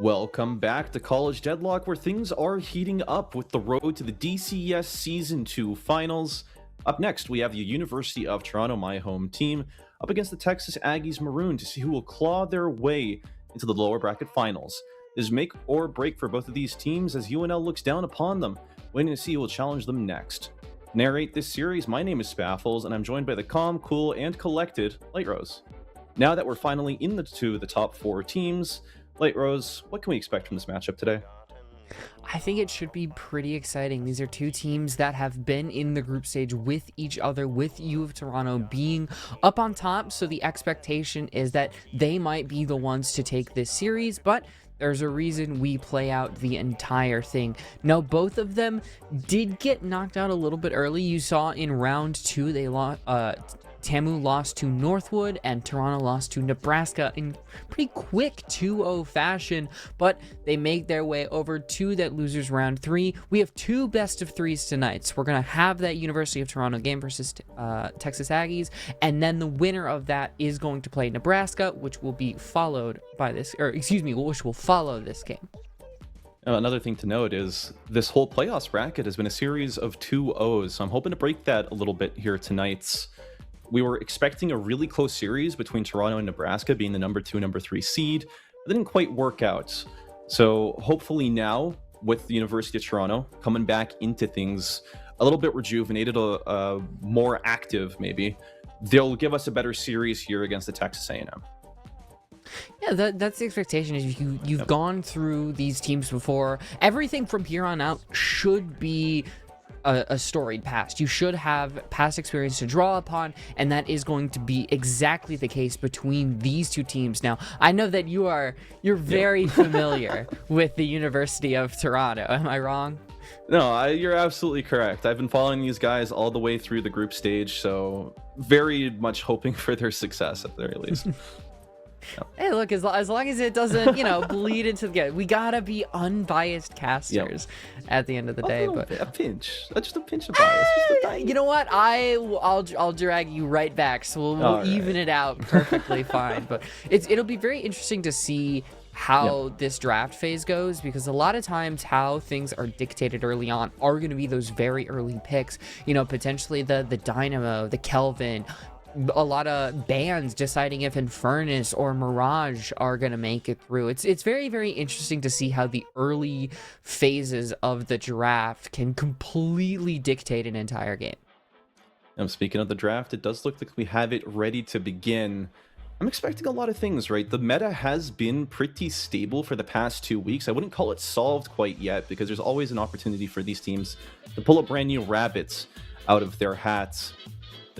Welcome back to College Deadlock, where things are heating up with the road to the DCES Season 2 finals. Up next, we have the University of Toronto, my home team, up against the Texas Aggies Maroon to see who will claw their way into the lower bracket finals. This is make or break for both of these teams as UNL looks down upon them, waiting to see who will challenge them next. To narrate this series, my name is Spaffles, and I'm joined by the calm, cool, and collected Light Rose. Now that we're finally in the top four teams, Light Rose, what can we expect from this matchup today? I think it should be pretty exciting. These are two teams that have been in the group stage with each other, with U of Toronto being up on top. So the expectation is that they might be the ones to take this series, but there's a reason we play out the entire thing. Now, both of them did get knocked out a little bit early. You saw in round two, they lost. TAMU lost to Northwood and Toronto lost to Nebraska in pretty quick 2-0 fashion, but they make their way over to that losers round three. We have two best of threes tonight. So we're going to have that University of Toronto game versus Texas Aggies, and then the winner of that is going to play Nebraska, which will be followed by this, which will follow this game. Another thing to note is this whole playoffs bracket has been a series of 2-0s, so I'm hoping to break that a little bit here tonight. We were expecting a really close series between Toronto and Nebraska being the number 2, number 3 seed. It didn't quite work out. So hopefully now, with the University of Toronto coming back into things a little bit rejuvenated, more active maybe, they'll give us a better series here against the Texas A&M. Yeah, that's the expectation. Is you've gone through these teams before. Everything from here on out should be a storied past. You should have past experience to draw upon, and that is going to be exactly the case between these two teams. Now, I know that you're very familiar with the University of Toronto. Am I wrong? No, you're absolutely correct. I've been following these guys all the way through the group stage, so very much hoping for their success at the very least. Hey, look, as long as it doesn't, bleed into the game, we gotta be unbiased casters at the end of the day. But a pinch, just a pinch of bias. Just a you know what? I'll drag you right back, so we'll even it out perfectly fine. But it'll be very interesting to see how this draft phase goes, because a lot of times how things are dictated early on are going to be those very early picks. Potentially the Dynamo, the Kelvin. A lot of bands deciding if Infernus or Mirage are going to make it through. It's very, very interesting to see how the early phases of the draft can completely dictate an entire game. Speaking of the draft, it does look like we have it ready to begin. I'm expecting a lot of things, right? The meta has been pretty stable for the past 2 weeks. I wouldn't call it solved quite yet, because there's always an opportunity for these teams to pull up brand new rabbits out of their hats.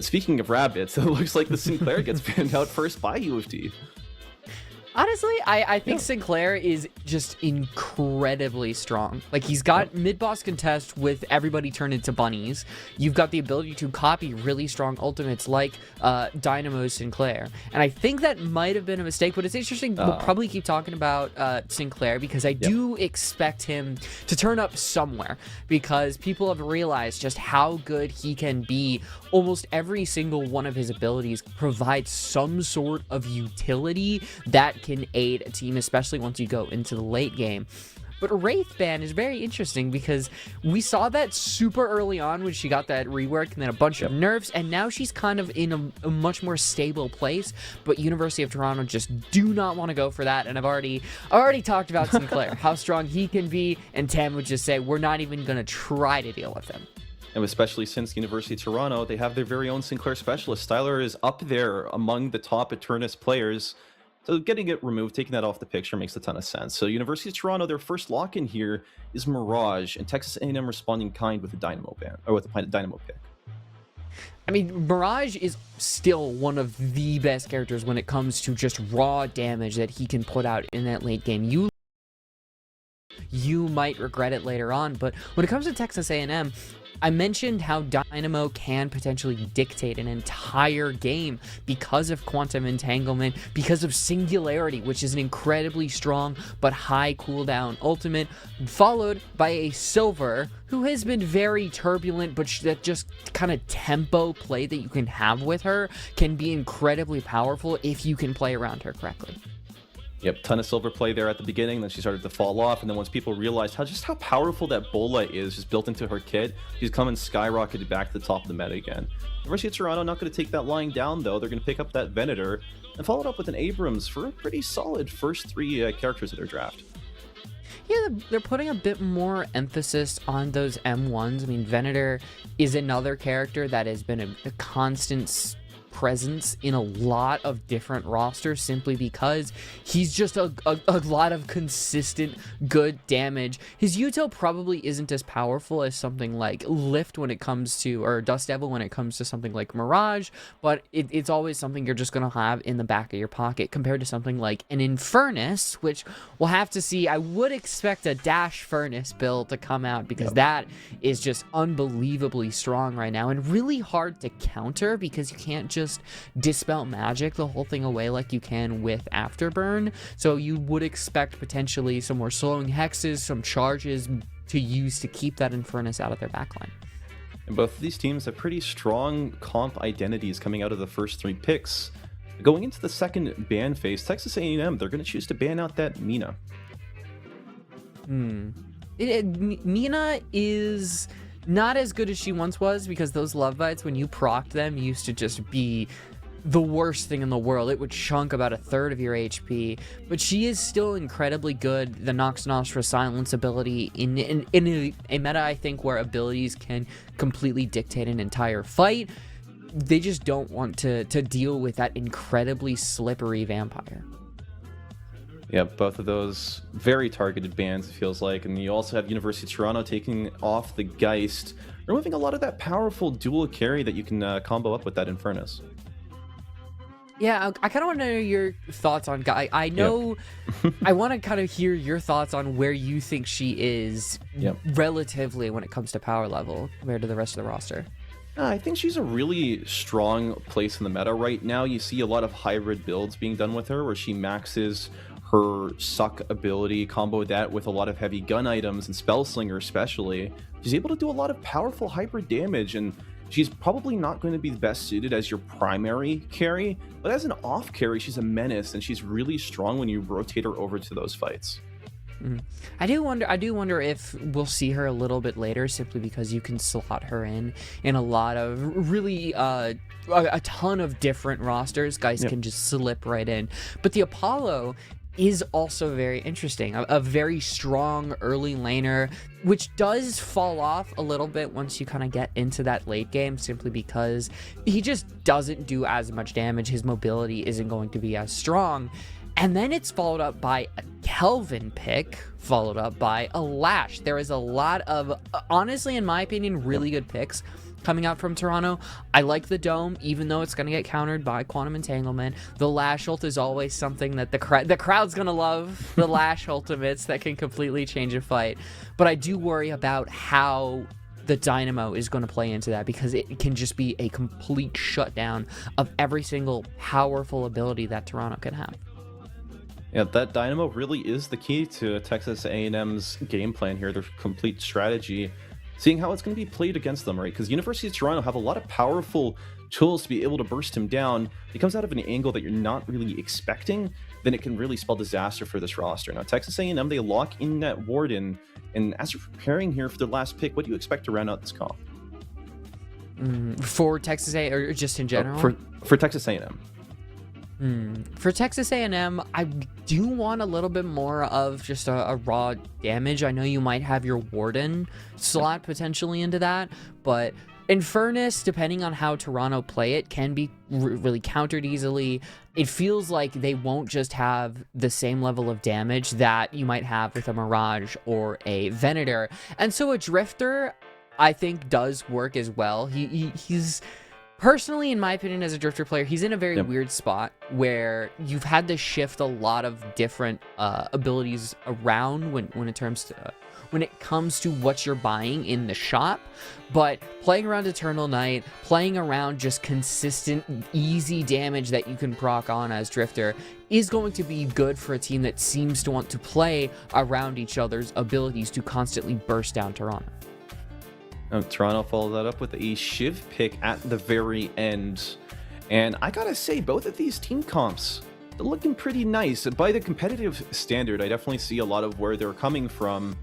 Speaking of rabbits, it looks like the Sinclair gets banned out first by U of T. Honestly, I think Sinclair is just incredibly strong. Like, he's got mid-boss contest with everybody turned into bunnies. You've got the ability to copy really strong ultimates like Dynamo Sinclair. And I think that might have been a mistake, but it's interesting. We'll probably keep talking about Sinclair, because I do expect him to turn up somewhere, because people have realized just how good he can be. Almost every single one of his abilities provides some sort of utility that can aid a team, especially once you go into the late game. But Wraithban is very interesting, because we saw that super early on when she got that rework and then a bunch of nerfs, and now she's kind of in a much more stable place. But University of Toronto just do not want to go for that, and I've already talked about Sinclair, how strong he can be, and Tam would just say, we're not even going to try to deal with him. And especially since University of Toronto, they have their very own Sinclair specialist. Styler is up there among the top Eternus players. So getting it removed, taking that off the picture makes a ton of sense. So University of Toronto, their first lock-in here is Mirage, and Texas A&M responding kind with a Dynamo ban, or with a Dynamo pick. I mean, Mirage is still one of the best characters when it comes to just raw damage that he can put out in that late game. You might regret it later on, but when it comes to Texas A&M, I mentioned how Dynamo can potentially dictate an entire game because of Quantum Entanglement, because of Singularity, which is an incredibly strong but high cooldown ultimate, followed by a Silver, who has been very turbulent, but that just kind of tempo play that you can have with her can be incredibly powerful if you can play around her correctly. Yep, ton of silver play there at the beginning, then she started to fall off, and then once people realized how powerful that Bola is just built into her kit, she's coming skyrocketed back to the top of the meta again. University of Toronto not going to take that lying down though. They're going to pick up that Venator and follow it up with an Abrams for a pretty solid first three characters of their draft. Yeah, they're putting a bit more emphasis on those M1s. I mean, Venator is another character that has been a constant presence in a lot of different rosters simply because he's just a lot of consistent good damage. His util probably isn't as powerful as something like Lift when it comes to, or Dust Devil when it comes to something like Mirage, but it's always something you're just going to have in the back of your pocket compared to something like an Infernus, which we'll have to see. I would expect a Dash Furnace build to come out because that is just unbelievably strong right now and really hard to counter because you can't just dispel magic the whole thing away like you can with Afterburn. So you would expect potentially some more slowing hexes, some charges to use to keep that Infernus out of their backline. And both of these teams have pretty strong comp identities coming out of the first three picks. Going into the second ban phase, Texas A&M, they're going to choose to ban out that Mina. Mina is not as good as she once was because those love bites, when you procced them, used to just be the worst thing in the world. It would chunk about a third of your HP, but she is still incredibly good. The Nox Nostra silence ability in a meta, I think, where abilities can completely dictate an entire fight. They just don't want to deal with that incredibly slippery vampire. Yeah, both of those very targeted bans, it feels like. And you also have University of Toronto taking off the Geist, removing a lot of that powerful dual carry that you can combo up with that Infernus. Yeah, I kind of want to know your thoughts on Guy. I know I want to kind of hear your thoughts on where you think she is relatively when it comes to power level compared to the rest of the roster. I think she's a really strong place in the meta right now. You see a lot of hybrid builds being done with her where she maxes her suck ability, combo that with a lot of heavy gun items and Spellslinger especially. She's able to do a lot of powerful hybrid damage, and she's probably not going to be the best suited as your primary carry, but as an off carry, she's a menace, and she's really strong when you rotate her over to those fights. I do wonder if we'll see her a little bit later, simply because you can slot her in a lot of really a ton of different rosters. Guys can just slip right in. But the Apollo is also very interesting, a very strong early laner, which does fall off a little bit once you kind of get into that late game, simply because he just doesn't do as much damage. His mobility isn't going to be as strong. And then it's followed up by a Kelvin pick, followed up by a Lash. There is a lot of, honestly, in my opinion, really good picks coming out from Toronto. I like the Dome, even though it's going to get countered by Quantum Entanglement. The Lash ult is always something that the crowd's going to love. The Lash ultimates that can completely change a fight. But I do worry about how the Dynamo is going to play into that, because it can just be a complete shutdown of every single powerful ability that Toronto can have. Yeah, that Dynamo really is the key to Texas A&M's game plan here, their complete strategy, seeing how it's going to be played against them, right? Because University of Toronto have a lot of powerful tools to be able to burst him down. He comes out of an angle that you're not really expecting, then it can really spell disaster for this roster. Now, Texas A&M, they lock in that Warden, and as you're preparing here for their last pick, what do you expect to round out this comp? For Texas A, or just in general? For Texas A&M. For Texas A&M, I do want a little bit more of just a raw damage. I know you might have your Warden slot potentially into that, but Infernus, depending on how Toronto play it, can be really countered easily. It feels like they won't just have the same level of damage that you might have with a Mirage or a Venator. And so a Drifter, I think, does work as well. He's... Personally, in my opinion, as a Drifter player, he's in a very weird spot where you've had to shift a lot of different abilities around when it comes to what you're buying in the shop. But playing around Eternal Night, playing around just consistent, easy damage that you can proc on as Drifter is going to be good for a team that seems to want to play around each other's abilities to constantly burst down Toronto. Toronto followed that up with a Shiv pick at the very end. And I gotta say, both of these team comps looking pretty nice. By the competitive standard, I definitely see a lot of where they're coming from.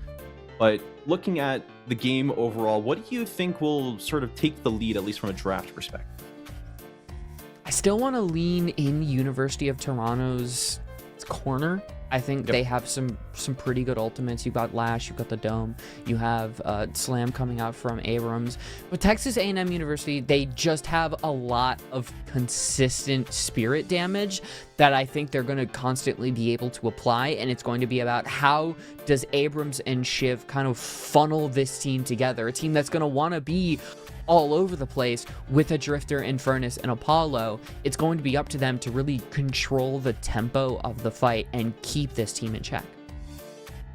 But looking at the game overall, what do you think will sort of take the lead, at least from a draft perspective? I still want to lean in University of Toronto's corner. I think they have some pretty good ultimates. You've got Lash, you've got the Dome, you have Slam coming out from Abrams. But Texas A&M University, they just have a lot of consistent spirit damage that I think they're going to constantly be able to apply, and it's going to be about how does Abrams and Shiv kind of funnel this team together, a team that's going to want to be all over the place with a Drifter, Infernus, and Apollo. It's going to be up to them to really control the tempo of the fight and keep this team in check.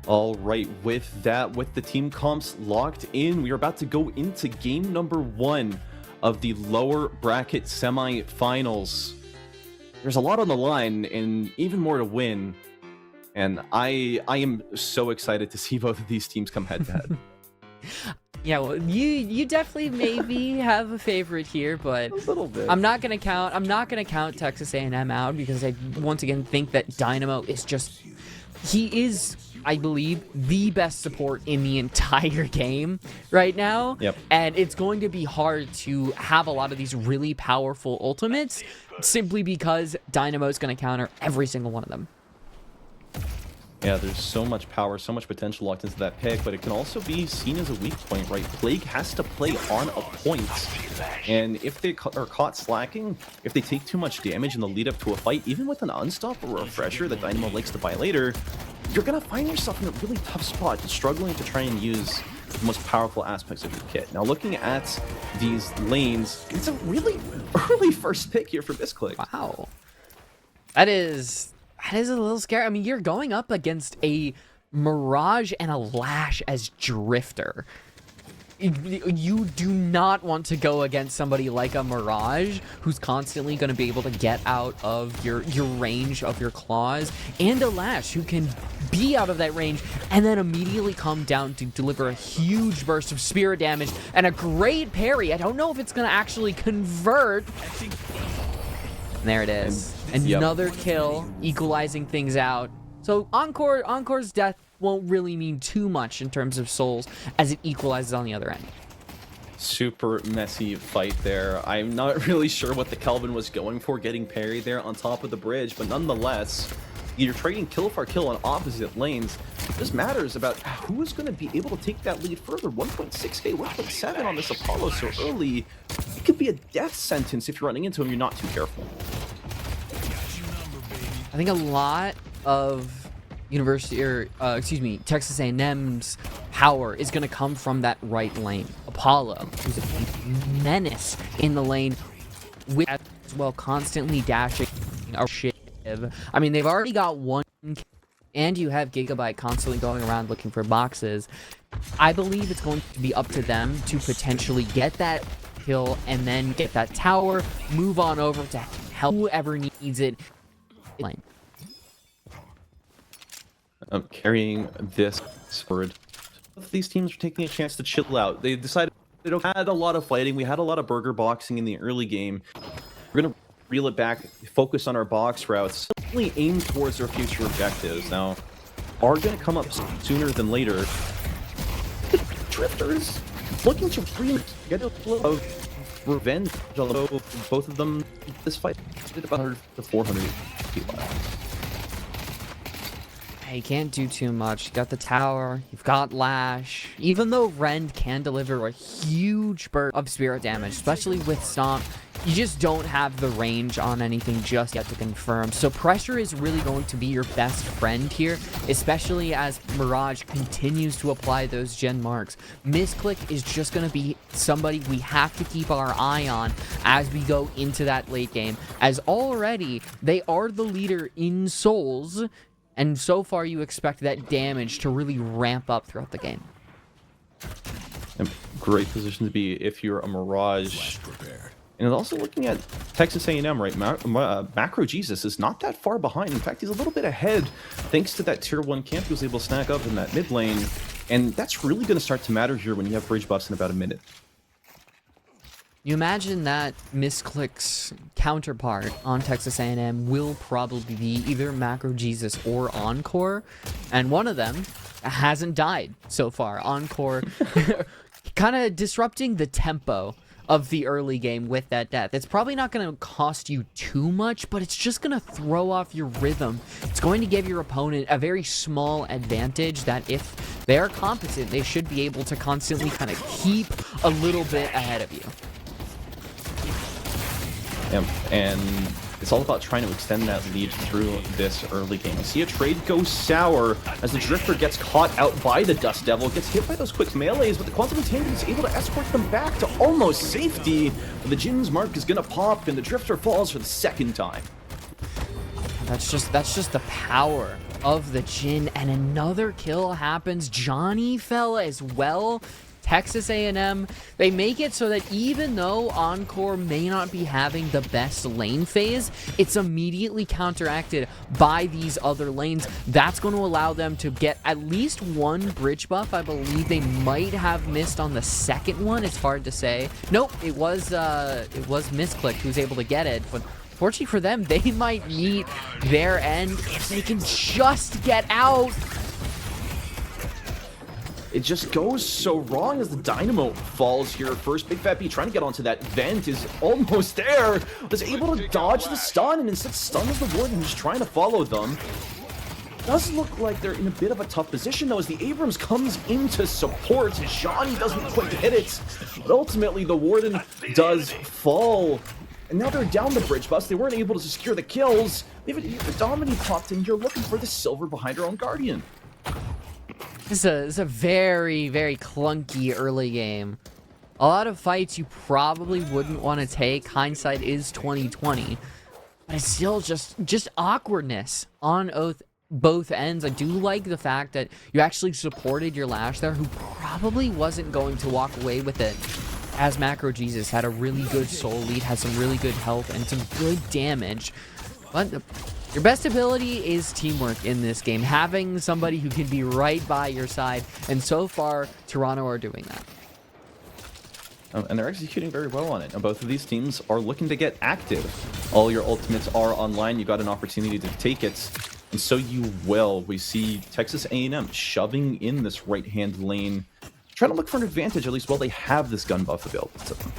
All right, with that, with the team comps locked in, we are about to go into game number 1 of the lower bracket semi-finals. There's a lot on the line and even more to win, and I am so excited to see both of these teams come head to head. Yeah, well, you definitely maybe have a favorite here, but A little bit. I'm not gonna count Texas A&M out, because I once again think that Dynamo is he is, I believe, the best support in the entire game right now. Yep. And it's going to be hard to have a lot of these really powerful ultimates simply because Dynamo is going to counter every single one of them. Yeah, there's so much power, so much potential locked into that pick, but it can also be seen as a weak point, right? Plague has to play on a point, and if they are caught slacking, if they take too much damage in the lead up to a fight, even with an unstop or a refresher that Dynamo likes to buy later, you're going to find yourself in a really tough spot, struggling to try and use the most powerful aspects of your kit. Now, looking at these lanes, it's a really early first pick here for Misclick. Wow. That is a little scary. I mean, you're going up against a Mirage and a Lash as Drifter. You do not want to go against somebody like a Mirage who's constantly going to be able to get out of your range of your claws, and a Lash who can be out of that range and then immediately come down to deliver a huge burst of spirit damage and a great parry. I don't know if it's going to actually convert. And there it is. Another kill, equalizing things out. So Encore's death won't really mean too much in terms of souls as it equalizes on the other end. Super messy fight there. I'm not really sure what the Kelvin was going for, getting parried there on top of the bridge, but nonetheless, you're trading kill for kill on opposite lanes. This matters about who is going to be able to take that lead further. 1.6k, 1.7 on this Apollo so early. It could be a death sentence if you're running into him, you're not too careful. I think a lot of Texas A&M's power is going to come from that right lane. Apollo, who's a menace in the lane, with as well constantly dashing our shit. I mean, they've already got one, and you have Gigabyte constantly going around looking for boxes. I believe it's going to be up to them to potentially get that kill and then get that tower, move on over to help whoever needs it. Lane. Carrying this forward. Both of these teams are taking a chance to chill out. They decided we had a lot of fighting. We had a lot of burger boxing in the early game. We're going to reel it back, focus on our box routes, simply aim towards our future objectives. Now, are going to come up sooner than later. The Drifters looking to really get a little of revenge, although both of them, this fight did about 100 to 400 people. You can't do too much. You got the tower, you've got Lash. Even though Rend can deliver a huge burst of spirit damage, especially with Stomp, you just don't have the range on anything just yet to confirm. So pressure is really going to be your best friend here, especially as Mirage continues to apply those gen marks. Misclick is just going to be somebody we have to keep our eye on as we go into that late game, as already they are the leader in souls. And so far, you expect that damage to really ramp up throughout the game. Great position to be if you're a Mirage. And also looking at Texas A&M, right? Macro Jesus is not that far behind. In fact, he's a little bit ahead thanks to that tier 1 camp he was able to snag up in that mid lane. And that's really going to start to matter here when you have bridge buffs in about a minute. You imagine that Misclick's counterpart on Texas A&M will probably be either Macro Jesus or Encore, and one of them hasn't died so far. Encore kind of disrupting the tempo of the early game with that death. It's probably not going to cost you too much, but it's just going to throw off your rhythm. It's going to give your opponent a very small advantage that if they're competent, they should be able to constantly kind of keep a little bit ahead of you. And it's all about trying to extend that lead through this early game. We see a trade go sour as the Drifter gets caught out by the Dust Devil, gets hit by those quick melees, but the Quantum Entanglement is able to escort them back to almost safety. But the Jin's mark is going to pop, and the Drifter falls for the second time. That's just the power of the Jin, and another kill happens. Johnny fell as well. Texas A&M, they make it so that even though Encore may not be having the best lane phase, it's immediately counteracted by these other lanes. That's going to allow them to get at least one bridge buff. I believe they might have missed on the second one. It's hard to say. Nope, it was Misclick who's able to get it, but fortunately for them, they might meet their end if they can just get out. It just goes so wrong as the Dynamo falls here first. Big Fat B trying to get onto that vent is almost there. Was able to dodge the stun and instead stuns the Warden who's trying to follow them. Does look like they're in a bit of a tough position though as the Abrams comes into support. Johnny doesn't quite hit it, but ultimately the Warden does fall. And now they're down the bridge bus. They weren't able to secure the kills. The Dominique popped in here looking for the silver behind her own Guardian. This is a very, very clunky early game. A lot of fights you probably wouldn't want to take. Hindsight is 2020. But it's still just awkwardness on both ends. I do like the fact that you actually supported your Lash there, who probably wasn't going to walk away with it, as Macro Jesus had a really good soul lead, has some really good health, and some good damage. But your best ability is teamwork in this game, having somebody who can be right by your side, and so far, Toronto are doing that. And they're executing very well on it. And both of these teams are looking to get active. All your ultimates are online. You got an opportunity to take it, and so you will. We see Texas A&M shoving in this right-hand lane, trying to look for an advantage, at least while they have this gun buff available to them.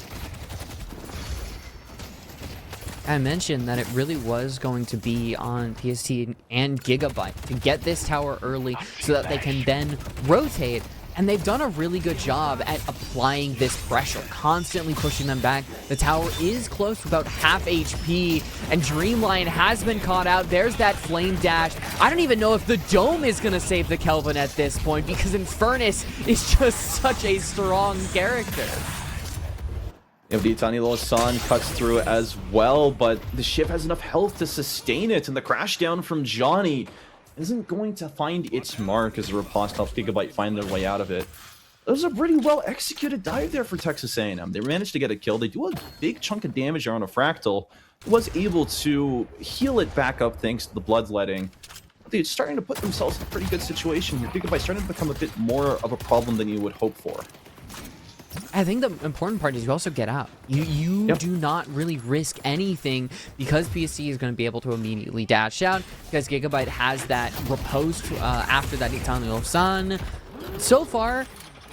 I mentioned that it really was going to be on PST and Gigabyte to get this tower early so that they can then rotate, and they've done a really good job at applying this pressure, constantly pushing them back. The tower is close to about half HP, and Dreamline has been caught out. There's that flame dash. I don't even know if the Dome is going to save the Kelvin at this point, because Infernus is just such a strong character. The Itani-Lo-san cuts through as well, but the ship has enough health to sustain it, and the crash down from Johnny isn't going to find its mark as the Riposte helps Gigabyte find their way out of it. It was a pretty well executed dive there for Texas A&M. They managed to get a kill. They do a big chunk of damage there on a Fractal. Was able to heal it back up thanks to the bloodletting. They're starting to put themselves in a pretty good situation here. Gigabyte starting to become a bit more of a problem than you would hope for. I think the important part is you also get out. You do not really risk anything because PSC is going to be able to immediately dash out because Gigabyte has that riposte after that Itani-Lo-san. So far,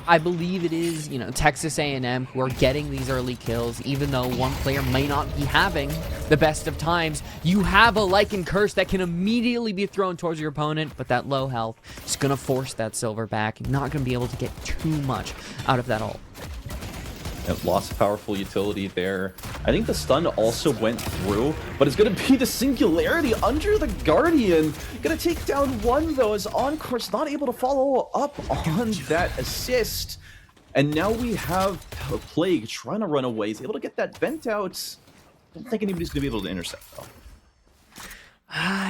I believe it is, Texas A&M who are getting these early kills, even though one player may not be having the best of times. You have a Lycan Curse that can immediately be thrown towards your opponent, but that low health is going to force that silver back. You're not going to be able to get too much out of that ult. It lost a powerful utility there. I think the stun also went through, but it's going to be the Singularity under the Guardian. Going to take down one, though, as Encore's not able to follow up on that assist. And now we have a Plague trying to run away. He's able to get that vent out. I don't think anybody's going to be able to intercept, though.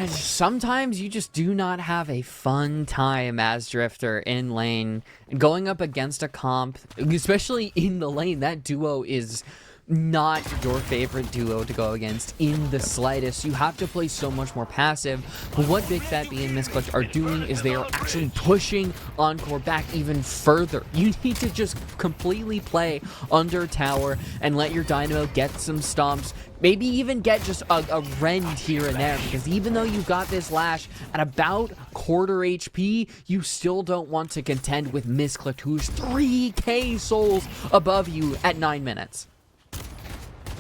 Sometimes you just do not have a fun time as Drifter in lane. Going up against a comp, especially in the lane, that duo is not your favorite duo to go against in the slightest. You have to play so much more passive. But what Big Fat B and Misclick are doing is they are actually pushing Encore back even further. You need to just completely play under tower and let your Dynamo get some stomps. Maybe even get just a rend here and there, because even though you got this Lash at about quarter HP, you still don't want to contend with Misclick, who's 3k souls above you at 9 minutes.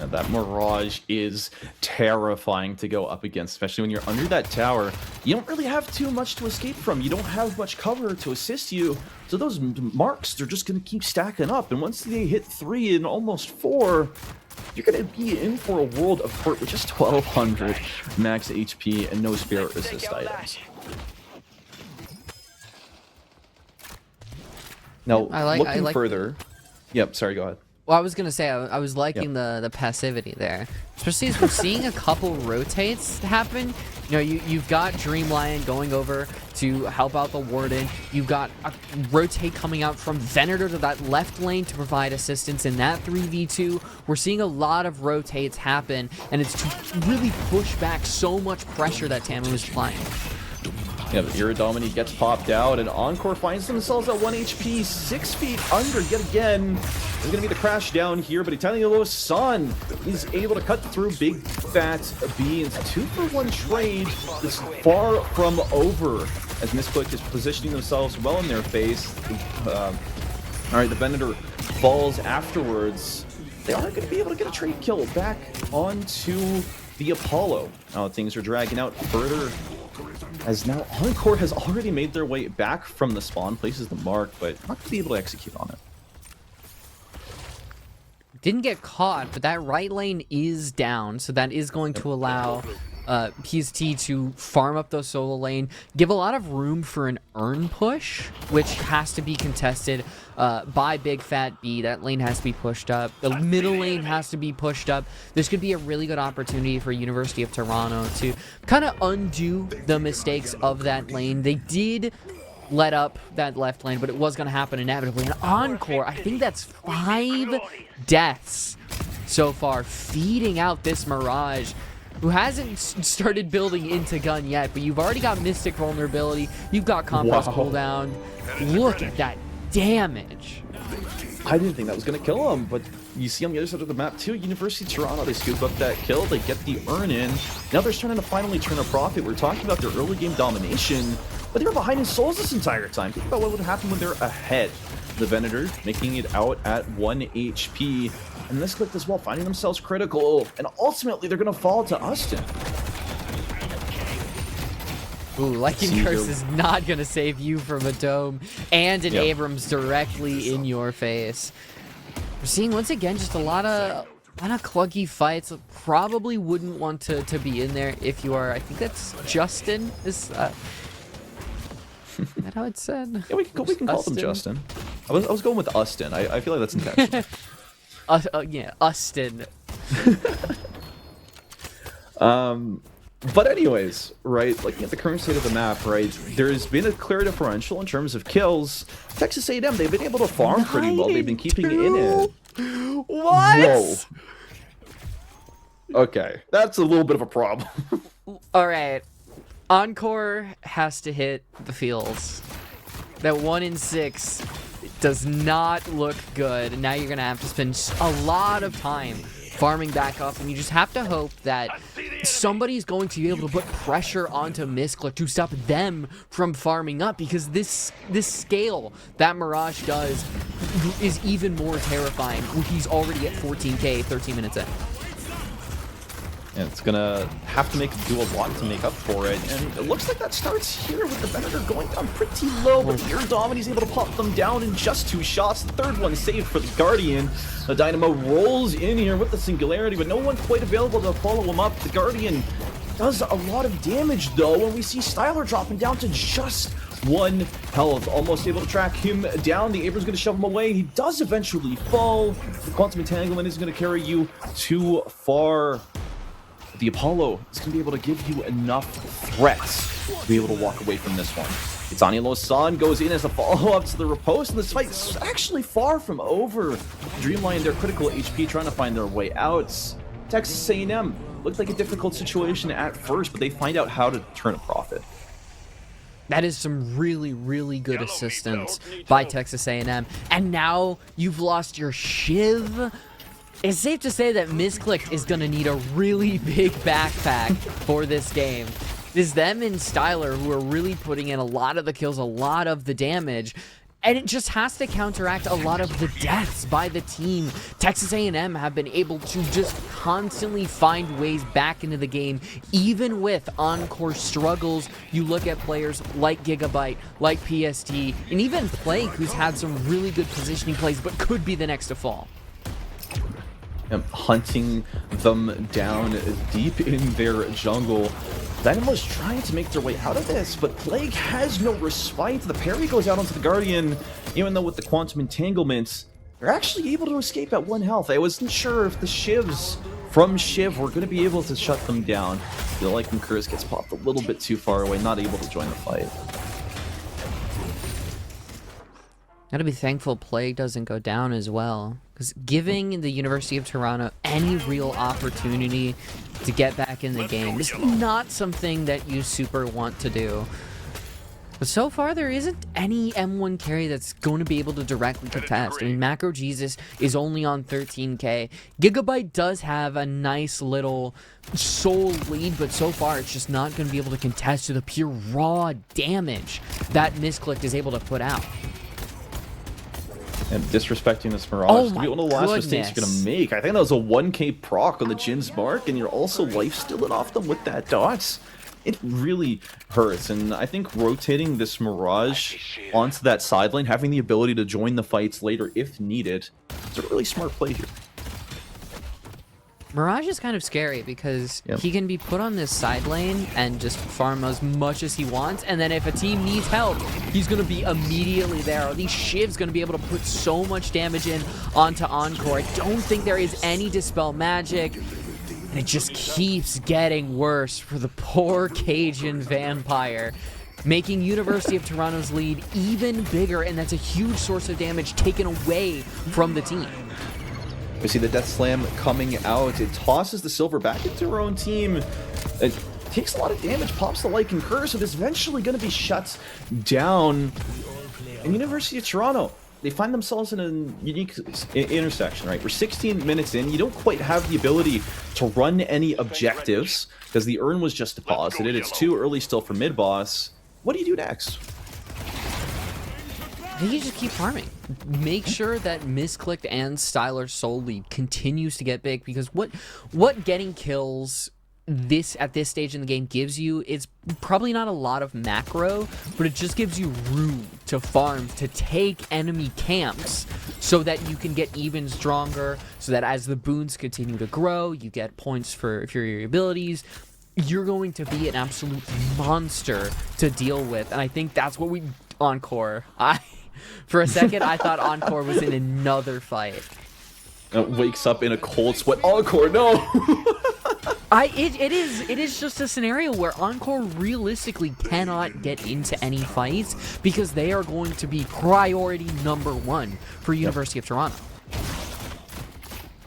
And that Mirage is terrifying to go up against, especially when you're under that tower. You don't really have too much to escape from. You don't have much cover to assist you. So those marks, they're just going to keep stacking up. And once they hit 3 and almost 4, you're going to be in for a world of hurt with just 1200 max HP and no spirit resist items. Now, looking further... Yep, sorry, go ahead. Well, I was going to say, I was liking the passivity there. Especially as we're seeing a couple rotates happen. You know, you've got Dreamlion going over to help out the Warden. You've got a rotate coming out from Venator to that left lane to provide assistance in that 3v2. We're seeing a lot of rotates happen, and it's to really push back so much pressure that Tamu is applying. Yeah, the Iridomini gets popped out, and Encore finds themselves at 1 HP, 6 feet under yet again. There's going to be the crash down here, but Italiano Sun is able to cut through Big Fat B. It's a 2-for-1 trade that's far from over, as Misclick is positioning themselves well in their face. All right, the Venator falls afterwards. They are going to be able to get a trade kill back onto the Apollo. Now things are dragging out further, as now Encore has already made their way back from the spawn, places the mark, but not going to be able to execute on it. Didn't get caught, but that right lane is down, so that is going to allow PST to farm up those solo lane, give a lot of room for an earn push, which has to be contested by Big Fat B. That lane has to be pushed up. The middle lane has to be pushed up. This could be a really good opportunity for University of Toronto to kind of undo the mistakes of that lane. They did let up that left lane, but it was going to happen inevitably. And Encore, I think that's 5 deaths so far, feeding out this Mirage, who hasn't started building into gun yet, but you've already got Mystic vulnerability, you've got Compress cooldown. Look at that damage. I didn't think that was going to kill him, but you see on the other side of the map too, University of Toronto, they scoop up that kill, they get the earn in. Now they're starting to finally turn a profit. We're talking about their early game domination, but they were behind in souls this entire time. Think about what would happen when they're ahead. The Venator making it out at 1 HP, and Misclick as well, finding themselves critical, and ultimately they're going to fall to Austin. Ooh, Lycan Curse is not going to save you from a dome and an Abrams directly in your face. We're seeing, once again, just a lot of clunky fights. Probably wouldn't want to be in there if you are, I think that's Justin. Is that how it's said? Yeah, we can call them Justin. I was going with Austin. I feel like that's intentional. Yeah, Austin. But anyways, right, looking at the current state of the map, right, there's been a clear differential in terms of kills. Texas A&M, they've been able to farm pretty well. They've been keeping it in it. What? Whoa. Okay, that's a little bit of a problem. All right. Encore has to hit the fields. That 1 in 6 does not look good. And now you're going to have to spend a lot of time farming back up, and you just have to hope that somebody's going to be able to put pressure onto Misclick to stop them from farming up, because this scale that Mirage does is even more terrifying when he's already at 14k 13 minutes in. And it's gonna have to do a lot to make up for it, and it looks like that starts here with the Venator going down pretty low, but Iridomini's able to pop them down in just 2 shots. The third one saved for the Guardian. The Dynamo rolls in here with the Singularity, but no one quite available to follow him up. The Guardian does a lot of damage though, and we see Styler dropping down to just 1 health, almost able to track him down. The Abrams going to shove him away. He does eventually fall. The Quantum Entanglement is going to carry you too far. The Apollo is going to be able to give you enough threats to be able to walk away from this one. Itani Losan goes in as a follow-up to the riposte, and this fight's actually far from over. Dreamlion, their critical HP, trying to find their way out. Texas A&M looked like a difficult situation at first, but they find out how to turn a profit. That is some really, really good assistance by Texas A&M. And now you've lost your Shiv. It's safe to say that Misclick is going to need a really big backpack for this game. It's them and Styler who are really putting in a lot of the kills, a lot of the damage. And it just has to counteract a lot of the deaths by the team. Texas A&M have been able to just constantly find ways back into the game, even with Encore struggles. You look at players like Gigabyte, like PST, and even Plague, who's had some really good positioning plays, but could be the next to fall. Hunting them down deep in their jungle. Dynamo's trying to make their way out of this, but Plague has no respite. The parry goes out onto the Guardian, even though with the Quantum Entanglements, they're actually able to escape at 1 health. I wasn't sure if the Shivs from Shiv were going to be able to shut them down. I feel like Curse gets popped a little bit too far away, not able to join the fight. Gotta be thankful Plague doesn't go down as well, because giving the University of Toronto any real opportunity to get back in the game is not something that you super want to do. But so far, there isn't any M1 carry that's going to be able to directly contest. I mean, Macro Jesus is only on 13k. Gigabyte does have a nice little soul lead, but so far it's just not going to be able to contest to the pure raw damage that Misclick is able to put out. And disrespecting this Mirage to be one of the last mistakes you're going to make. I think that was a 1k proc on the Jin's mark, and you're also life-stealing off them with that dots. It really hurts, and I think rotating this Mirage onto that side lane, having the ability to join the fights later if needed, is a really smart play here. Mirage is kind of scary because he can be put on this side lane and just farm as much as he wants, and then if a team needs help, he's going to be immediately there. Or these Shiv's going to be able to put so much damage in onto Encore. I don't think there is any Dispel Magic, and it just keeps getting worse for the poor Cajun Vampire, making University of Toronto's lead even bigger, and that's a huge source of damage taken away from the team. We see the Death Slam coming out. It tosses the silver back into her own team. It takes a lot of damage, pops the Lycan Curse, but is eventually going to be shut down. And University of Toronto, they find themselves in a unique intersection, right? We're 16 minutes in. You don't quite have the ability to run any objectives because the urn was just deposited. It's too early still for mid-boss. What do you do next? I think you just keep farming. Make sure that Misclicked and Styler's soul lead continues to get big, because what getting kills at this stage in the game gives you is probably not a lot of macro, but it just gives you room to farm, to take enemy camps so that you can get even stronger, so that as the boons continue to grow, you get points for your abilities. You're going to be an absolute monster to deal with, and I think that's what we Encore. For a second, I thought Encore was in another fight. Wakes up in a cold sweat. Encore, no! It is just a scenario where Encore realistically cannot get into any fights because they are going to be priority #1 for University of Toronto.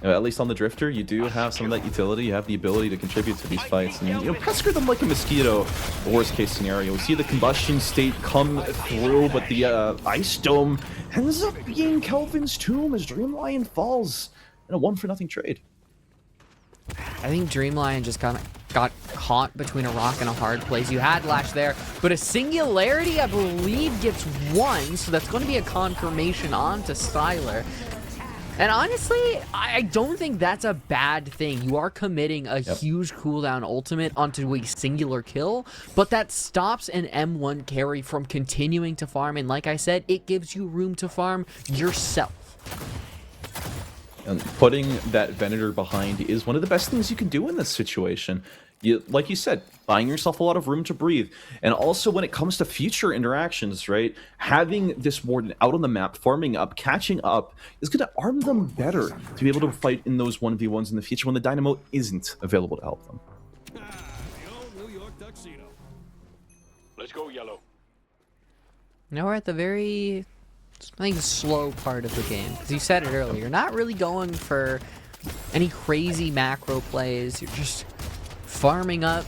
At least on the Drifter, you do have some of that utility. You have the ability to contribute to these fights, and pester them like a mosquito. The worst case scenario, we see the combustion state come through, but the ice dome ends up being Kelvin's tomb as Dreamlion falls in a 1-for-0 trade. I think Dreamlion just got caught between a rock and a hard place. You had Lash there, but a Singularity, I believe, gets 1, so that's going to be a confirmation onto Styler. And honestly, I don't think that's a bad thing. You are committing a huge cooldown ultimate onto a singular kill, but that stops an M1 carry from continuing to farm. And like I said, it gives you room to farm yourself. And putting that Venator behind is one of the best things you can do in this situation. Like you said, buying yourself a lot of room to breathe. And also when it comes to future interactions, right, having this Warden out on the map, farming up, catching up, is going to arm them better to be able to fight in those 1v1s in the future when the Dynamo isn't available to help them. The old New York tuxedo. Let's go, Yellow. Now we're at the very, I think, slow part of the game. Because you said it earlier, you're not really going for any crazy macro plays. You're just farming up,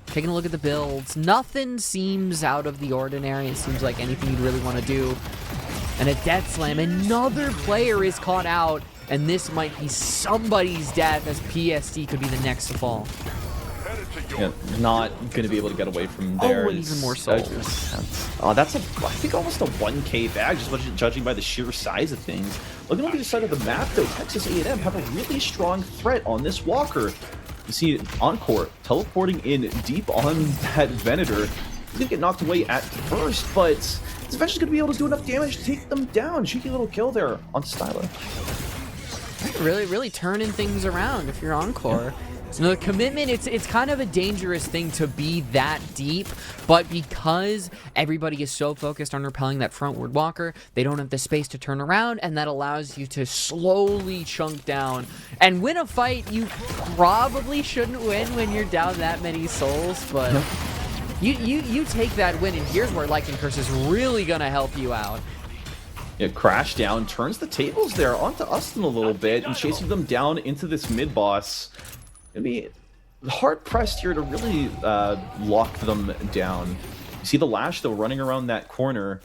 taking a look at the builds. Nothing seems out of the ordinary. It seems like anything you'd really want to do. And a Death Slam. Another player is caught out. And this might be somebody's death, as PSD could be the next to fall. Yeah, not going to be able to get away from there. Oh, and even more souls. That's I think almost a 1k bag, just judging by the sheer size of things. Looking on the other side of the map, though, Texas A&M have a really strong threat on this Walker. You see Encore teleporting in deep on that Venator. He's going to get knocked away at first, but he's eventually going to be able to do enough damage to take them down. Cheeky little kill there on Stylo. Really turning things around if you're Encore. So the commitment, it's kind of a dangerous thing to be that deep, but because everybody is so focused on repelling that frontward walker, they don't have the space to turn around, and that allows you to slowly chunk down and win a fight you probably shouldn't win when you're down that many souls, but you take that win, and here's where Lycan Curse is really gonna help you out. Yeah, Crash down, turns the tables there onto Ustin a little bit, and chasing them down into this mid-boss. It'd be hard-pressed here to really lock them down. You see the Lash, though, running around that corner.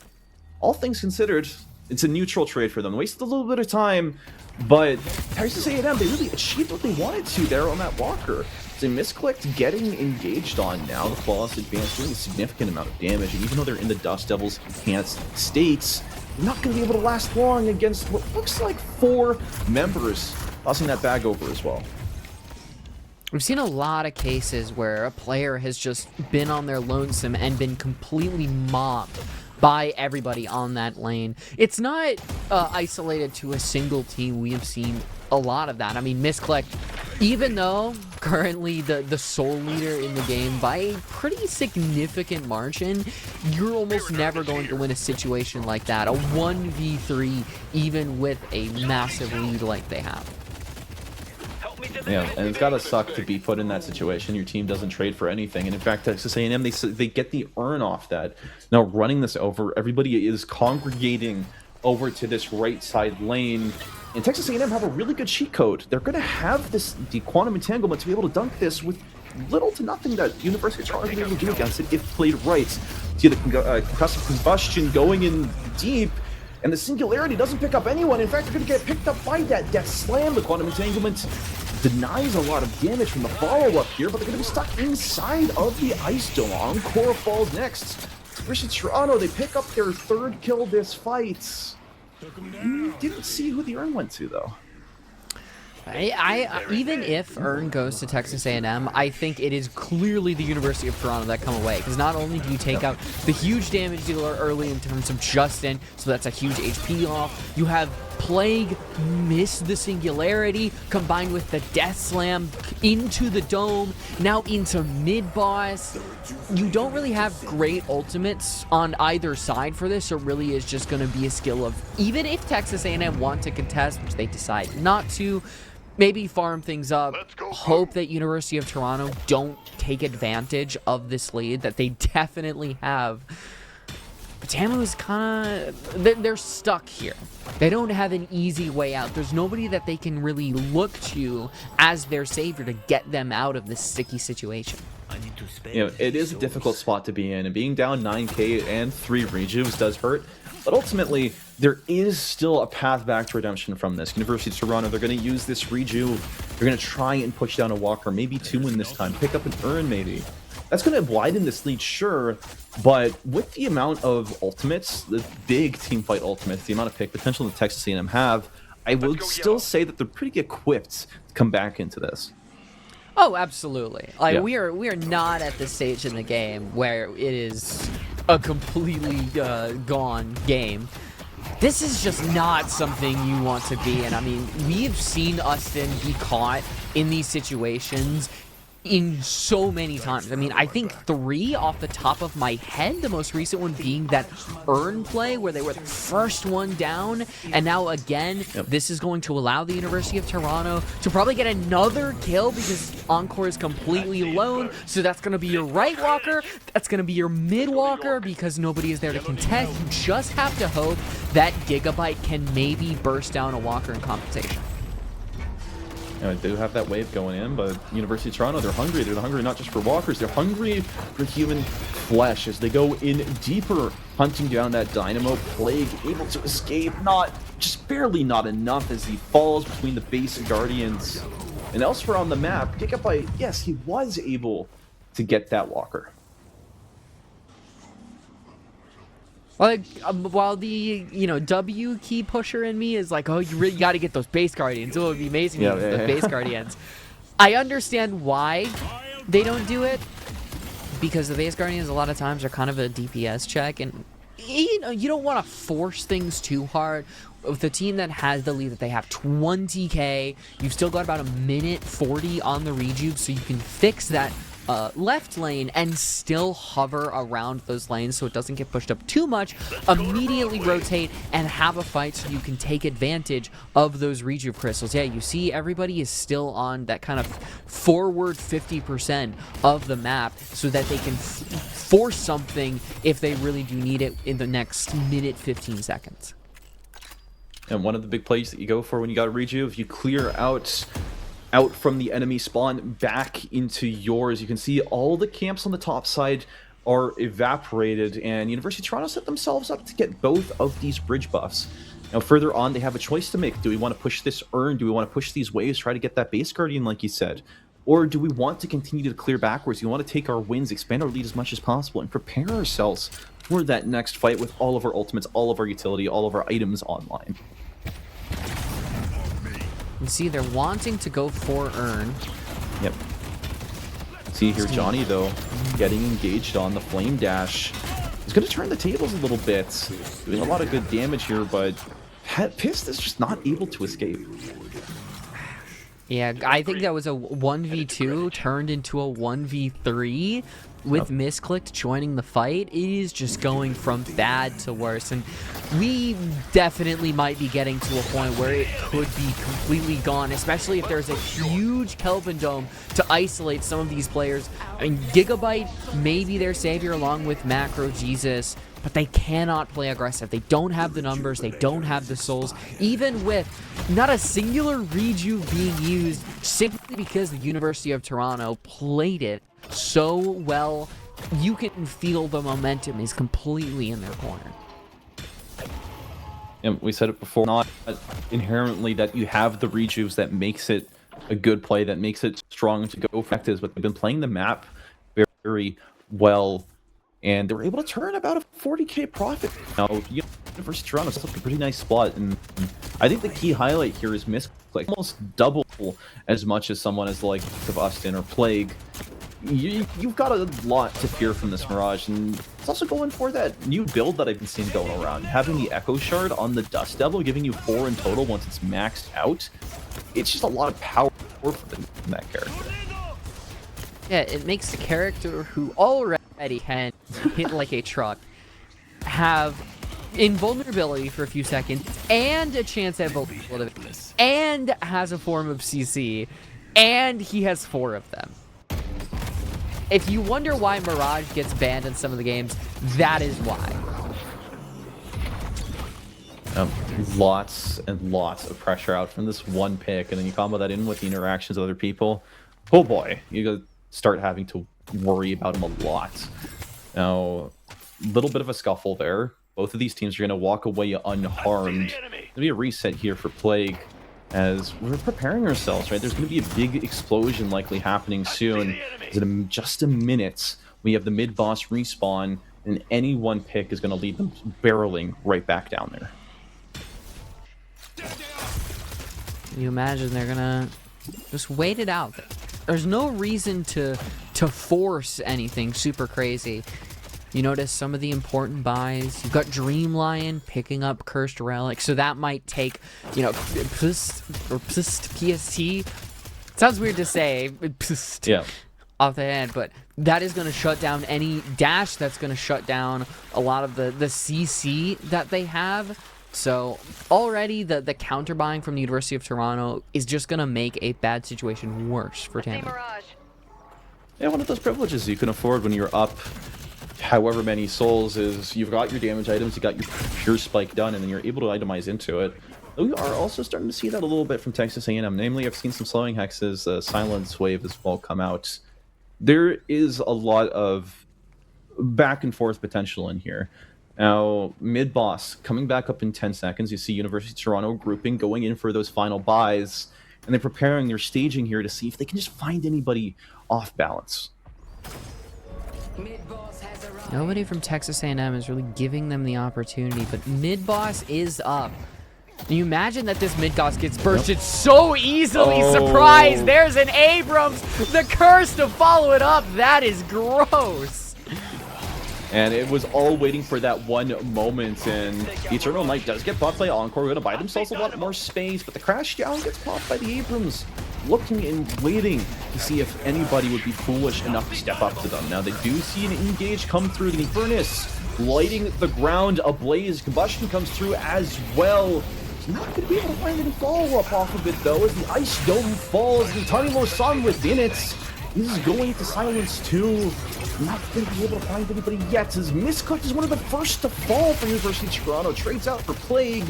All things considered, it's a neutral trade for them. Wasted a little bit of time, but Texas A&M, they really achieved what they wanted to there on that Walker. So Misclicked getting engaged on now. The Flawless Advance doing a significant amount of damage, and even though they're in the Dust Devils' enhanced states, they're not going to be able to last long against what looks like 4 members, tossing that bag over as well. We've seen a lot of cases where a player has just been on their lonesome and been completely mobbed by everybody on that lane. It's not isolated to a single team. We have seen a lot of that. I mean, Misclick, even though currently the sole leader in the game by a pretty significant margin, you're almost never going to win a situation like that. A 1v3, even with a massive lead like they have. Yeah, and it's gotta suck to be put in that situation. Your team doesn't trade for anything, and in fact, Texas A&M, they get the earn off that. Now running this over, everybody is congregating over to this right side lane, and Texas A&M have a really good cheat code. They're gonna have the Quantum Entanglement to be able to dunk this with little to nothing that University of Toronto will be able to do against it if played right. See the concussive combustion going in deep. And the Singularity doesn't pick up anyone. In fact, they're going to get picked up by that Death Slam. The Quantum Entanglement denies a lot of damage from the follow-up here, but they're going to be stuck inside of the Ice Dome. Encore falls next. Versus Toronto, they pick up their 3rd kill this fight. Didn't see who the Earn went to, though. I even if Earn goes to Texas A&M, I think it is clearly the University of Toronto that come away, because not only do you take out the huge damage dealer early in terms of Justin, so that's a huge HP off, you have Plague miss the Singularity, combined with the Death Slam into the Dome, now into mid-boss. You don't really have great ultimates on either side for this, so it really is just going to be a skill of, even if Texas A&M want to contest, which they decide not to, maybe farm things up, hope that University of Toronto don't take advantage of this lead that they definitely have. But Tamu is kind of, they're stuck here. They don't have an easy way out. There's nobody that they can really look to as their savior to get them out of this sticky situation. You know, it is a difficult spot to be in, and being down 9k and 3 rejuves does hurt. But ultimately, there is still a path back to redemption from this. University of Toronto, they're going to use this rejuve. They're going to try and push down a Walker, maybe 2 in this time. Pick up an Earn, maybe. That's going to widen this lead, sure. But with the amount of ultimates, the big teamfight ultimates, the amount of pick potential that Texas A&M have, I would still say that they're pretty equipped to come back into this. Oh, absolutely. Like, Yeah. we are not at the stage in the game where it is a completely gone game. This is just not something you want to be in. I mean, we've seen Ustin be caught in these situations in so many times. I mean, I think 3 off the top of my head, the most recent one being that Earn play where they were the first one down, and now again, this is going to allow the University of Toronto to probably get another kill because Encore is completely alone, so that's going to be your right walker, that's going to be your mid walker because nobody is there to contest. You just have to hope that Gigabyte can maybe burst down a walker in compensation. I do have that wave going in, but University of Toronto, they're hungry. They're hungry not just for walkers, they're hungry for human flesh as they go in deeper, hunting down that Dynamo. Plague able to escape, just barely not enough as he falls between the base and Guardians. And elsewhere on the map, Gigabyte, yes, he was able to get that walker. Like, while the, W key pusher in me is like, oh, you really got to get those base guardians. Oh, it would be amazing to get the base guardians. I understand why they don't do it, because the base guardians a lot of times are kind of a DPS check, and you don't want to force things too hard. With a team that has the lead that they have 20k, you've still got about a minute 40 on the rejuve, so you can fix that left lane and still hover around those lanes so it doesn't get pushed up too much, immediately rotate and have a fight so you can take advantage of those rejuve crystals. Yeah, you see everybody is still on that kind of forward 50% of the map so that they can force something if they really do need it in the next minute 15 seconds. And one of the big plays that you go for when you got a rejuve, you clear out from the enemy spawn back into yours. You can see all the camps on the top side are evaporated, and University of Toronto set themselves up to get both of these bridge buffs. Now further on, they have a choice to make. Do we want to push this Earn? Do we want to push these waves, try to get that base guardian like you said? Or do we want to continue to clear backwards? Do we want to take our wins, expand our lead as much as possible, and prepare ourselves for that next fight with all of our ultimates, all of our utility, all of our items online? You see, they're wanting to go for Earn. Yep. See here, Johnny, though, getting engaged on the Flame Dash. He's going to turn the tables a little bit. Doing a lot of good damage here, but Pist is just not able to escape. Yeah, I think that was a 1v2 turned into a 1v3 with Misclicked joining the fight. It is just going from bad to worse, and we definitely might be getting to a point where it could be completely gone, especially if there's a huge Kelvin Dome to isolate some of these players. I mean, Gigabyte may be their savior along with Macro Jesus, but they cannot play aggressive. They don't have the numbers, they don't have the souls, even with not a singular rejuve being used, simply because the University of Toronto played it so well. You can feel the momentum is completely in their corner. And we said it before, not inherently that you have the rejuves that makes it a good play, that makes it strong to go effective, but they've been playing the map very, very well, and they were able to turn about a 40k profit. Now, University of Toronto is a pretty nice spot, and I think the key highlight here is Misclick, almost double as much as someone as the likes of Ustin or Plague. You've got a lot to fear from this Mirage, and it's also going for that new build that I've been seeing going around. Having the Echo Shard on the Dust Devil, giving you 4 in total once it's maxed out. It's just a lot of power for that character. Yeah, it makes the character who already can hit like a truck have invulnerability for a few seconds and a chance at vulnerability and has a form of CC, and he has 4 of them. If you wonder why Mirage gets banned in some of the games, that is why. Lots and lots of pressure out from this one pick, and then you combo that in with the interactions with other people. Oh boy, you gotta start having to worry about him a lot. Now, a little bit of a scuffle there. Both of these teams are gonna walk away unharmed. There'll be a reset here for Plague as we're preparing ourselves, right? There's going to be a big explosion likely happening soon. In just a minute, we have the mid-boss respawn, and any one pick is going to lead them barreling right back down there. You imagine they're gonna just wait it out. There's no reason to force anything super crazy. You notice some of the important buys. You've got Dream Lion picking up Cursed Relic, so that might take, PST. Sounds weird to say, Yeah. off the hand, but that is going to shut down any dash. That's going to shut down a lot of the CC that they have. So already the counter buying from the University of Toronto is just going to make a bad situation worse for Tammy. Yeah, one of those privileges you can afford when you're up however many souls is you've got your damage items, you got your pure spike done, and then you're able to itemize into it. We are also starting to see that a little bit from Texas A&M. Namely, I've seen some slowing hexes, Silence Wave as well come out. There is a lot of back and forth potential in here. Now, mid-boss coming back up in 10 seconds. You see University of Toronto grouping, going in for those final buys, and they're preparing their staging here to see if they can just find anybody off balance. Nobody from Texas A&M is really giving them the opportunity, but mid-boss is up. Can you imagine that this mid-boss gets bursted so easily? Surprise! There's an Abrams! The curse to follow it up! That is gross! And it was all waiting for that one moment, and Eternal Knight does get popped by Encore. We're going to buy themselves a lot more space, but the crash down gets popped by the Abrams, looking and waiting to see if anybody would be foolish enough to step up to them. Now, they do see an engage come through. The Infernus lighting the ground ablaze. Combustion comes through as well. He's not going to be able to find any follow-up off of it, though, as the Ice Dome falls. The Tani Losan within it is going to silence too. Not going to be able to find anybody yet, as Miscooked is one of the first to fall for University of Toronto. Trades out for Plague,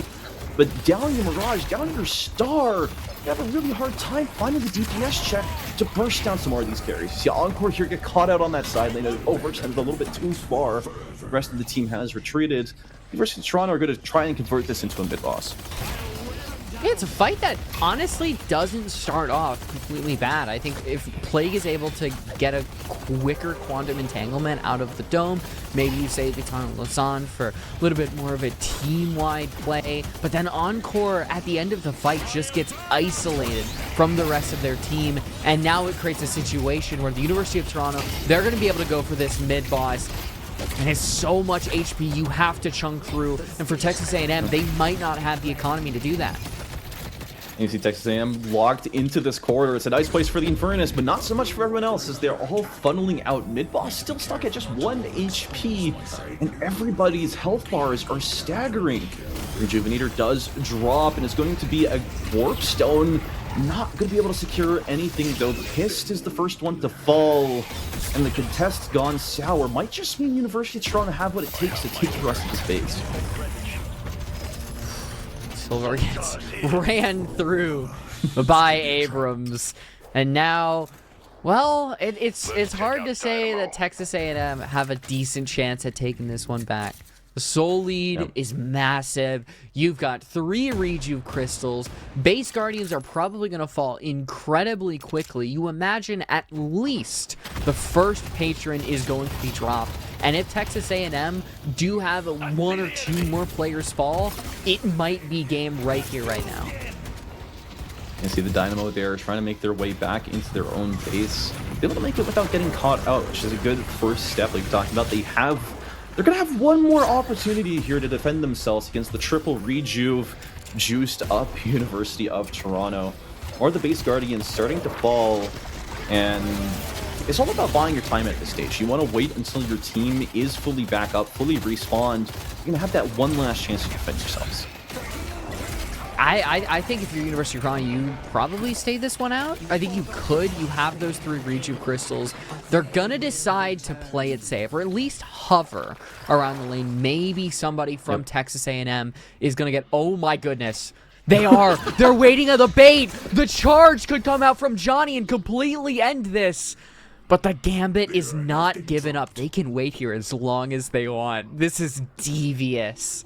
but down your Mirage, down your Star, you have a really hard time finding the DPS check to burst down some more of these carries. You see Encore here get caught out on that side lane. Overextended a little bit too far. The rest of the team has retreated. University of Toronto are going to try and convert this into a mid-boss. Yeah, it's a fight that honestly doesn't start off completely bad. I think if Plague is able to get a quicker Quantum Entanglement out of the dome, maybe you save Vitano Lausanne for a little bit more of a team-wide play, but then Encore at the end of the fight just gets isolated from the rest of their team, and now it creates a situation where the University of Toronto, they're going to be able to go for this mid-boss, and it's so much HP you have to chunk through, and for Texas A&M, they might not have the economy to do that. You see Texas A&M locked into this corridor. It's a nice place for the Infernus, but not so much for everyone else, as they're all funneling out. Mid-boss still stuck at just 1 HP, and everybody's health bars are staggering. Rejuvenator does drop, and it's going to be a Warp Stone. Not going to be able to secure anything, though. Pissed is the first one to fall, and the contest's gone sour. Might just mean University of Toronto have what it takes to take the rest of the space. Silver gets ran through by Abrams, and now, well, it's hard to say that Texas A&M have a decent chance at taking this one back. The soul lead is massive. You've got 3 Rejuve crystals. Base Guardians are probably going to fall incredibly quickly. You imagine at least the first patron is going to be dropped. And if Texas A&M do have 1 or 2 more players fall, it might be game right here, right now. You see the Dynamo there trying to make their way back into their own base. Be able to make it without getting caught out, which is a good first step. Like we talked about, they're going to have one more opportunity here to defend themselves against the triple Rejuve juiced up University of Toronto. Or the Base Guardians starting to fall, and it's all about buying your time at this stage. You want to wait until your team is fully back up, fully respawned. You're going to have that one last chance to defend yourselves. I think if you're University of Toronto, you probably stay this one out. I think you could. You have those 3 Rejuve crystals. They're going to decide to play it safe, or at least hover around the lane. Maybe somebody from Texas A&M is going to get, oh my goodness. They are. They're waiting on the bait. The charge could come out from Johnny and completely end this. But the Gambit is not given up. They can wait here as long as they want. This is devious.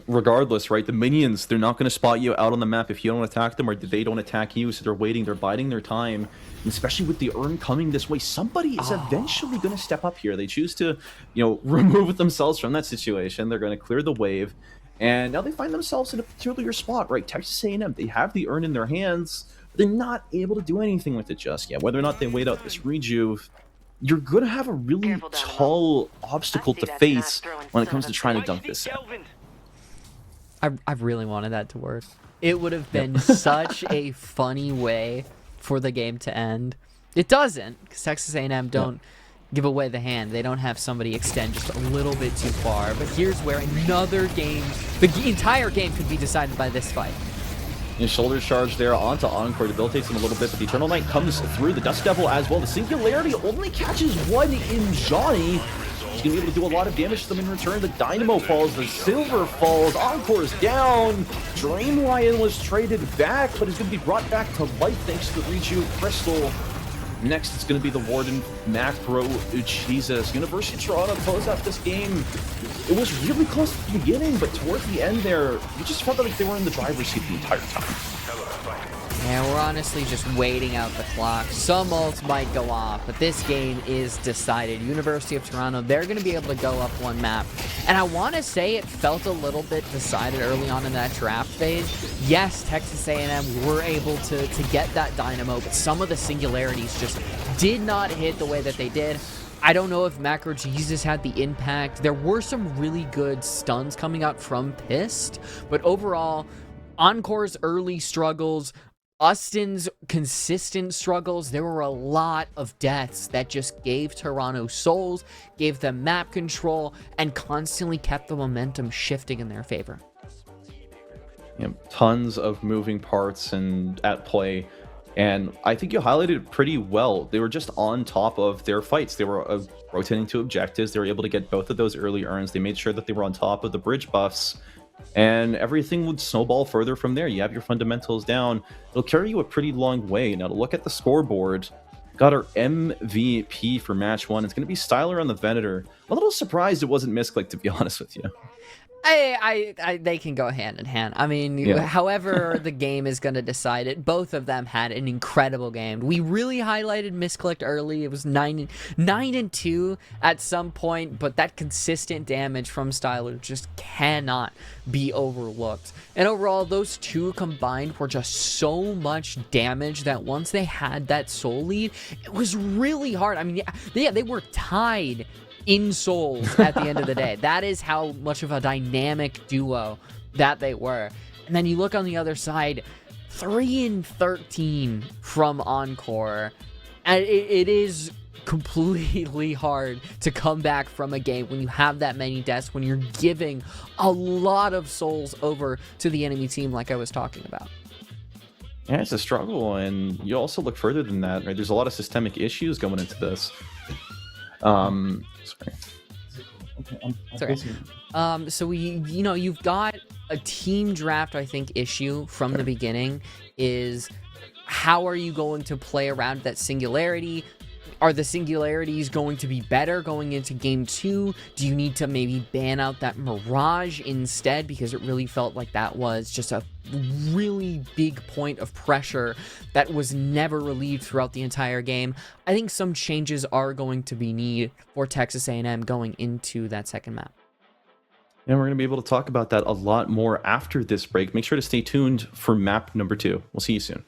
Regardless, right, the minions, they're not going to spot you out on the map if you don't attack them, or they don't attack you, so they're waiting, they're biding their time. And especially with the urn coming this way, somebody is eventually going to step up here. They choose to, remove themselves from that situation. They're going to clear the wave, and now they find themselves in a peculiar spot, right? Texas A&M, they have the urn in their hands, but they're not able to do anything with it just yet. Whether or not they wait out this Rejuve, you're going to have a really tall obstacle to face when it comes to trying to dunk this set. I really wanted that to work. It would have been such a funny way for the game to end. It doesn't, because Texas A&M don't give away the hand. They don't have somebody extend just a little bit too far. But here's where another game, the entire game could be decided by this fight. His shoulder charge there onto Encore, debilitates him a little bit, but the Eternal Knight comes through. The Dust Devil as well. The Singularity only catches one in Johnny. He's going to be able to do a lot of damage to them in return. The Dynamo falls, the Silver falls, Encore's down. Dream Lion was traded back, but is going to be brought back to life thanks to the Reju Crystal. Next, it's going to be the Warden, Macro Jesus. University of Toronto close out this game. It was really close at the beginning, but towards the end there, you just felt like they were in the driver's seat the entire time. Yeah, we're honestly just waiting out the clock. Some ults might go off, but this game is decided. University of Toronto, they're going to be able to go up one map. And I want to say it felt a little bit decided early on in that draft phase. Yes, Texas A&M were able to get that Dynamo, but some of the singularities just did not hit the way that they did. I don't know if Macro Jesus had the impact. There were some really good stuns coming out from Pissed, but overall, Encore's early struggles, Austin's consistent struggles, there were a lot of deaths that just gave Toronto souls, gave them map control, and constantly kept the momentum shifting in their favor. Tons of moving parts and at play. And I think you highlighted it pretty well. They were just on top of their fights. They were rotating to objectives. They were able to get both of those early earns. They made sure that they were on top of the bridge buffs. And everything would snowball further from there. You have your fundamentals down. It'll carry you a pretty long way. Now, to look at the scoreboard, got our MVP for match 1. It's going to be Styler on the Venator. I'm a little surprised it wasn't Misclick, to be honest with you. They can go hand in hand. I mean, however the game is going to decide it, both of them had an incredible game. We really highlighted Misclicked early. It was 9-2 at some point, but that consistent damage from Styler just cannot be overlooked. And overall, those two combined were just so much damage that once they had that soul lead, it was really hard. I mean, they were tied in souls at the end of the day. That is how much of a dynamic duo that they were. And then you look on the other side, 3-13 from Encore. And it is completely hard to come back from a game when you have that many deaths, when you're giving a lot of souls over to the enemy team like I was talking about. Yeah, it's a struggle, and you also look further than that, right? There's a lot of systemic issues going into this. Sorry. Okay, so you've got a team draft, I think, issue from the beginning is how are you going to play around that singularity? Are the singularities going to be better going into game 2? Do you need to maybe ban out that Mirage instead? Because it really felt like that was just a really big point of pressure that was never relieved throughout the entire game. I think some changes are going to be needed for Texas A&M going into that second map. And we're going to be able to talk about that a lot more after this break. Make sure to stay tuned for map number 2. We'll see you soon.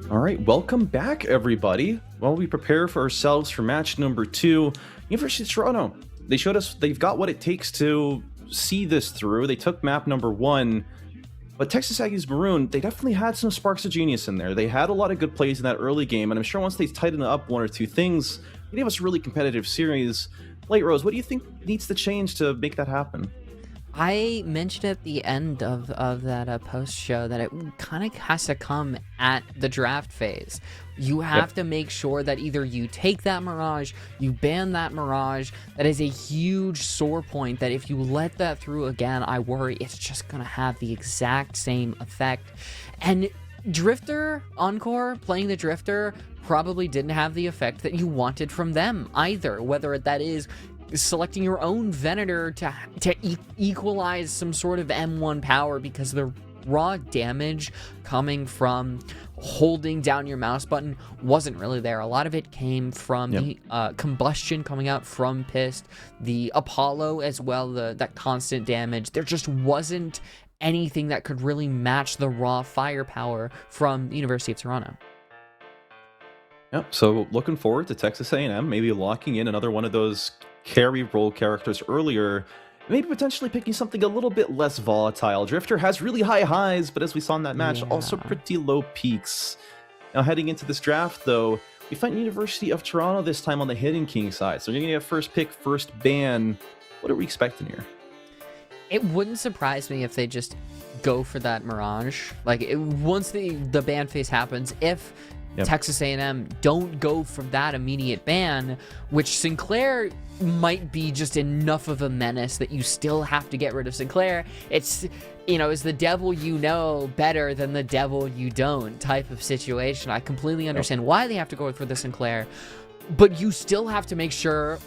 All right, welcome back, everybody. While we prepare for ourselves for match number 2, University of Toronto, they showed us they've got what it takes to see this through. They took map number 1, but Texas Aggies Maroon, they definitely had some sparks of genius in there. They had a lot of good plays in that early game, and I'm sure once they tighten up one or two things, they gave us a really competitive series. Late Rose, what do you think needs to change to make that happen? I mentioned at the end of that post show that it kind of has to come at the draft phase. You have to make sure that either you take that Mirage, you ban that Mirage. That is a huge sore point that if you let that through again, I worry it's just going to have the exact same effect. And Drifter, Encore, playing the Drifter probably didn't have the effect that you wanted from them either, whether that is selecting your own Venator to equalize some sort of M1 power, because the raw damage coming from holding down your mouse button wasn't really there. A lot of it came from the combustion coming out from Pissed, the Apollo as well, that constant damage. There just wasn't anything that could really match the raw firepower from the University of Toronto. Yep, so looking forward to Texas A&M maybe locking in another one of those carry role characters earlier, maybe potentially picking something a little bit less volatile. Drifter has really high highs, but as we saw in that match, also pretty low peaks. Now heading into this draft, though, we find University of Toronto this time on the Hidden King side. So you're going to get first pick, first ban. What are we expecting here? It wouldn't surprise me if they just go for that Mirage. Like, once the ban phase happens, if Texas A&M don't go for that immediate ban, which Sinclair might be just enough of a menace that you still have to get rid of Sinclair. It's, is the devil you know better than the devil you don't type of situation. I completely understand why they have to go for the Sinclair, but you still have to make sure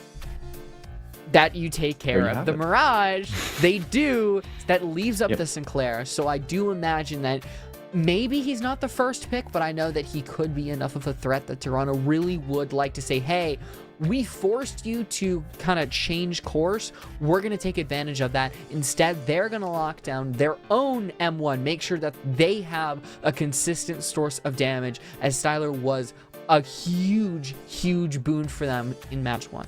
that you take care of the Mirage. They do. That leaves up the Sinclair. So I do imagine that maybe he's not the first pick, but I know that he could be enough of a threat that Toronto really would like to say, hey, we forced you to kind of change course. We're going to take advantage of that. Instead, they're going to lock down their own M1, make sure that they have a consistent source of damage, as Styler was a huge, huge boon for them in match 1.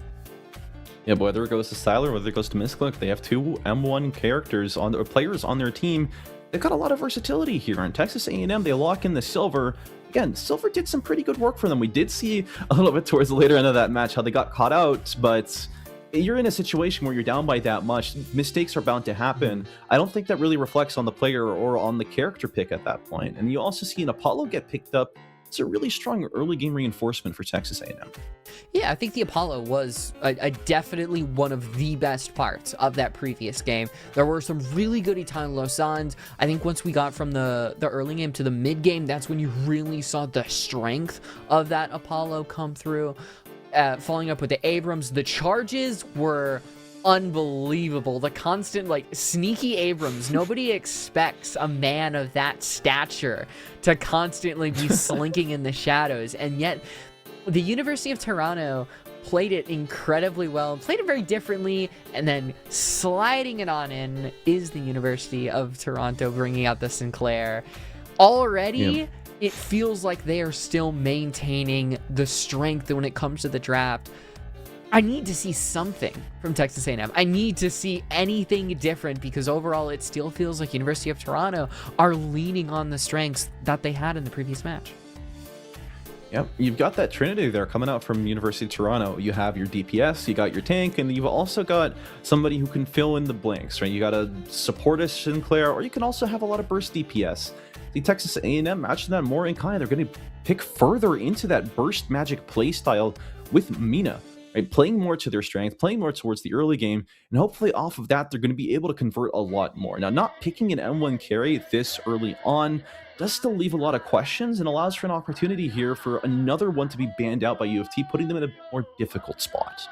Yeah, but whether it goes to Styler, whether it goes to Misclick, they have two M1 characters or players on their team. They've got a lot of versatility here. In Texas A&M, they lock in the Silver. Again, Silver did some pretty good work for them. We did see a little bit towards the later end of that match how they got caught out, but you're in a situation where you're down by that much. Mistakes are bound to happen. I don't think that really reflects on the player or on the character pick at that point. And you also see an Apollo get picked up. It's a really strong early game reinforcement for Texas A&M. Yeah, I think the Apollo was definitely one of the best parts of that previous game. There were some really good Italian Lausannes. I think once we got from the early game to the mid game, that's when you really saw the strength of that Apollo come through. Following up with the Abrams, the charges were unbelievable. The constant, like, sneaky Abrams. Nobody expects a man of that stature to constantly be slinking in the shadows. And yet, the University of Toronto played it incredibly well, played it very differently, and then sliding it on in is the University of Toronto bringing out the Sinclair. Already, it feels like they are still maintaining the strength when it comes to the draft. I need to see something from Texas A&M. I need to see anything different, because overall it still feels like University of Toronto are leaning on the strengths that they had in the previous match. Yep, you've got that trinity there coming out from University of Toronto. You have your DPS, you got your tank, and you've also got somebody who can fill in the blanks, right? You got a supportist Sinclair, or you can also have a lot of burst DPS. The Texas A&M matching that more in kind. They're going to pick further into that burst magic playstyle with Mina, right? Playing more to their strength, playing more towards the early game, and hopefully off of that, they're going to be able to convert a lot more. Now, not picking an M1 carry this early on does still leave a lot of questions and allows for an opportunity here for another one to be banned out by U of T, putting them in a more difficult spot.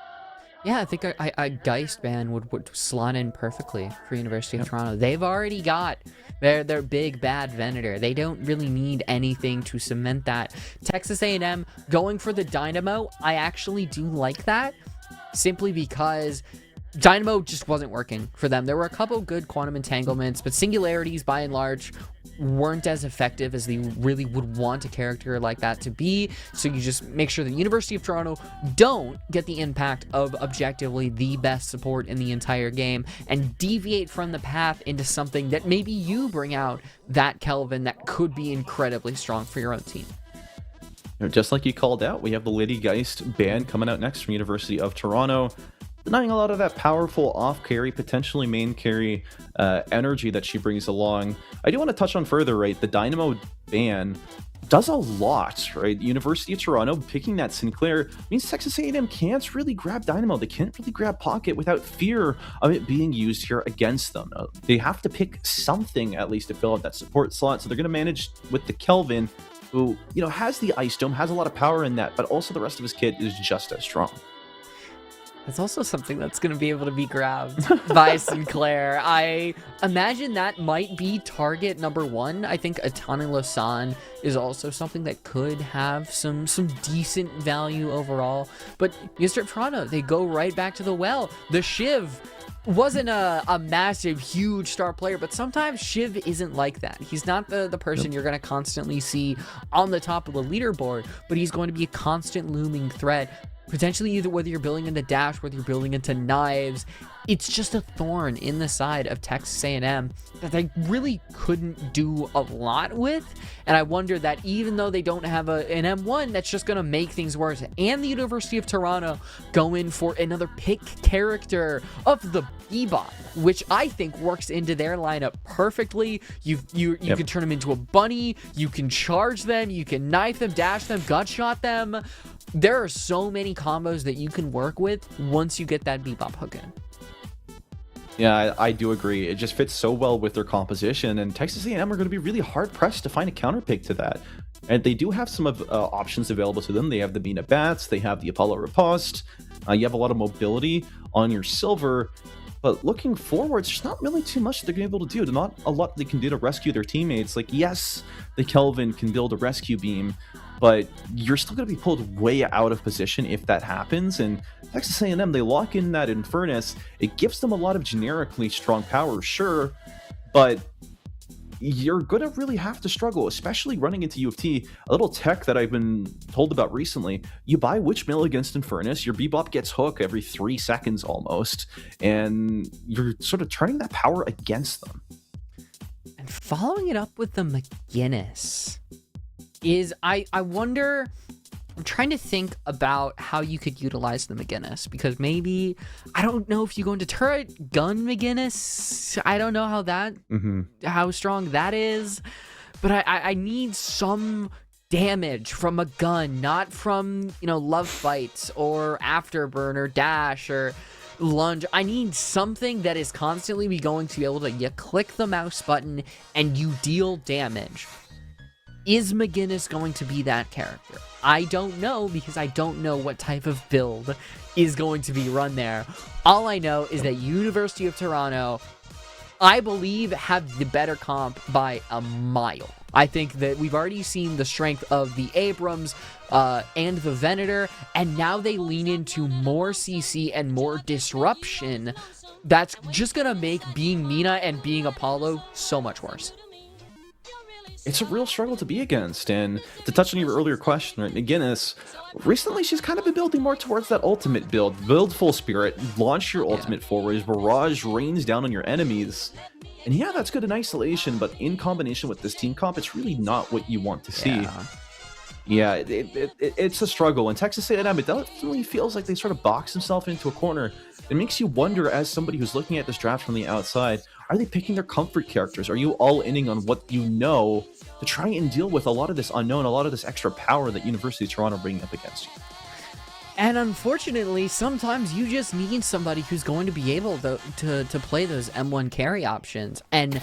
Yeah, I think a Geist ban would slot in perfectly for University of Toronto. They've already got their big bad Venator. They don't really need anything to cement that. Texas A&M going for the Dynamo, I actually do like that, simply because Dynamo just wasn't working for them. There were a couple good quantum entanglements, but singularities by and large weren't as effective as they really would want a character like that to be. So you just make sure the University of Toronto don't get the impact of objectively the best support in the entire game and deviate from the path into something that maybe you bring out that Kelvin that could be incredibly strong for your own team. Just like you called out, we have the Lady Geist ban coming out next from University of Toronto, denying a lot of that powerful off carry, potentially main carry energy that she brings along. I do want to touch on further, right? The Dynamo ban does a lot, right? University of Toronto picking that Sinclair means Texas A&M can't really grab Dynamo. They can't really grab Pocket without fear of it being used here against them. They have to pick something at least to fill out that support slot. So they're going to manage with the Kelvin, who, you know, has the Ice Dome, has a lot of power in that, but also the rest of his kit is just as strong. That's also something that's going to be able to be grabbed by Sinclair. I imagine that might be target number one. I think Atani Lausanne is also something that could have some decent value overall. But University of Toronto, they go right back to the well. The Shiv wasn't a massive, huge star player, but sometimes Shiv isn't like that. He's not the person you're going to constantly see on the top of the leaderboard, but he's going to be a constant looming threat. Potentially either whether you're building into Dash, whether you're building into Knives, it's just a thorn in the side of Texas A&M that they really couldn't do a lot with. And I wonder that even though they don't have an M1, that's just going to make things worse. And the University of Toronto go in for another pick character of the Bebop, which I think works into their lineup perfectly. You can turn them into a bunny, you can charge them, you can knife them, dash them, gut shot them. There are so many combos that you can work with once you get that Bebop hook in. Yeah, I do agree. It just fits so well with their composition, and Texas A&M are going to be really hard-pressed to find a counterpick to that. And they do have some of options available to them. They have the Mina Bats, they have the Apollo Riposte, you have a lot of mobility on your Silver, but looking forward, there's not really too much they're going to be able to do. There's not a lot they can do to rescue their teammates. Like, yes, the Kelvin can build a rescue beam, but you're still going to be pulled way out of position if that happens. And Texas A&M, they lock in that Infernus. It gives them a lot of generically strong power, sure, but you're going to really have to struggle, especially running into U of T. A little tech that I've been told about recently, you buy Witchmill against Infernus, your Bebop gets hook every 3 seconds almost, and you're sort of turning that power against them. And following it up with the McGinnis is, I wonder, I'm trying to think about how you could utilize the McGinnis, because maybe, I don't know if you go into turret gun McGinnis, I don't know how strong that is, but I need some damage from a gun, not from, love fights or afterburner dash or lunge. I need something that is constantly going to be able to, you click the mouse button and you deal damage. Is McGinnis going to be that character? I don't know, because I don't know what type of build is going to be run there. All I know is that University of Toronto, I believe, have the better comp by a mile. I think that we've already seen the strength of the Abrams and the Venator, and now they lean into more CC and more disruption. That's just going to make being Mina and being Apollo so much worse. It's a real struggle to be against. And to touch on your earlier question, right, McGinnis, recently she's kind of been building more towards that ultimate build full spirit, launch your ultimate forwards, barrage rains down on your enemies. And yeah, that's good in isolation, but in combination with this team comp, it's really not what you want to see. Yeah, it's a struggle. And Texas A&M, it definitely feels like they sort of box themselves into a corner. It makes you wonder, as somebody who's looking at this draft from the outside, are they picking their comfort characters? Are you all inning on what you know to try and deal with a lot of this unknown, a lot of this extra power that University of Toronto bringing up against you? And unfortunately, sometimes you just need somebody who's going to be able to play those M1 carry options. And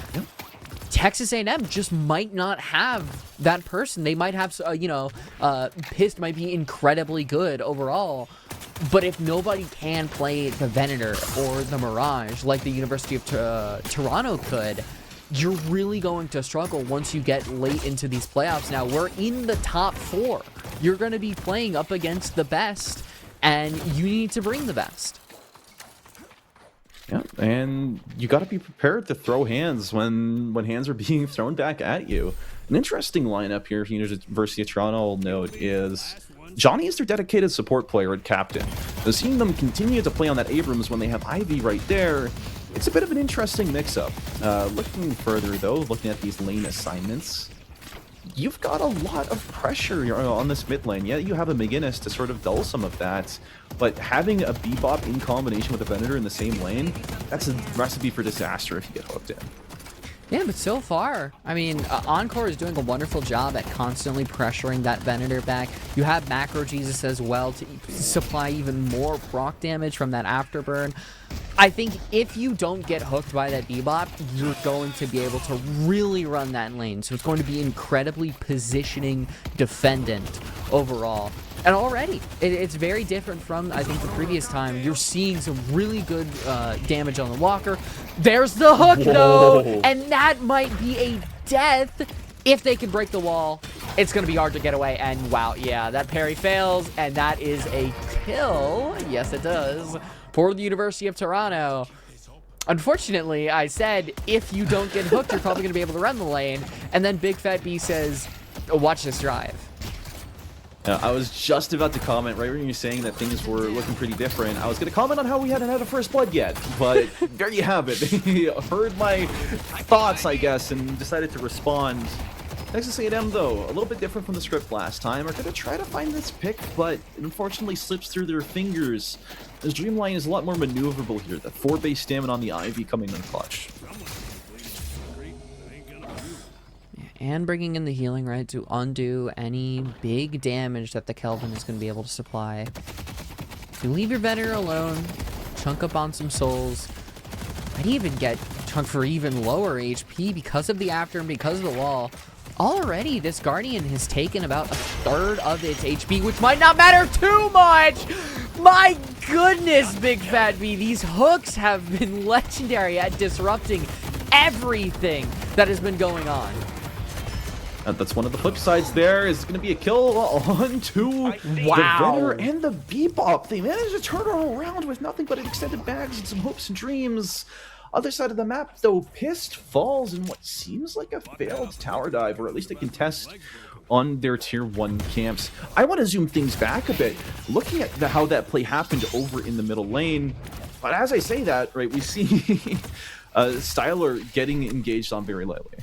Texas A&M just might not have that person. They might have, Pist might be incredibly good overall. But if nobody can play the Venator or the Mirage like the University of Toronto could, you're really going to struggle once you get late into these playoffs. Now, we're in the top 4. You're going to be playing up against the best, and you need to bring the best. Yeah, and you got to be prepared to throw hands when hands are being thrown back at you. An interesting lineup here for University of Toronto, I'll note, is Johnny is their dedicated support player at captain. So seeing them continue to play on that Abrams when they have Ivy right there, it's a bit of an interesting mix-up. Looking further, though, looking at these lane assignments, you've got a lot of pressure on this mid lane. Yeah, you have a McGinnis to sort of dull some of that, but having a Bebop in combination with a Venator in the same lane, that's a recipe for disaster if you get hooked in. Yeah, but so far, I mean, Encore is doing a wonderful job at constantly pressuring that Venator back. You have Macro Jesus as well to supply even more proc damage from that Afterburn. I think if you don't get hooked by that Bebop, you're going to be able to really run that lane. So it's going to be incredibly positioning defendant overall. And already, it's very different from, I think, the previous time. You're seeing some really good damage on the Walker. There's the hook, though! And that might be a death. If they can break the wall, it's going to be hard to get away. And wow, yeah, that parry fails, and that is a kill. Yes, it does. For the University of Toronto. Unfortunately, I said, if you don't get hooked, you're probably going to be able to run the lane. And then Big Fat B says, oh, watch this drive. I was just about to comment right when you're saying that things were looking pretty different. I was going to comment on how we hadn't had a first blood yet, but there you have it. Heard my thoughts, I guess, and decided to respond. Texas A&M, though, a little bit different from the script last time, are going to try to find this pick, but unfortunately slips through their fingers. This Dreamline is a lot more maneuverable here. The 4-base stamina on the Ivy coming in clutch. And bringing in the healing, right, to undo any big damage that the Kelvin is going to be able to supply. You leave your Venator alone, chunk up on some souls. I'd even get chunk for even lower HP because of the After and because of the wall. Already, this Guardian has taken about a third of its HP, which might not matter too much! My goodness, Big Fat B, these hooks have been legendary at disrupting everything that has been going on. That's one of the flip sides there. Is going to be a kill onto the Venator and the Bebop. They managed to turn her around with nothing but an extended bags and some hopes and dreams. Other side of the map, though, Pist falls in what seems like a failed tower dive, or at least a contest on their tier 1 camps. I want to zoom things back a bit, looking at how that play happened over in the middle lane. But as I say that, right, we see Styler getting engaged on very lightly.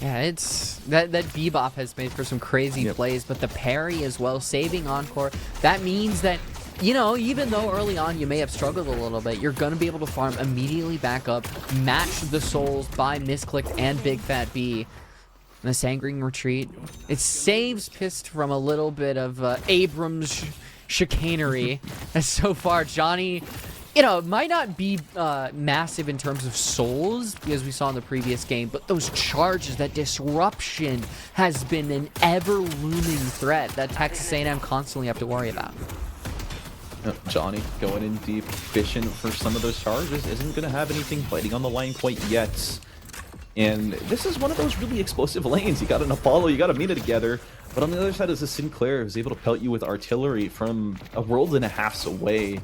Yeah, it's that Bebop has made for some crazy plays, but the parry as well, saving Encore. That means that, you know, even though early on you may have struggled a little bit, you're going to be able to farm immediately back up, match the souls by Misclick and Big Fat B. And the Sangring Retreat, it saves Pist from a little bit of Abrams chicanery. As so far, Johnny, you know, it might not be massive in terms of souls, because we saw in the previous game, but those charges, that disruption has been an ever-looming threat that Texas A&M constantly have to worry about. Johnny going in deep, fishing for some of those charges. Isn't going to have anything biting on the line quite yet. And this is one of those really explosive lanes. You got an Apollo, you got a Mina together. But on the other side is a Sinclair who's able to pelt you with artillery from a world and a half away.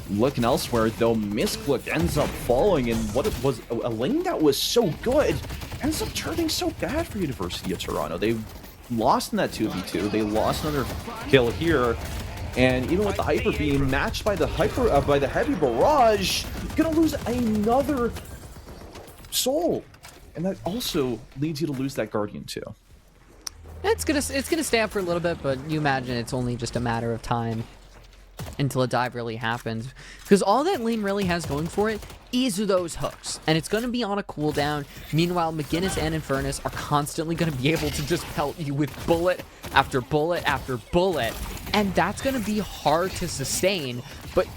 Looking elsewhere, though, Mistclick ends up falling, and what it was a lane that was so good ends up turning so bad for University of Toronto. They lost in that 2v2. They lost another kill here, and even with the Hyper being matched by the Heavy Barrage, gonna lose another soul, and that also leads you to lose that Guardian too. It's gonna stay up for a little bit, but you imagine it's only just a matter of time until a dive really happens, because all that lane really has going for it is those hooks, and it's going to be on a cooldown. Meanwhile, Maginnis and Infernus are constantly going to be able to just pelt you with bullet after bullet after bullet, and that's going to be hard to sustain. But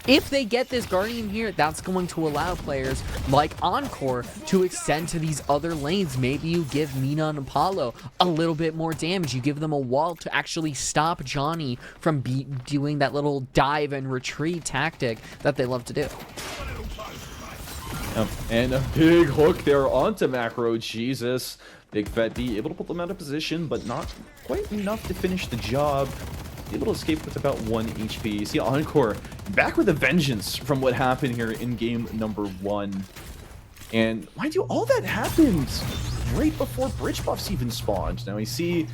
if they get this Guardian here, that's going to allow players like Encore to extend to these other lanes. Maybe you give Mina and Apollo a little bit more damage. You give them a wall to actually stop Johnny from doing that little dive and retreat tactic that they love to do. And a big hook there onto Macro. Jesus. Big Fat D able to put them out of position, but not quite enough to finish the job. Able to escape with about 1 HP. You see Encore back with a vengeance from what happened here in game number 1. And mind you, all that happened right before bridge buffs even spawned. Now we see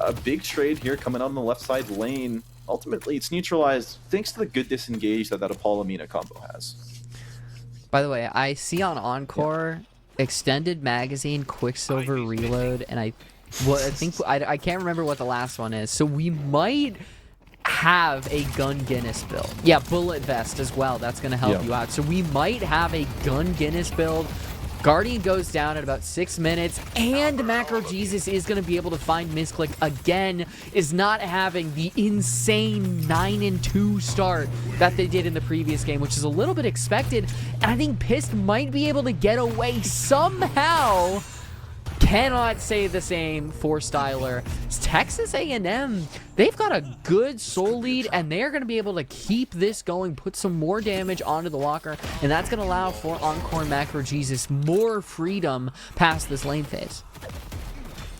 a big trade here coming on the left side lane. Ultimately, it's neutralized thanks to the good disengage that Apollo Mina combo has. By the way, I see on Encore extended magazine, Quicksilver reload, and I think I can't remember what the last one is. So we might have a Gun Guinness build. Yeah, Bullet Vest as well. That's going to help you out. So we might have a Gun Guinness build. Guardian goes down at about 6 minutes, and Macro Jesus is going to be able to find Misclick again, is not having the insane 9-2 start that they did in the previous game, which is a little bit expected, and I think Pist might be able to get away somehow. Cannot say the same for Styler. Texas A&M, they've got a good soul lead, and they're going to be able to keep this going, put some more damage onto the walker, and that's going to allow for Encore and Macro Jesus more freedom past this lane phase.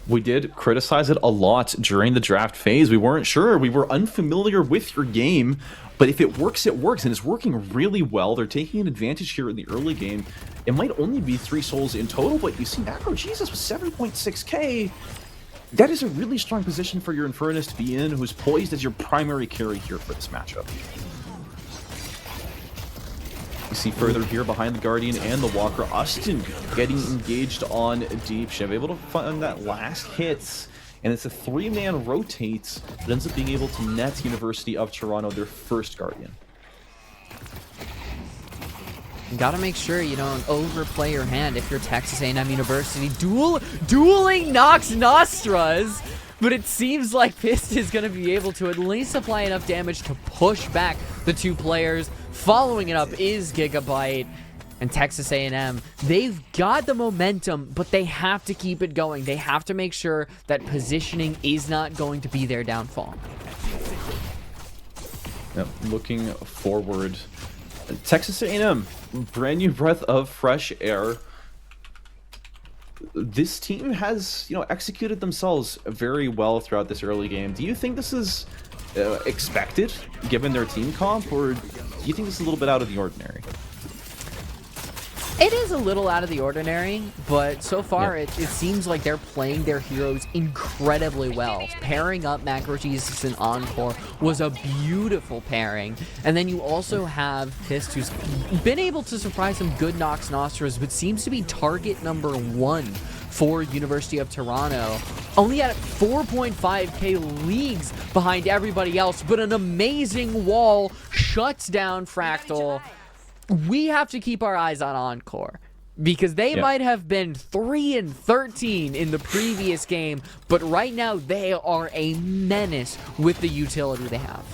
We did criticize it a lot during the draft phase. We weren't sure. We were unfamiliar with your game. But if it works, it works, and it's working really well. They're taking an advantage here in the early game. It might only be 3 souls in total, but you see Macro Jesus with 7.6k. That is a really strong position for your Infernus to be in, who's poised as your primary carry here for this matchup. You see further here behind the Guardian and the Walker, Austin getting engaged on Deep Shiv, able to find that last hit. And it's a 3-man rotate that ends up being able to net University of Toronto their first Guardian. You gotta make sure you don't overplay your hand if you're Texas A&M University. Dueling Nox Nostras, but it seems like Pist is gonna be able to at least apply enough damage to push back the 2 players. Following it up is Gigabyte. And Texas A&M, they've got the momentum, but they have to keep it going. They have to make sure that positioning is not going to be their downfall. Yep, looking forward, Texas A&M, brand new breath of fresh air. This team has, executed themselves very well throughout this early game. Do you think this is expected, given their team comp, or do you think this is a little bit out of the ordinary? It is a little out of the ordinary, but so far it seems like they're playing their heroes incredibly well. Pairing up Macro Jesus and Encore was a beautiful pairing. And then you also have Pist, who's been able to surprise some good Nox Nostras, but seems to be target number 1 for University of Toronto. Only at 4.5k leagues behind everybody else, but an amazing wall shuts down Fractal. We have to keep our eyes on Encore, because they might have been 3-13 in the previous game, but right now they are a menace with the utility they have.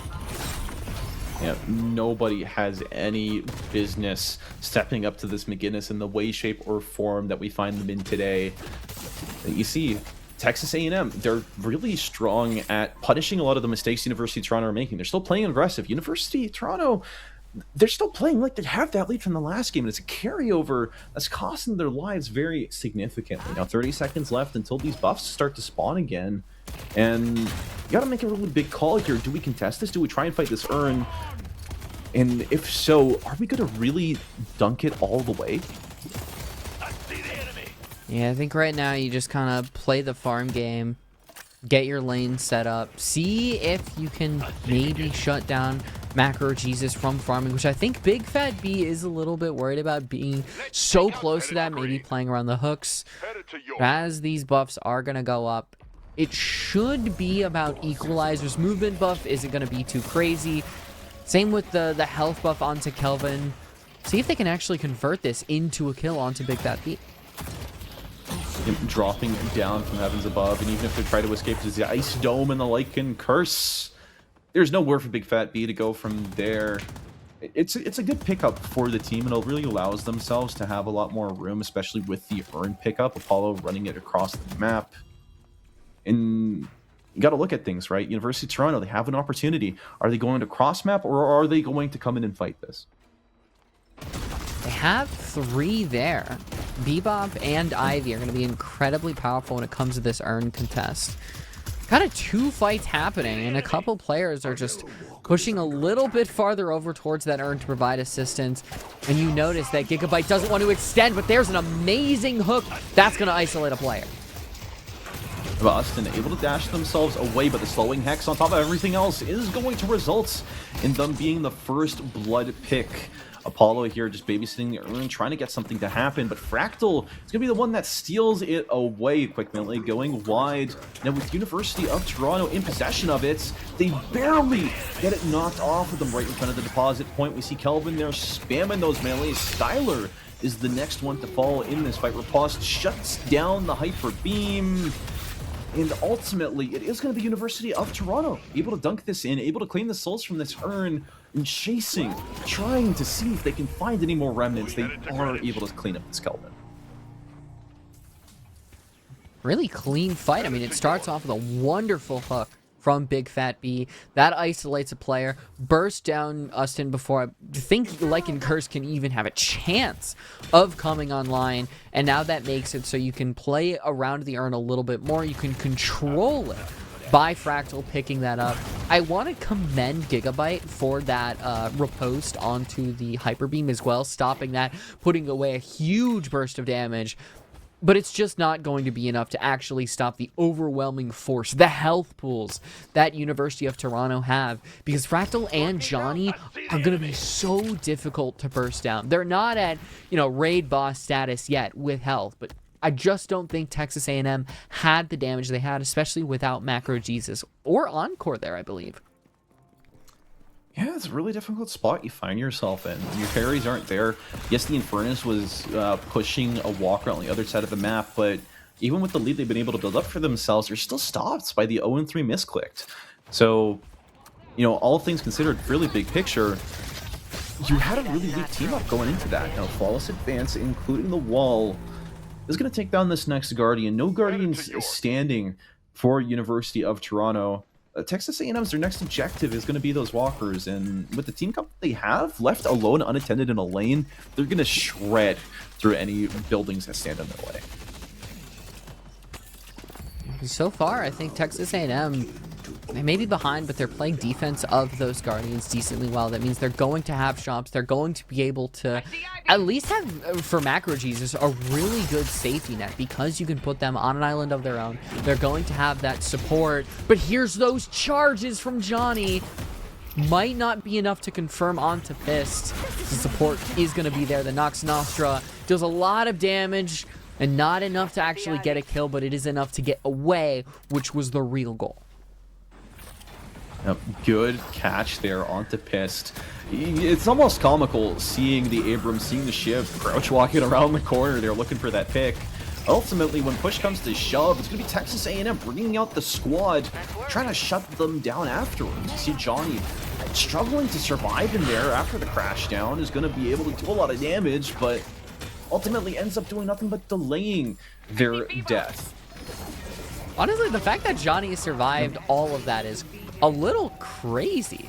Yeah, nobody has any business stepping up to this Maginnis in the way, shape, or form that we find them in today. You see, Texas A&M, they're really strong at punishing a lot of the mistakes University of Toronto are making. They're still playing aggressive. University of Toronto, they're still playing like they have that lead from the last game, and it's a carryover that's costing their lives very significantly. Now, 30 seconds left until these buffs start to spawn again, and you got to make a really big call here. Do we contest this? Do we try and fight this urn? And if so, are we going to really dunk it all the way? Yeah, I think right now you just kind of play the farm game, get your lane set up, see if you can maybe shut down Macro Jesus from farming, which I think Big Fat B is a little bit worried about being so close to that, maybe playing around the hooks. As these buffs are going to go up, it should be about equalizers. Movement buff isn't going to be too crazy. Same with the health buff onto Kelvin. See if they can actually convert this into a kill onto Big Fat B. Dropping down from heavens above, and even if they try to escape to the Ice Dome and the Lycan Curse, there's nowhere for Big Fat B to go from there. It's a good pickup for the team, and it really allows themselves to have a lot more room, especially with the urn pickup. Apollo running it across the map. And you got to look at things, right? University of Toronto, they have an opportunity. Are they going to cross map, or are they going to come in and fight this? They have 3 there. Bebop and Ivy are going to be incredibly powerful when it comes to this urn contest. Kind of 2 fights happening, and a couple players are just pushing a little bit farther over towards that urn to provide assistance. And you notice that Gigabyte doesn't want to extend, but there's an amazing hook that's going to isolate a player. Boston able to dash themselves away, but the slowing Hex on top of everything else is going to result in them being the first blood pick. Apollo here just babysitting the urn, trying to get something to happen, but Fractal is going to be the one that steals it away. Quick melee going wide. Now with University of Toronto in possession of it, they barely get it knocked off of them right in front of the deposit point. We see Kelvin there spamming those melees. Styler is the next one to fall in this fight. Riposte shuts down the Hyper Beam. And ultimately, it is going to be University of Toronto able to dunk this in, able to claim the souls from this urn, and chasing, trying to see if they can find any more remnants. They are able to clean up this Kelvin. Really clean fight. I mean, it starts off with a wonderful hook from Big Fat B. That isolates a player, bursts down Ustin before I think Lycan Curse can even have a chance of coming online. And now that makes it so you can play around the urn a little bit more. You can control it by Fractal picking that up. I want to commend Gigabyte for that riposte onto the Hyper Beam as well, stopping that, putting away a huge burst of damage. But it's just not going to be enough to actually stop the overwhelming force, the health pools that University of Toronto have. Because Fractal and Johnny are going to be so difficult to burst down. They're not at, raid boss status yet with health. But I just don't think Texas A&M had the damage they had, especially without Macro Jesus. Or Encore there, I believe. Yeah, it's a really difficult spot you find yourself in. Your parries aren't there. Yes, the Infernus was pushing a walker on the other side of the map, but even with the lead they've been able to build up for themselves, they're still stopped by the 0-3 misclicked. So, all things considered, really big picture, you had a really weak team up going into that. Now, flawless advance, including the wall, is going to take down this next Guardian. No Guardians standing for University of Toronto. Texas A&M's their next objective is going to be those walkers, and with the team comp they have left alone unattended in a lane, they're going to shred through any buildings that stand in their way. So far, I think Texas A&M, they may be behind, but they're playing defense of those Guardians decently well. That means they're going to have shops. They're going to be able to at least have, for Macro Jesus, a really good safety net because you can put them on an island of their own. They're going to have that support. But here's those charges from Johnny. Might not be enough to confirm onto Fist. The support is going to be there. The Nox Nostra does a lot of damage and not enough to actually get a kill, but it is enough to get away, which was the real goal. Good catch there onto Pist. It's almost comical seeing the Abrams, seeing the shift, crouch walking around the corner. They're looking for that pick. Ultimately, when push comes to shove, it's going to be Texas A&M bringing out the squad, trying to shut them down afterwards. You see Johnny struggling to survive in there after the crash down, is going to be able to do a lot of damage, but ultimately ends up doing nothing but delaying their death. Honestly, the fact that Johnny survived all of that is a little crazy.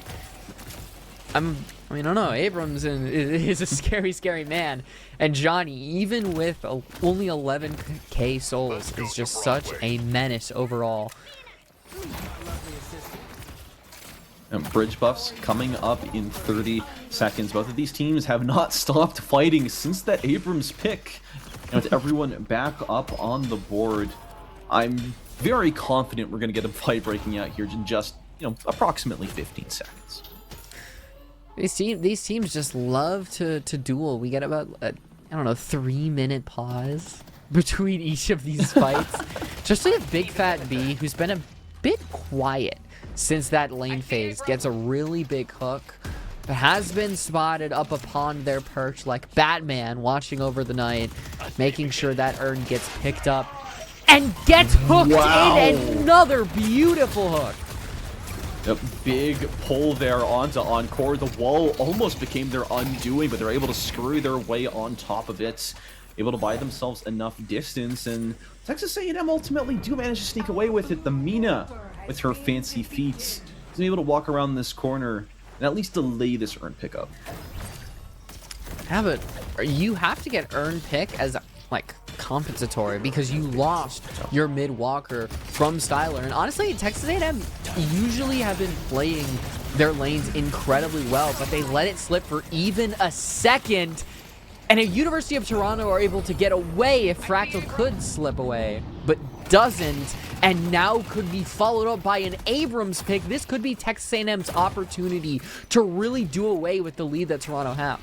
I mean, I don't know. Abrams is a scary, scary man. And Johnny, even with only 11k souls, is just such a menace overall. And bridge buffs coming up in 30 seconds. Both of these teams have not stopped fighting since that Abrams pick. And with everyone back up on the board, I'm very confident we're going to get a fight breaking out here in just, approximately 15 seconds. These teams just love to duel. We get about, I don't know, 3-minute pause between each of these fights. Just like Big Fat B, who's been a bit quiet since that lane phase, gets a really big hook, but has been spotted up upon their perch like Batman watching over the night, making sure that urn gets picked up and gets hooked in another beautiful hook. A big pull there onto Encore. The wall almost became their undoing, but they're able to screw their way on top of it, able to buy themselves enough distance, and Texas A&M ultimately do manage to sneak away with it. The Mina, with her fancy feet, is able to walk around this corner and at least delay this urn pickup. Yeah, but you have to get urn pick as like compensatory because you lost your mid walker from Styler. And honestly, Texas A&M usually have been playing their lanes incredibly well, but they let it slip for even a second. And University of Toronto are able to get away if Fractal could slip away, but doesn't, and now could be followed up by an Abrams pick. This could be Texas A&M's opportunity to really do away with the lead that Toronto have.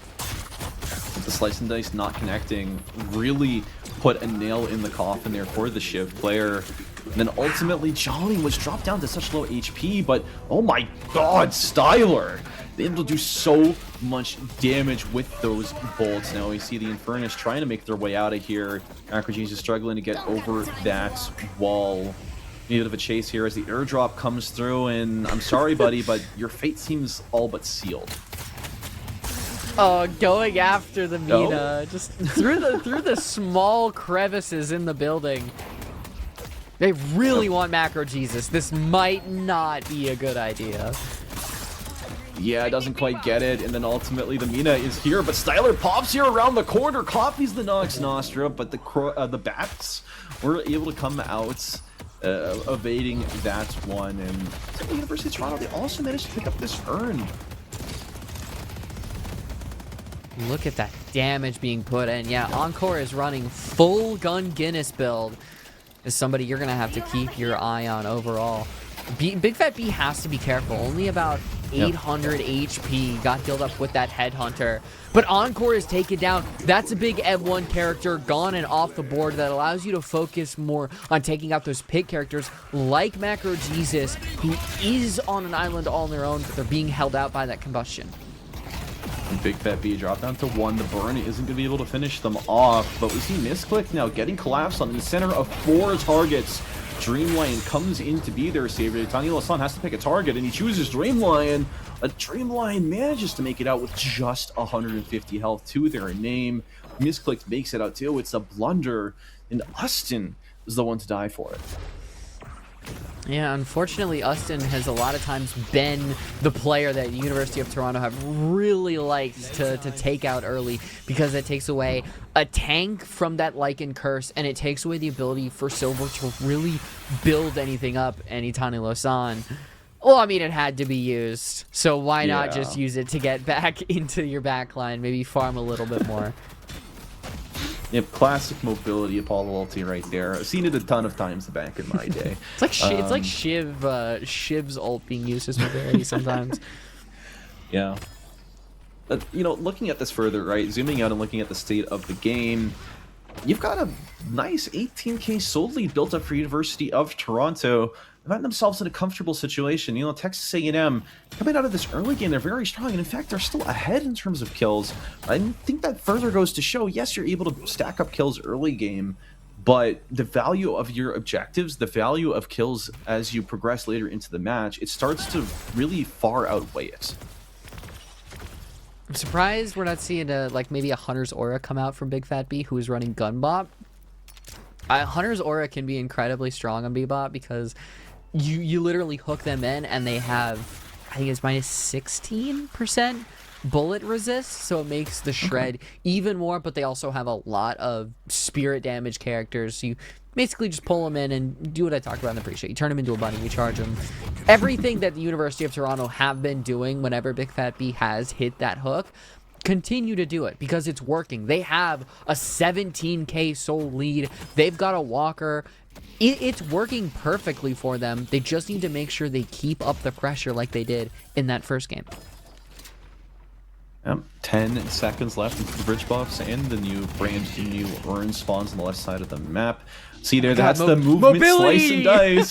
The slice and dice not connecting really put a nail in the coffin there for the Shiv player. And then ultimately Johnny was dropped down to such low HP, but oh my god, Styler! They're able to do so much damage with those bolts. Now we see the Infernus trying to make their way out of here. Macrogenes is struggling to get over that wall. A bit of a chase here as the airdrop comes through, and I'm sorry, buddy, but your fate seems all but sealed. Oh, going after the Mina, just through the small crevices in the building. They really want Macro Jesus. This might not be a good idea. Yeah, doesn't quite get it, and then ultimately the Mina is here, but Styler pops here around the corner, copies the Nox Nostra, but the Bats were able to come out evading that one, and the University of Toronto, they also managed to pick up this urn. Look at that damage being put in. Yeah, Encore is running full gun Guinness build. Is somebody you're going to have to keep your eye on overall. Big Fat B has to be careful. Only about 800 HP got healed up with that Headhunter. But Encore is taken down. That's a big Ev1 character gone and off the board that allows you to focus more on taking out those pick characters like Macro Jesus, who is on an island all on their own, but they're being held out by that combustion. And Big Fat B drop down to 1. The burn isn't going to be able to finish them off, but we see Misclick now getting collapsed on the center of 4 targets. Dreamlion comes in to be their savior. Tiny Lasan has to pick a target, and he chooses Dreamlion. A Dreamlion manages to make it out with just 150 health to their name. Misclick makes it out too. It's a blunder, and Austin is the one to die for it. Yeah, unfortunately, Austin has a lot of times been the player that University of Toronto have really liked to take out early, because it takes away a tank from that Lycan Curse, and it takes away the ability for Silver to really build anything up anytime Lausanne. Well, I mean, it had to be used, so why not just use it to get back into your backline, maybe farm a little bit more. Yep, classic mobility Apollo ulti right there. I've seen it a ton of times back in my day. It's like Shiv's ult being used as mobility sometimes. Yeah. But, looking at this further, right, zooming out and looking at the state of the game, you've got a nice 18k soul lead built up for University of Toronto. They find themselves in a comfortable situation. Texas A&M coming out of this early game, they're very strong, and in fact, they're still ahead in terms of kills. I think that further goes to show, yes, you're able to stack up kills early game, but the value of your objectives, the value of kills as you progress later into the match, it starts to really far outweigh it. I'm surprised we're not seeing maybe a Hunter's Aura come out from Big Fat B, who is running Gun Bop. Hunter's aura can be incredibly strong on Bebop because you literally hook them in and they have, I think it's minus 16% bullet resist, so it makes the shred even more, but they also have a lot of spirit damage characters, so you basically just pull them in and do what I talked about in the pre-show. You turn them into a bunny, you charge them. Everything that the University of Toronto have been doing whenever Big Fat B has hit that hook, continue to do it because it's working. They have a 17k soul lead. They've got a walker. It's working perfectly for them. They just need to make sure they keep up the pressure like they did in that first game. 10 seconds left until the bridge buffs and the brand new urn spawns on the left side of the map. See there, that's the movement slice and dice.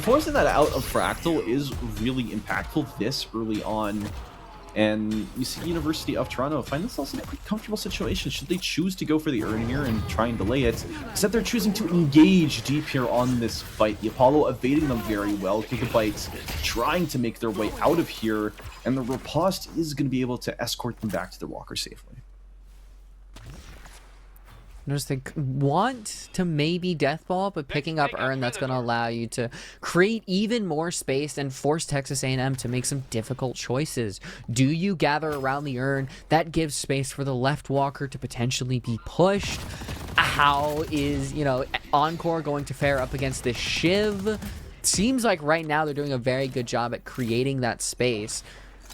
Forcing that out of Fractal is really impactful this early on. And you see University of Toronto find themselves in a pretty comfortable situation. Should they choose to go for the urn here and try and delay it? Instead, they're choosing to engage deep here on this fight. The Apollo evading them very well. Gigabytes trying to make their way out of here. And the Riposte is going to be able to escort them back to their walker safely. Just think, want to maybe Deathball, but picking up Urn, that's going to allow you to create even more space and force Texas A&M to make some difficult choices. Do you gather around the Urn? That gives space for the left walker to potentially be pushed. How is, Encore going to fare up against this Shiv? Seems like right now they're doing a very good job at creating that space.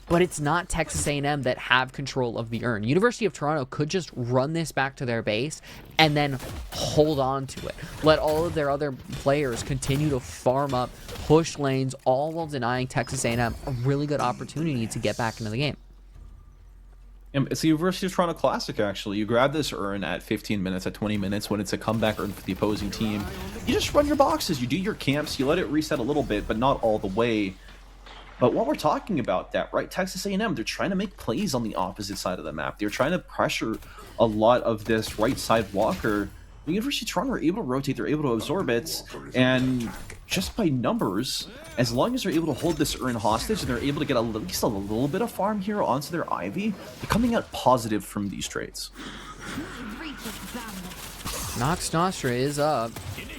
But it's not Texas A&M that have control of the Urn. University of Toronto could just run this back to their base and then hold on to it. Let all of their other players continue to farm up, push lanes, all while denying Texas A&M a really good opportunity to get back into the game. It's the University of Toronto Classic, actually. You grab this urn at 15 minutes, at 20 minutes, when it's a comeback urn for the opposing team. You just run your boxes, you do your camps, you let it reset a little bit, but not all the way. But while we're talking about that, right, Texas A&M, they're trying to make plays on the opposite side of the map. They're trying to pressure a lot of this right side walker. The University of Toronto are able to rotate, they're able to absorb it, and just by numbers, as long as they're able to hold this urn hostage and they're able to get at least a little bit of farm here onto their Ivy, they're coming out positive from these trades. Nox Nostra is up.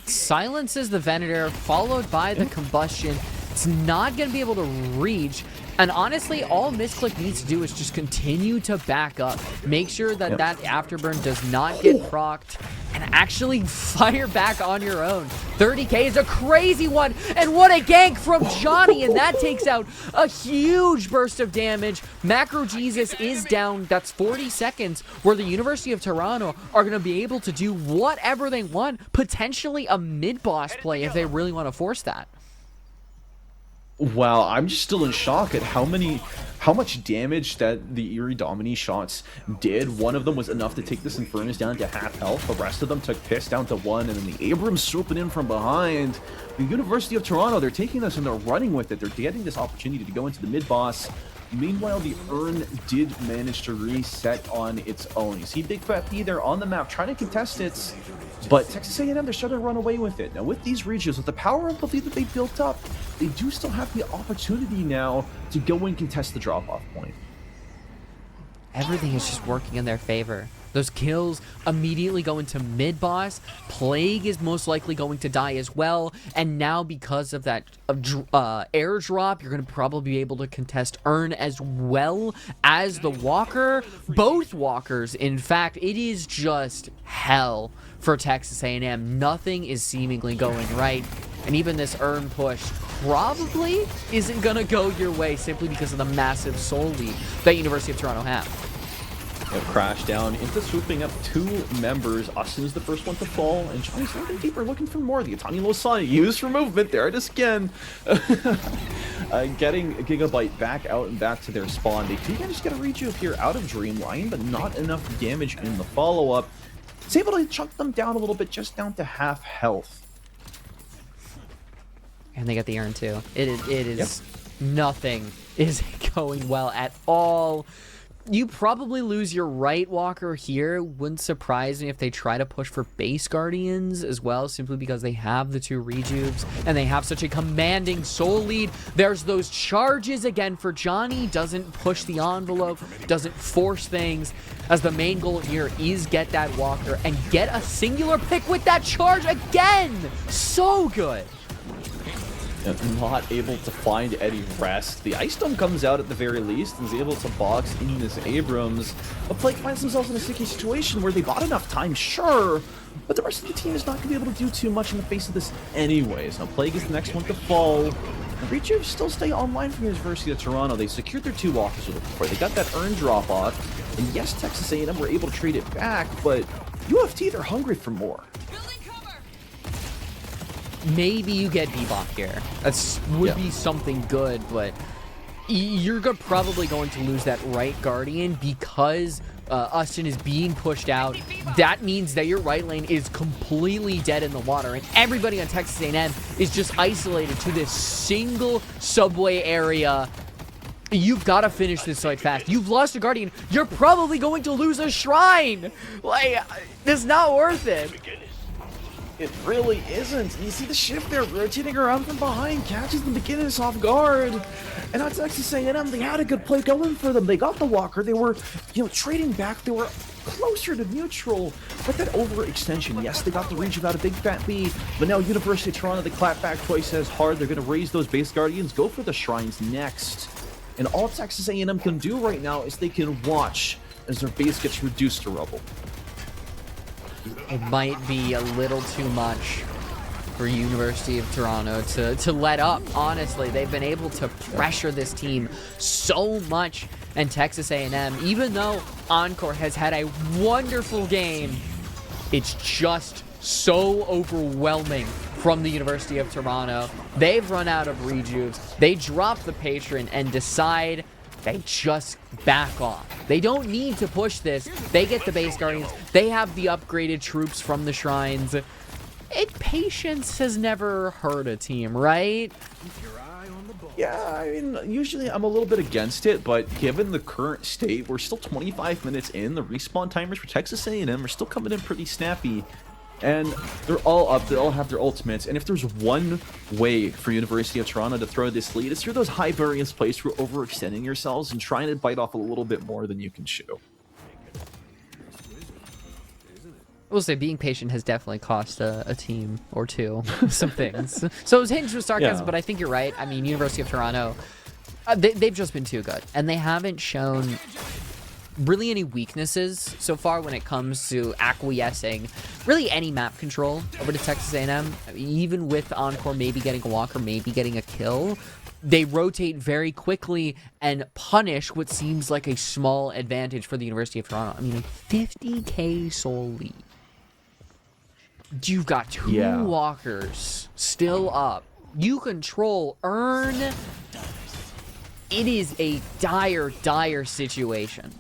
Silences the Venator, followed by the Combustion. It's not going to be able to reach. And honestly, all Misclick needs to do is just continue to back up. Make sure that that Afterburn does not get procced and actually fire back on your own. 30k is a crazy one. And what a gank from Johnny. And that takes out a huge burst of damage. Macro Jesus is down. That's 40 seconds where the University of Toronto are going to be able to do whatever they want. Potentially a mid-boss play if they really want to force that. Wow, I'm just still in shock at how much damage that the Eerie Dominie shots did. One of them was enough to take this Infernus down to half health. The rest of them took Piss down to 1, and then the Abrams swooping in from behind. The University of Toronto, they're taking this and they're running with it. They're getting this opportunity to go into the mid-boss. Meanwhile, the Urn did manage to reset on its own. You see Big Fat B there on the map trying to contest it, but Texas A&M, they're starting to run away with it. Now, with these regions, with the power of the lead that they built up, they do still have the opportunity now to go and contest the drop-off point. Everything is just working in their favor. Those kills immediately go into mid-boss. Plague is most likely going to die as well. And now because of that airdrop, you're going to probably be able to contest Urn as well as the Walker. Both Walkers, in fact. It is just hell for Texas A&M. Nothing is seemingly going right. And even this Urn push probably isn't going to go your way simply because of the massive soul lead that University of Toronto have. Crash down into swooping up 2 members. Austin is the first one to fall, and Johnny's looking deeper, looking for more. The Atani Losani used for movement. There it is again. Getting Gigabyte back out and back to their spawn. They do manage to get a rejuve here out of Dreamline, but not enough damage in the follow-up. It's able to chunk them down a little bit, just down to half health. And they got the Urn too. It is nothing is going well at all. You probably lose your right walker here. Wouldn't surprise me if they try to push for base guardians as well, simply because they have the 2 rejuves and they have such a commanding soul lead. There's those charges again for Johnny. Doesn't push the envelope, doesn't force things, as the main goal here is get that walker and get a singular pick with that charge again. So good. Not able to find any rest. The Ice Dome comes out at the very least and is able to box in this Abrams. But Plague finds themselves in a sticky situation where they bought enough time, sure, but the rest of the team is not going to be able to do too much in the face of this anyways. Now Plague is the next one to fall. And Rejuve still stay online from University of Toronto. They secured their 2 walkers with it before. They got that urn drop off. And yes, Texas A&M were able to trade it back, but UFT, they're hungry for more. Maybe you get Bebop here. That would be something good, but you're probably going to lose that right Guardian because Austin is being pushed out. That means that your right lane is completely dead in the water, and everybody on Texas A&M is just isolated to this single subway area. You've got to finish this fight fast. You've lost a Guardian. You're probably going to lose a Shrine. Like, it's not worth it. It really isn't. You see the shift there, rotating around from behind, catches the McGinnis off guard. And on Texas A&M, they had a good play going for them. They got the walker. They were, trading back. They were closer to neutral. But that overextension, yes, they got the region out a big fat lead. But now University of Toronto, they clap back twice as hard. They're going to raise those base guardians, go for the shrines next. And all Texas A&M can do right now is they can watch as their base gets reduced to rubble. It might be a little too much for University of Toronto to let up. Honestly, they've been able to pressure this team so much. And Texas A&M, even though Encore has had a wonderful game, it's just so overwhelming from the University of Toronto. They've run out of rejuves. They drop the patron and decide they just back off. They don't need to push this. They get the base guardians. They have the upgraded troops from the shrines. Patience has never hurt a team, right? Yeah, I mean, usually I'm a little bit against it, but given the current state, we're still 25 minutes in. The respawn timers for Texas A&M are still coming in pretty snappy. And they're all up. They all have their ultimates. And if there's one way for University of Toronto to throw this lead, it's through those high variance plays through overextending yourselves and trying to bite off a little bit more than you can chew. I will say being patient has definitely cost a team or two some things. So it was hinged with sarcasm, but I think you're right. I mean, University of Toronto, they've just been too good. And they haven't shown really any weaknesses so far when it comes to acquiescing really any map control over to Texas A&M. I mean, even with Encore maybe getting a walker, maybe getting a kill, they rotate very quickly and punish what seems like a small advantage for the University of Toronto. I mean, a 50k soul lead. You've got two walkers still up. You control Earn. It is a dire, dire situation.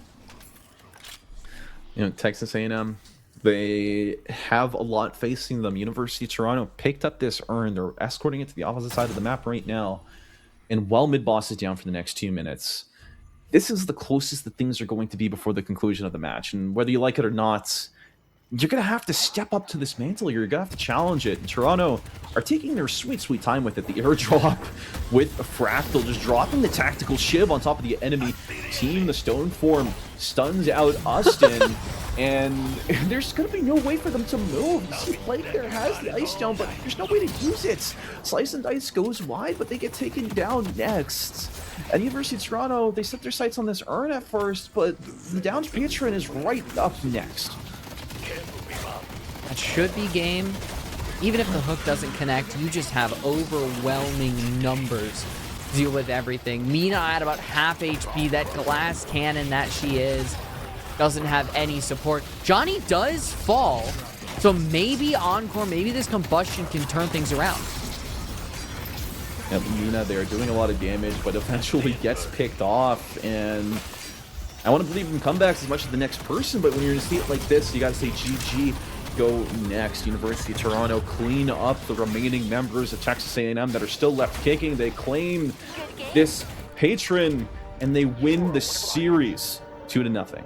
Texas A&M, they have a lot facing them. University of Toronto picked up this Earn. They're escorting it to the opposite side of the map right now. And while mid-boss is down for the next 2 minutes, this is the closest that things are going to be before the conclusion of the match. And whether you like it or not, you're going to have to step up to this mantle. You're going to have to challenge it. And Toronto are taking their sweet, sweet time with it. The airdrop with a Fractal, just dropping the tactical shiv on top of the enemy team. The stone form stuns out Austin. And there's going to be no way for them to move. You see Plague there has the Ice Dome, but there's no way to use it. Slice and Dice goes wide, but they get taken down next. At University of Toronto, they set their sights on this Earn at first, but the downed Patron is right up next. That should be game. Even if the hook doesn't connect, you just have overwhelming numbers to deal with everything. Mina at about half HP, that glass cannon that she is, doesn't have any support. Johnny does fall, so maybe Encore, maybe this combustion can turn things around. Yeah, Mina, they're doing a lot of damage, but eventually gets picked off, and I want to believe in comebacks as much as the next person, but when you're in a state like this, you got to say GG. Go next. University of Toronto clean up the remaining members of Texas A&M that are still left kicking. They claim this patron and they win the series 2-0.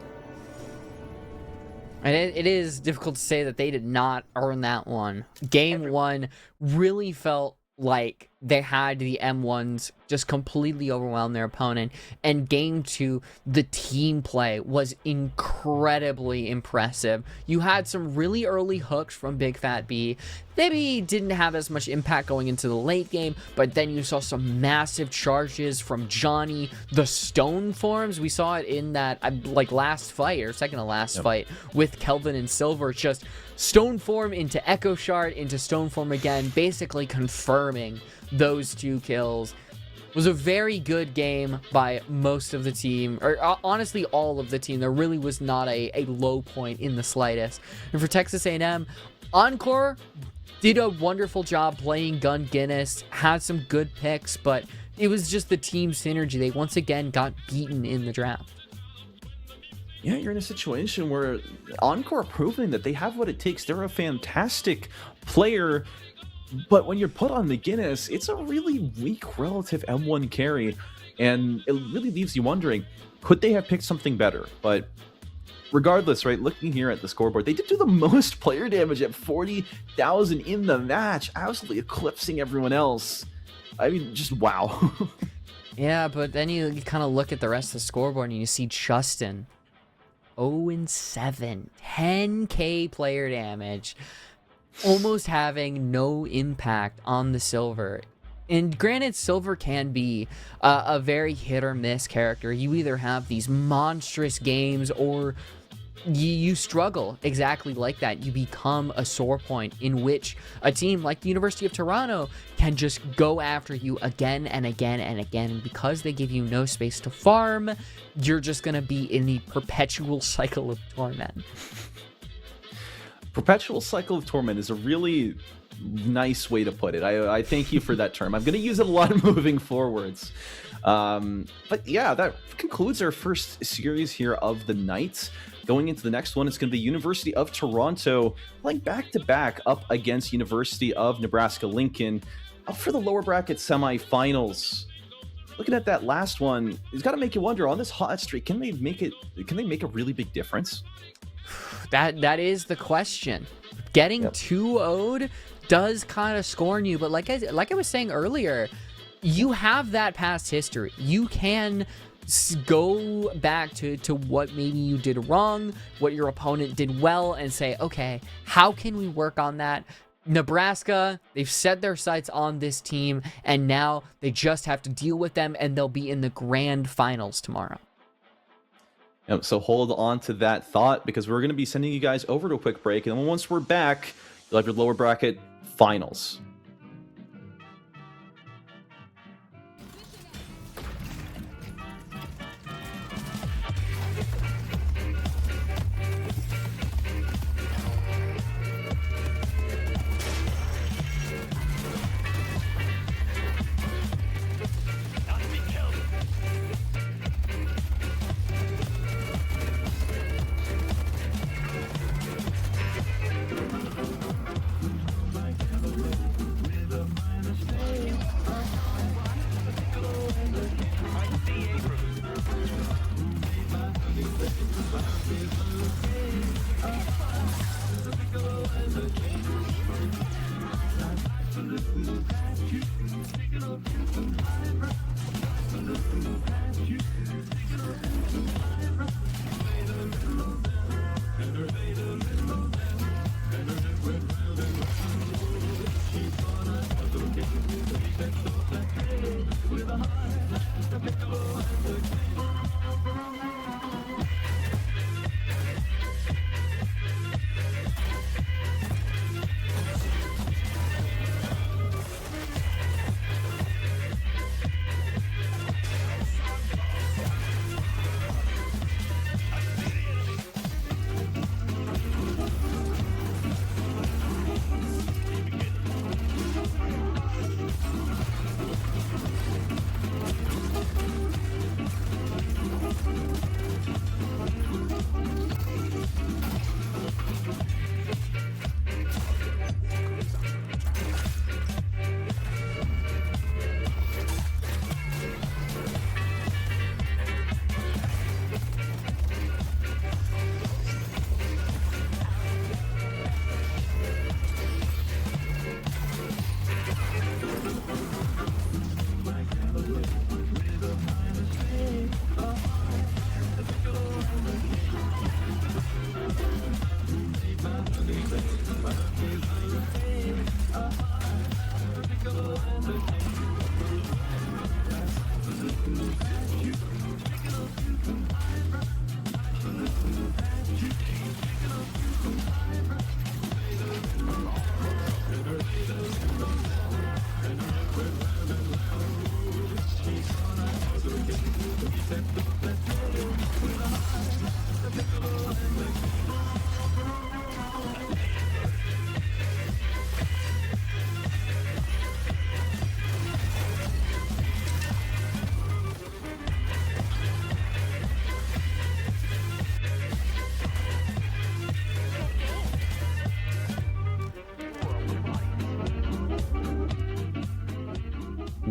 And it is difficult to say that they did not earn that one. Game 1 really felt like they had the M1s just completely overwhelm their opponent. And Game 2, the team play was incredibly impressive. You had some really early hooks from Big Fat B. Maybe didn't have as much impact going into the late game, but then you saw some massive charges from Johnny. The stone forms, we saw it in that last fight, or second to last fight with Kelvin and Silver. Just stone form into Echo Shard into stone form again, basically confirming those 2 kills. It was a very good game by most of the team, or honestly all of the team. There really was not a low point in the slightest. And for Texas A&M, Encore did a wonderful job playing Gun Guinness, had some good picks, but it was just the team synergy. They once again got beaten in the draft. Yeah, you're in a situation where Encore proving that they have what it takes. They're a fantastic player, but when you're put on McGinnis, it's a really weak relative M1 carry, and it really leaves you wondering, could they have picked something better? But regardless, right, looking here at the scoreboard, they did do the most player damage at 40,000 in the match, absolutely eclipsing everyone else. I mean, just wow. Yeah, but then you kind of look at the rest of the scoreboard and you see Justin 0-7, 10k player damage, almost having no impact on the Silver. And granted, Silver can be a very hit or miss character. You either have these monstrous games or you struggle exactly like that. You become a sore point in which a team like the University of Toronto can just go after you again and again and again. And because they give you no space to farm, you're just going to be in the perpetual cycle of torment. Perpetual cycle of torment is a really nice way to put it. I thank you for that term. I'm going to use it a lot moving forwards. But yeah, that concludes our first series here of the night. Going into the next one, it's going to be University of Toronto playing back-to-back up against University of Nebraska-Lincoln up for the lower bracket semifinals. Looking at that last one, it's got to make you wonder, on this hot streak, can they make a really big difference? That is the question. Getting 2-0'd does kind of scorn you, but like I was saying earlier, you have that past history. You can go back to what maybe you did wrong, what your opponent did well, and say, okay, how can we work on that? Nebraska, they've set their sights on this team, and now they just have to deal with them, and they'll be in the grand finals tomorrow. So hold on to that thought, because we're going to be sending you guys over to a quick break, and then once we're back, you'll have your lower bracket finals.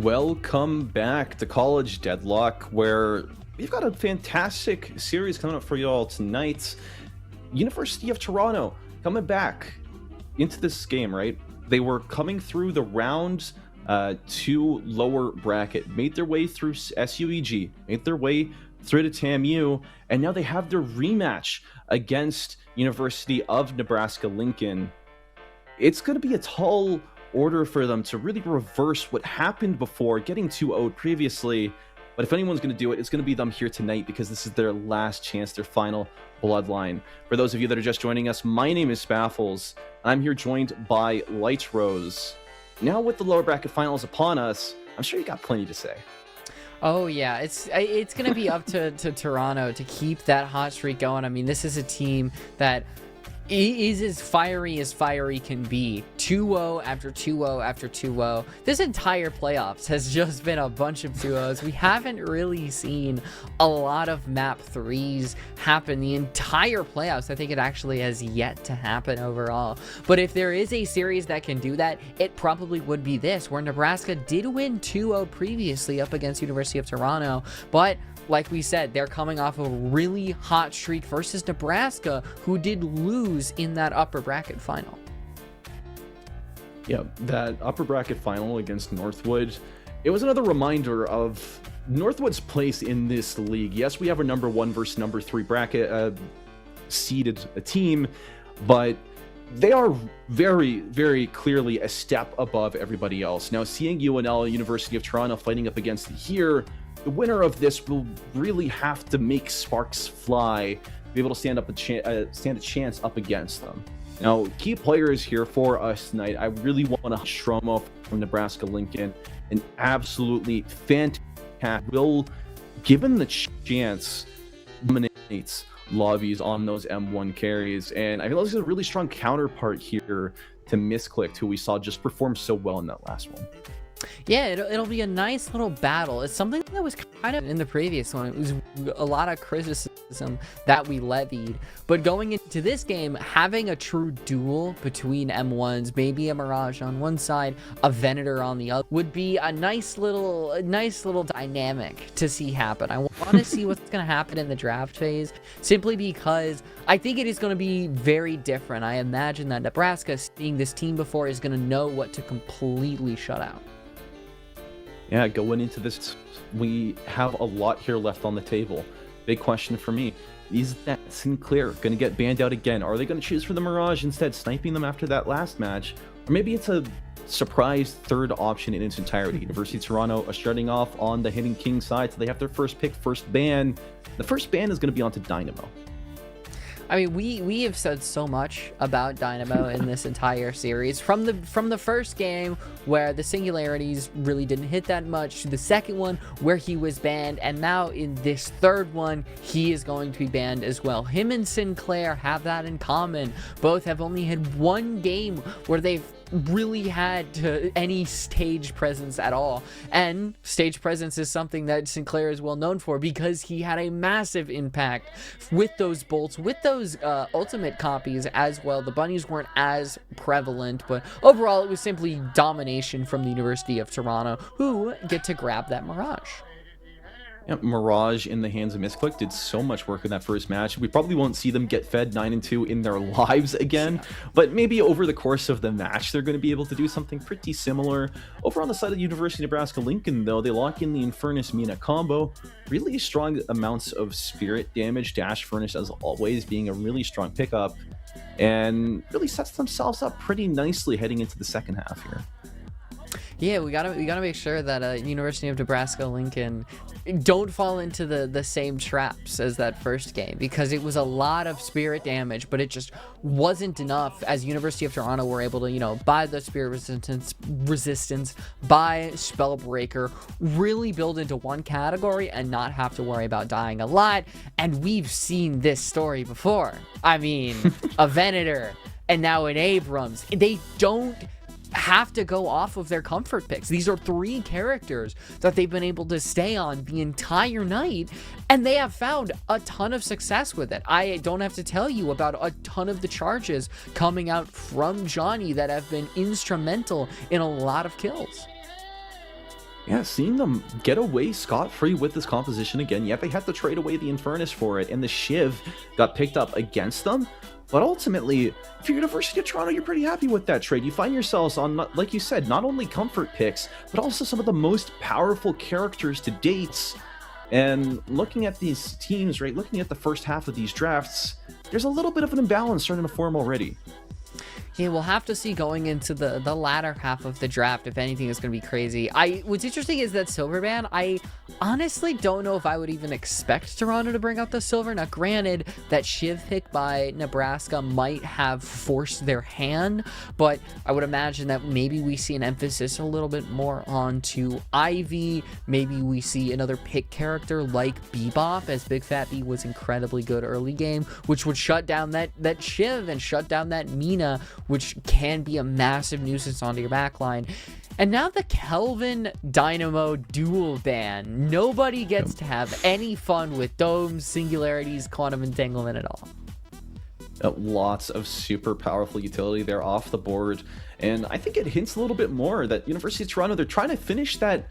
Welcome back to College Deadlock, where we've got a fantastic series coming up for you all tonight. University of Toronto coming back into this game, right? They were coming through the round 2 lower bracket, made their way through SUEG, made their way through to TAMU, and now they have their rematch against University of Nebraska-Lincoln. It's going to be a tall order for them to really reverse what happened before, getting 2-0'd previously. But if anyone's going to do it, it's going to be them here tonight, because this is their last chance, their final bloodline. For those of you that are just joining us, my name is Spaffles, and I'm here joined by Light Rose. Now with the lower bracket finals upon us, I'm sure you got plenty to say. Oh yeah, it's going to be up to Toronto to keep that hot streak going. I mean, this is a team that is as fiery can be. 2-0 after 2-0 after 2-0. This entire playoffs has just been a bunch of 2-0s. We haven't really seen a lot of map 3s happen the entire playoffs. I think it actually has yet to happen overall. But if there is a series that can do that, it probably would be this, where Nebraska did win 2-0 previously up against University of Toronto, but like we said, they're coming off a really hot streak versus Nebraska, who did lose in that upper bracket final. Yeah, that upper bracket final against Northwood, it was another reminder of Northwood's place in this league. Yes, we have a number 1 versus number 3 bracket seeded team, but they are very, very clearly a step above everybody else. Now, seeing UNL, University of Toronto, fighting up against here, the winner of this will really have to make sparks fly to be able to stand a chance up against them. Now, key players here for us tonight, I really want to Stromo from Nebraska-Lincoln, an absolutely fantastic, will, given the chance, dominates lobbies on those M1 carries, and I feel this is a really strong counterpart here to Misclicked, who we saw just perform so well in that last one. Yeah, it'll be a nice little battle. It's something that was kind of in the previous one. It was a lot of criticism that we levied. But going into this game, having a true duel between M1s, maybe a Mirage on one side, a Venator on the other, would be a nice little dynamic to see happen. I want to see what's going to happen in the draft phase, simply because I think it is going to be very different. I imagine that Nebraska, seeing this team before, is going to know what to completely shut out. Yeah, going into this, we have a lot here left on the table. Big question for me, is that Sinclair going to get banned out again? Are they going to choose for the Mirage instead, sniping them after that last match? Or maybe it's a surprise third option in its entirety. University of Toronto are starting off on the Hidden King side, so they have their first pick, first ban. The first ban is going to be onto Dynamo. I mean, we have said so much about Dynamo in this entire series, from the first game where the singularities really didn't hit that much, to the second one where he was banned, and now in this third one he is going to be banned as well. Him and Sinclair have that in common. Both have only had one game where they've really had any stage presence at all, and stage presence is something that Sinclair is well known for, because he had a massive impact with those bolts, with those ultimate copies as well. The bunnies weren't as prevalent, but overall it was simply domination from the University of Toronto, who get to grab that Mirage. Yeah, Mirage in the hands of Misclick did so much work in that first match. We probably won't see them get fed 9-2 in their lives again, but maybe over the course of the match, they're going to be able to do something pretty similar. Over on the side of University of Nebraska-Lincoln, though, they lock in the Infernus Mina combo. Really strong amounts of spirit damage. Dash Furnace, as always, being a really strong pickup, and really sets themselves up pretty nicely heading into the second half here. Yeah, we gotta make sure that University of Nebraska-Lincoln don't fall into the same traps as that first game, because it was a lot of spirit damage, but it just wasn't enough, as University of Toronto were able to, you know, buy the spirit resistance, buy Spellbreaker, really build into one category and not have to worry about dying a lot. And we've seen this story before. I mean, a Venator and now an Abrams, they don't have to go off of their comfort picks. These are 3 characters that they've been able to stay on the entire night, and they have found a ton of success with it. I don't have to tell you about a ton of the charges coming out from Johnny that have been instrumental in a lot of kills. Yeah, seeing them get away scot-free with this composition again, yet they had to trade away the Infernus for it, and the Shiv got picked up against them. But ultimately, if you're University of Toronto, you're pretty happy with that trade. You find yourselves on, like you said, not only comfort picks, but also some of the most powerful characters to date. And looking at these teams, right, looking at the first half of these drafts, there's a little bit of an imbalance starting to form already. Yeah, we'll have to see going into the latter half of the draft if anything is going to be crazy. What's interesting is that Silverban, I honestly don't know if I would even expect Toronto to bring out the silver. Now, granted, that Shiv pick by Nebraska might have forced their hand, but I would imagine that maybe we see an emphasis a little bit more onto Ivy. Maybe we see another pick character like Bebop, as Big Fat B was incredibly good early game, which would shut down that Shiv and shut down that Mina, which can be a massive nuisance onto your backline. And now the Kelvin Dynamo dual ban. Nobody gets to have any fun with domes, singularities, quantum entanglement at all. Lots of super powerful utility there off the board, and I think it hints a little bit more that University of Toronto, they're trying to finish that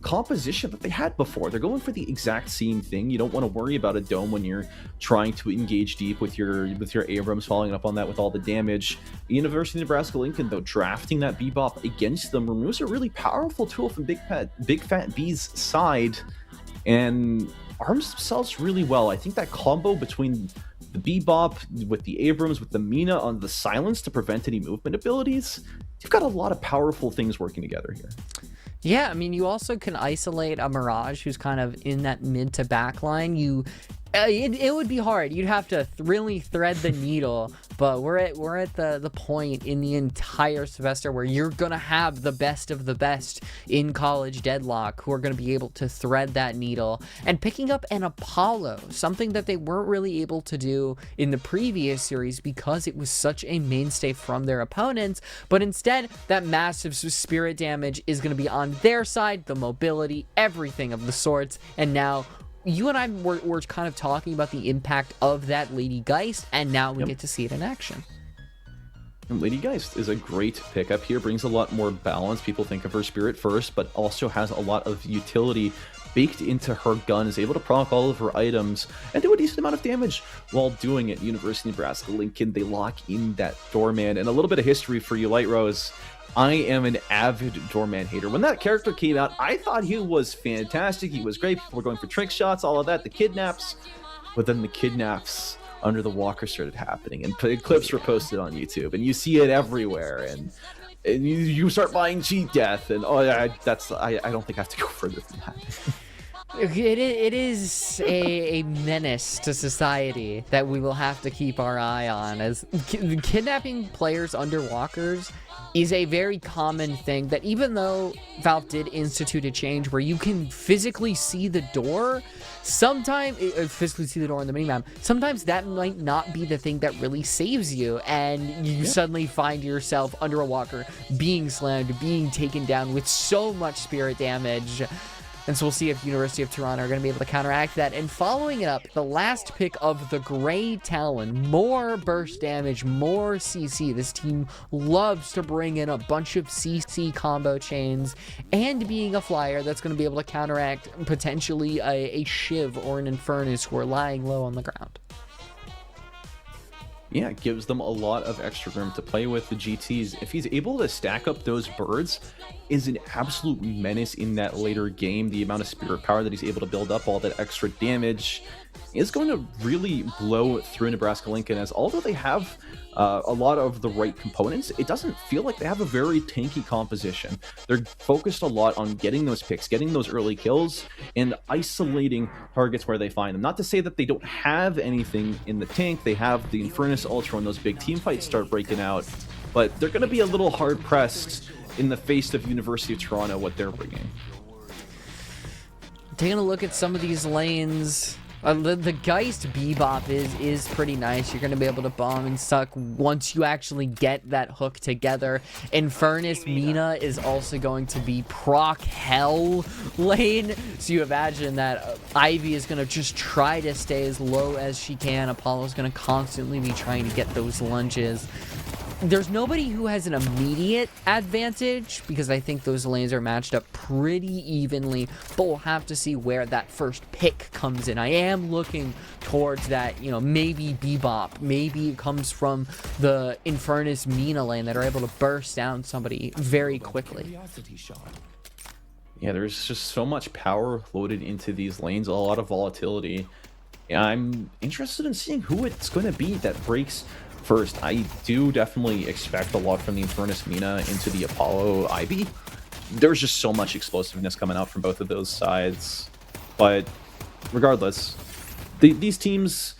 composition that they had before. They're going for the exact same thing. You don't want to worry about a dome when you're trying to engage deep with your Abrams, following up on that with all the damage. University of Nebraska-Lincoln, though, drafting that Bebop against them removes a really powerful tool from Big Fat B's side and arms themselves really well. I think that combo between the Bebop with the Abrams, with the Mina on the silence to prevent any movement abilities, you've got a lot of powerful things working together here. Yeah, I mean, you also can isolate a Mirage who's kind of in that mid to back line. It would be hard. You'd have to really thread the needle, but we're at the point in the entire semester where you're gonna have the best of the best in college deadlock who are gonna be able to thread that needle. And picking up an Apollo, something that they weren't really able to do in the previous series because it was such a mainstay from their opponents, but instead that massive spirit damage is gonna be on their side, the mobility, everything of the sorts, and now you and I were kind of talking about the impact of that Lady Geist, and now we get to see it in action. And Lady Geist is a great pickup here, brings a lot more balance. People think of her spirit first, but also has a lot of utility baked into her gun, is able to proc all of her items and do a decent amount of damage while doing it. University of Nebraska-Lincoln, they lock in that Doorman. And a little bit of history for you, Light Rose. I am an avid Doorman hater. When that character came out, I thought he was fantastic. He was great. People were going for trick shots, all of that, the kidnaps. But then the kidnaps under the walker started happening, and clips were posted on YouTube, and you see it everywhere. And you start buying cheat death, and I don't think I have to go further than that. It is a menace to society that we will have to keep our eye on, as kidnapping players under walkers is a very common thing that, even though Valve did institute a change where you can physically see the door, sometimes physically see the door on the minimap, sometimes that might not be the thing that really saves you, and you suddenly find yourself under a walker being slammed, being taken down with so much spirit damage. And so we'll see if University of Toronto are going to be able to counteract that. And following it up, the last pick of the Grey Talon. More burst damage, more CC. This team loves to bring in a bunch of CC combo chains. And being a flyer that's going to be able to counteract potentially a Shiv or an Infernus who are lying low on the ground. Yeah, it gives them a lot of extra room to play with. The GTs, if he's able to stack up those birds, is an absolute menace in that later game. The amount of spirit power that he's able to build up, all that extra damage, is going to really blow through Nebraska-Lincoln, as although they have a lot of the right components, it doesn't feel like they have a very tanky composition. They're focused a lot on getting those picks, getting those early kills, and isolating targets where they find them. Not to say that they don't have anything in the tank. They have the Infernus Ultra when those big team fights start breaking out, but they're going to be a little hard-pressed in the face of University of Toronto, what they're bringing. Taking a look at some of these lanes, the Geist Bebop is pretty nice. You're going to be able to bomb and suck once you actually get that hook together. Infernus Mina is also going to be proc hell lane. So you imagine that Ivy is going to just try to stay as low as she can. Apollo's going to constantly be trying to get those lunges. there's nobody who has an immediate advantage because I think those lanes are matched up pretty evenly, but we'll have to see where that first pick comes in. I am looking towards that, you know, maybe Bebop, maybe it comes from the Infernus Mina lane that are able to burst down somebody very quickly. Yeah, there's just so much power loaded into these lanes, a lot of volatility. Yeah, I'm interested in seeing who it's going to be that breaks first. I do definitely expect a lot from the Infernus Mina into the Apollo Ivy. There's just so much explosiveness coming out from both of those sides. But regardless, these teams,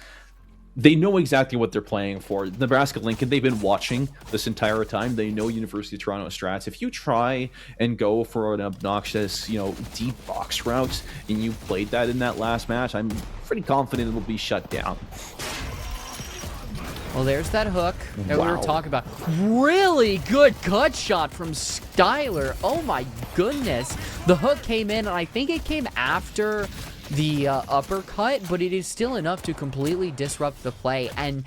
they know exactly what they're playing for. Nebraska Lincoln, they've been watching this entire time. They know University of Toronto strats. If you try and go for an obnoxious, you know, deep box route, and you played that in that last match, I'm pretty confident it'll be shut down. Well, there's that hook that we were talking about. Really good cut shot from Skylar. Oh my goodness. The hook came in, and I think it came after the uppercut, but it is still enough to completely disrupt the play and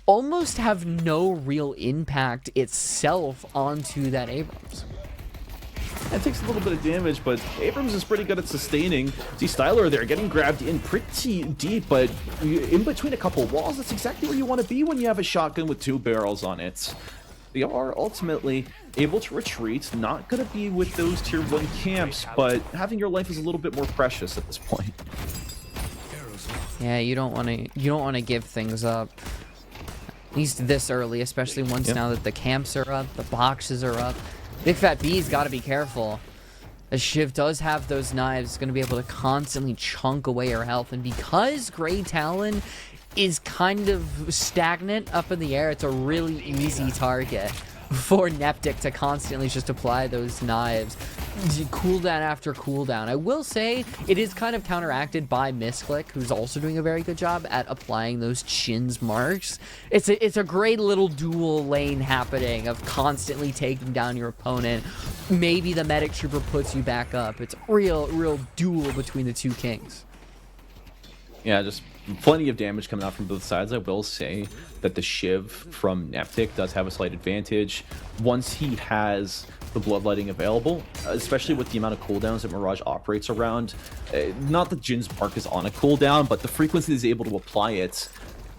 almost have no real impact itself onto that Abrams. It takes a little bit of damage, but Abrams is pretty good at sustaining. See Styler there getting grabbed in pretty deep, but in between a couple walls, that's exactly where you want to be when you have a shotgun with 2 barrels on it. They are ultimately able to retreat, not going to be with those tier 1 camps, but having your life is a little bit more precious at this point. Yeah, you don't want to give things up. At least this early, especially once now that the camps are up, the boxes are up. Big Fat B's got to be careful. As Shiv does have those knives, it's going to be able to constantly chunk away her health. And because Grey Talon is kind of stagnant up in the air, it's a really easy target for Neptic to constantly just apply those knives. Cooldown after cooldown. I will say it is kind of counteracted by Misclick, who's also doing a very good job at applying those chins marks. It's a great little dual lane happening of constantly taking down your opponent. Maybe the medic trooper puts you back up. It's a real duel between the two kings. Yeah, just plenty of damage coming out from both sides. I will say that the Shiv from Neptic does have a slight advantage once he has the bloodletting available, especially with the amount of cooldowns that Mirage operates around. Not that Jin's Mark is on a cooldown, but the frequency he's able to apply it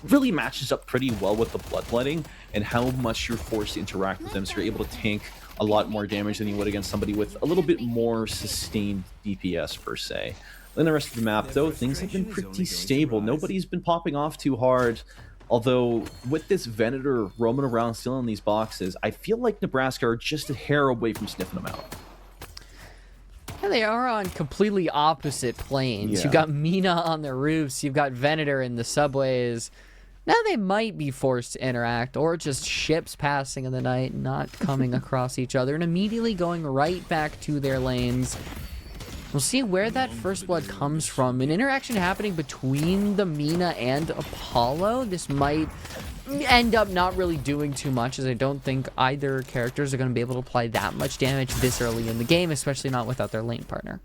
really matches up pretty well with the bloodletting and how much you're forced to interact with them, so you're able to tank a lot more damage than you would against somebody with a little bit more sustained DPS per se. In the rest of the map, though, things have been pretty stable. Nobody's been popping off too hard. Although, with this Venator roaming around still in these boxes, I feel like Nebraska are just a hair away from sniffing them out. Yeah, they are on completely opposite planes. Yeah. You've got Mina on the roofs. You've got Venator in the subways. Now they might be forced to interact, or just ships passing in the night, not coming across each other, and immediately going right back to their lanes. We'll see where that first blood comes from. An interaction happening between the Mina and Apollo. This might end up not really doing too much, as I don't think either characters are going to be able to apply that much damage this early in the game, especially not without their lane partner.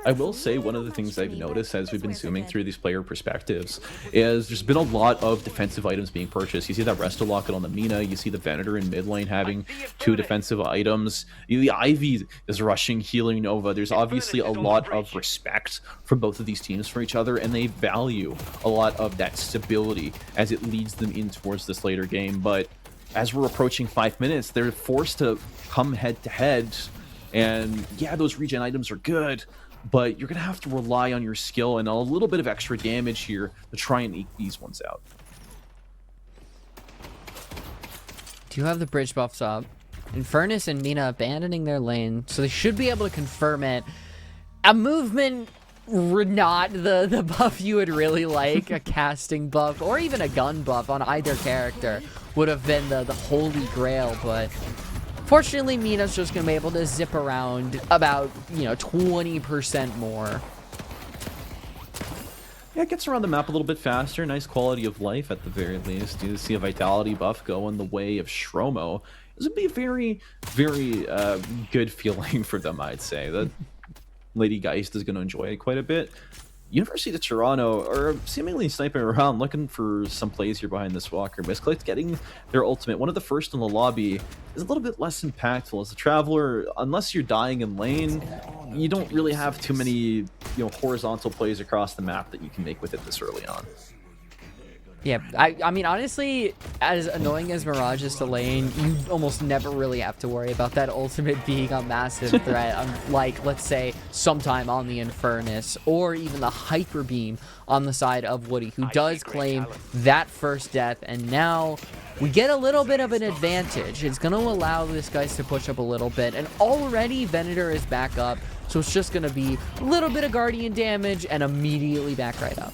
I will say one of the things I've noticed as we've been zooming through these player perspectives is there's been a lot of defensive items being purchased. You see that Resto Locket on the Mina, you see the Venator in mid lane having 2 defensive items. The Ivy is rushing, healing Nova. There's obviously a lot of respect from both of these teams for each other, and they value a lot of that stability as it leads them in towards this later game. But as we're approaching 5 minutes, they're forced to come head to head. And yeah, those regen items are good, but you're going to have to rely on your skill and a little bit of extra damage here to try and eke these ones out. Do you have the bridge buffs up? Infernus and Mina abandoning their lane, so they should be able to confirm it. A movement, not the buff you would really like, a casting buff, or even a gun buff on either character would have been the holy grail, but fortunately, Mina's just going to be able to zip around about, 20% more. Yeah, it gets around the map a little bit faster. Nice quality of life at the very least. You see a vitality buff go in the way of Shromo. This would be a very, very good feeling for them, I'd say. That Lady Geist is going to enjoy it quite a bit. University of Toronto are seemingly sniping around, looking for some plays here behind this Walker. Misclick getting their ultimate, one of the first in the lobby, is a little bit less impactful. As a Traveler, unless you're dying in lane, you don't really have too many, horizontal plays across the map that you can make with it this early on. Yeah, I mean, honestly, as annoying as Mirage is to lane, you almost never really have to worry about that ultimate being a massive threat. Like, let's say, sometime on the Infernus, or even the Hyper Beam on the side of Woody, who does claim that first death, and now we get a little bit of an advantage. It's going to allow this guys to push up a little bit, and already Venator is back up, so it's just going to be a little bit of Guardian damage, and immediately back right up.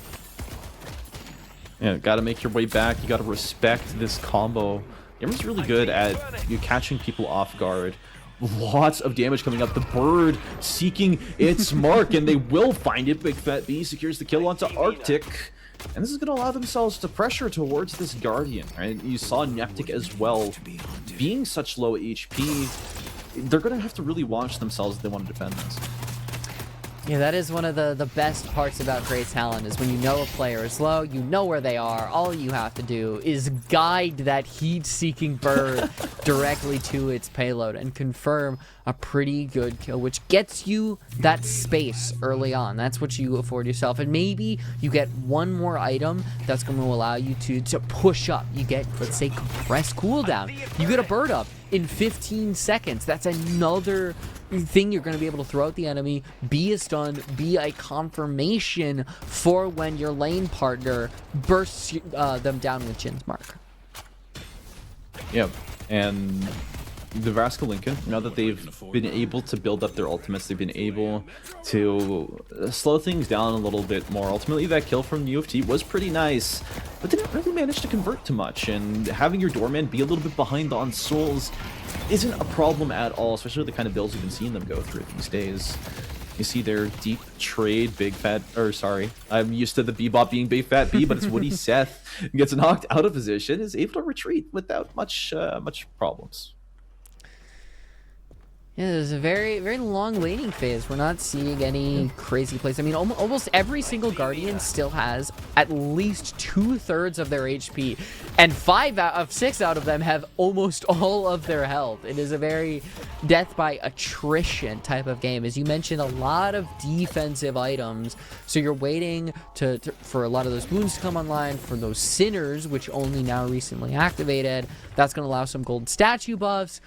Yeah, got to make your way back. You got to respect this combo. Yammer's really good at catching people off guard. Lots of damage coming up. The bird seeking its mark, and they will find it. Big Fat B secures the kill onto Arctic. And this is going to allow themselves to pressure towards this Guardian, right? You saw Neptic as well. Being such low HP, they're going to have to really watch themselves if they want to defend this. Yeah, that is one of the best parts about Great Talent, is when you know a player is low, you know where they are, all you have to do is guide that heat-seeking bird directly to its payload and confirm a pretty good kill, which gets you that space early on. That's what you afford yourself, and maybe you get one more item that's going to allow you to push up. You get, let's say, compressed cooldown. You get a bird up in 15 seconds. That's another thing you're going to be able to throw at the enemy, be a stun, be a confirmation for when your lane partner bursts them down with Jin's mark. Yeah, and the Vraska Lincoln, now that they've been able to build up their ultimates, they've been able to slow things down a little bit more. Ultimately, that kill from U of T was pretty nice, but didn't really manage to convert too much, and having your Doorman be a little bit behind on souls isn't a problem at all, especially the kind of builds you've been seeing them go through these days. You see their deep trade, Big Fat, or sorry, I'm used to the Bebop being Big Fat B, but it's Woody Seth gets knocked out of position, is able to retreat without much problems. Yeah, there's a very, very long laning phase. We're not seeing any crazy plays. I mean, almost every single Guardian still has at least 2/3 of their HP, and 6 out of them have almost all of their health. It is a very death by attrition type of game. As you mentioned, a lot of defensive items, so you're waiting for a lot of those wounds to come online, for those Sinners, which only now recently activated. That's going to allow some gold statue buffs.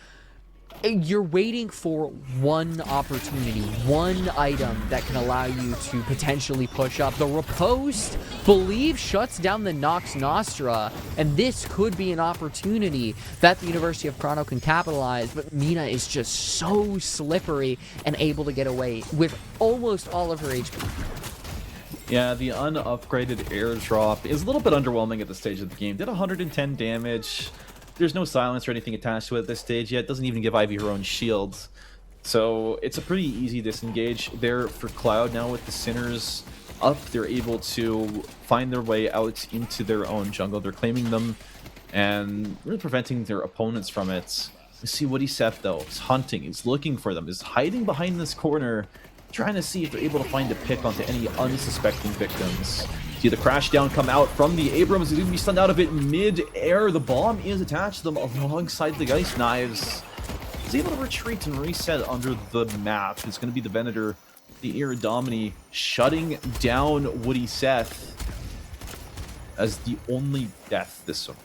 You're waiting for one opportunity, one item that can allow you to potentially push up. The Riposte, believe, shuts down the Nox Nostra, and this could be an opportunity that the University of Toronto can capitalize, but Mina is just so slippery and able to get away with almost all of her HP. Yeah, the unupgraded airdrop is a little bit underwhelming at this stage of the game. Did 110 damage. There's no silence or anything attached to it at this stage yet. It doesn't even give Ivy her own shields. So it's a pretty easy disengage there for Cloud. Now with the Sinners up, they're able to find their way out into their own jungle. They're claiming them and really preventing their opponents from it. You see Woody Seth, though, is hunting. He's looking for them. He's hiding behind this corner, trying to see if they're able to find a pick onto any unsuspecting victims. See the crash down come out from the Abrams. He's going to be stunned out of it mid-air. The bomb is attached to them alongside the Geist Knives. He's able to retreat and reset under the map. It's going to be the Venator, the Iridomini, shutting down Woody Seth as the only death this summer.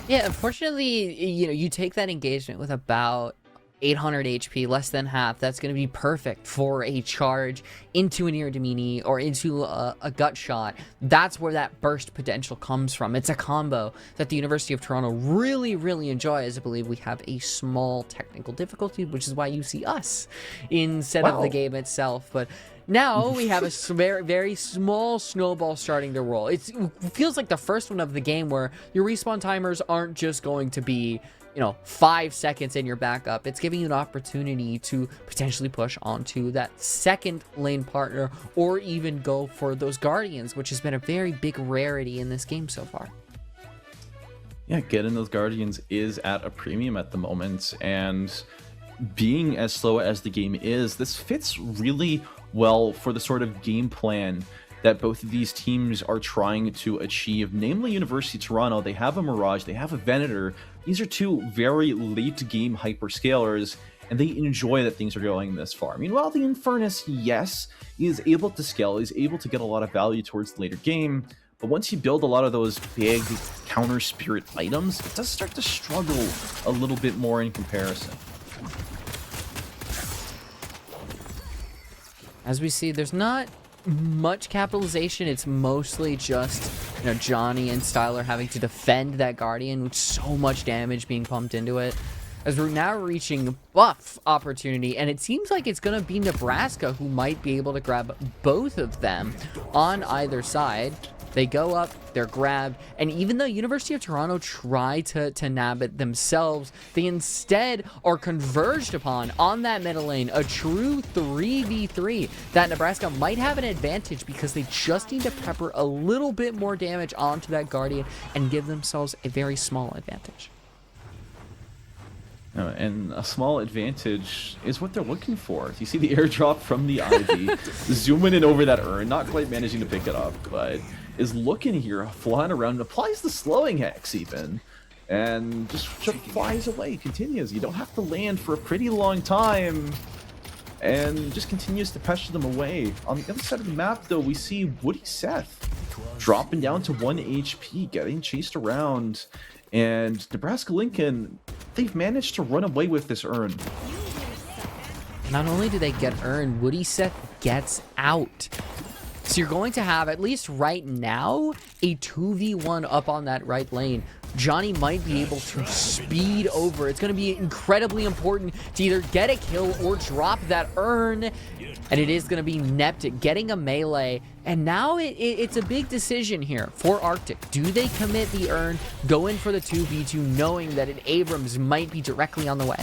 Yeah, unfortunately, you take that engagement with about 800 HP, less than half. That's going to be perfect for a charge into an Iridomini or into a gut shot. That's where that burst potential comes from. It's a combo that the University of Toronto really, really enjoys. I believe we have a small technical difficulty, which is why you see us instead of the game itself. But now we have a very, very small snowball starting to roll. It feels like the first one of the game where your respawn timers aren't just going to be 5 seconds in your backup. It's giving you an opportunity to potentially push onto that second lane partner or even go for those Guardians, which has been a very big rarity in this game so far. Yeah, getting those Guardians is at a premium at the moment, and being as slow as the game is, this fits really well for the sort of game plan that both of these teams are trying to achieve, namely University of Toronto. They have a Mirage, they have a Venator. These are two very late game hyperscalers, and they enjoy that things are going this far. Meanwhile, the Infernus, yes, is able to scale, is able to get a lot of value towards the later game, but once you build a lot of those big counter spirit items, it does start to struggle a little bit more in comparison. As we see, there's not much capitalization. It's mostly just, you know, Johnny and Styler having to defend that Guardian with so much damage being pumped into it. As we're now reaching buff opportunity, and it seems like it's going to be Nebraska who might be able to grab both of them on either side. They go up, they're grabbed, and even though University of Toronto try to nab it themselves, they instead are converged upon on that middle lane, a true 3v3 that Nebraska might have an advantage because they just need to pepper a little bit more damage onto that Guardian and give themselves a very small advantage. And a small advantage is what they're looking for. You see the airdrop from the Ivy, zooming in over that urn, not quite managing to pick it up, but is looking here, flying around, applies the slowing hex even, and just flies away, continues. You don't have to land for a pretty long time, and just continues to pressure them away. On the other side of the map, though, we see Woody Seth dropping down to 1 HP, getting chased around, and Nebraska Lincoln, they've managed to run away with this urn. Not only do they get urn, Woody Seth gets out. So you're going to have, at least right now, a 2v1 up on that right lane. Johnny might be able to speed over. It's going to be incredibly important to either get a kill or drop that urn. And it is going to be Nept getting a melee. And now it's a big decision here for Arctic. Do they commit the urn, go in for the 2v2, knowing that an Abrams might be directly on the way?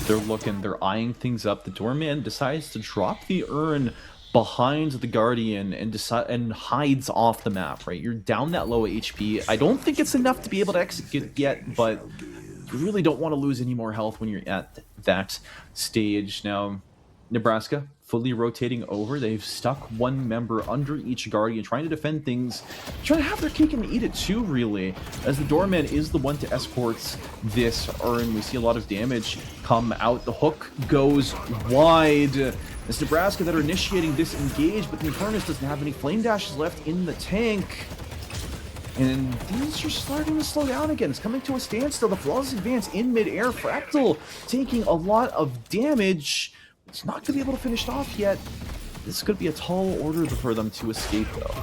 They're eyeing things up. The Doorman decides to drop the urn behind the Guardian and hides off the map, right? You're down that low HP. I don't think it's enough to be able to execute yet, but you really don't want to lose any more health when you're at that stage. Now, Nebraska fully rotating over. They've stuck one member under each Guardian, trying to defend things, trying to have their cake and eat it too, really, as the Doorman is the one to escort this urn. We see a lot of damage come out. The hook goes wide. It's Nebraska that are initiating this engage, but the Infernus doesn't have any flame dashes left in the tank. And these are starting to slow down again. It's coming to a standstill. The flawless advance in midair. Fractal taking a lot of damage. It's not going to be able to finish it off yet. This could be a tall order for them to escape, though.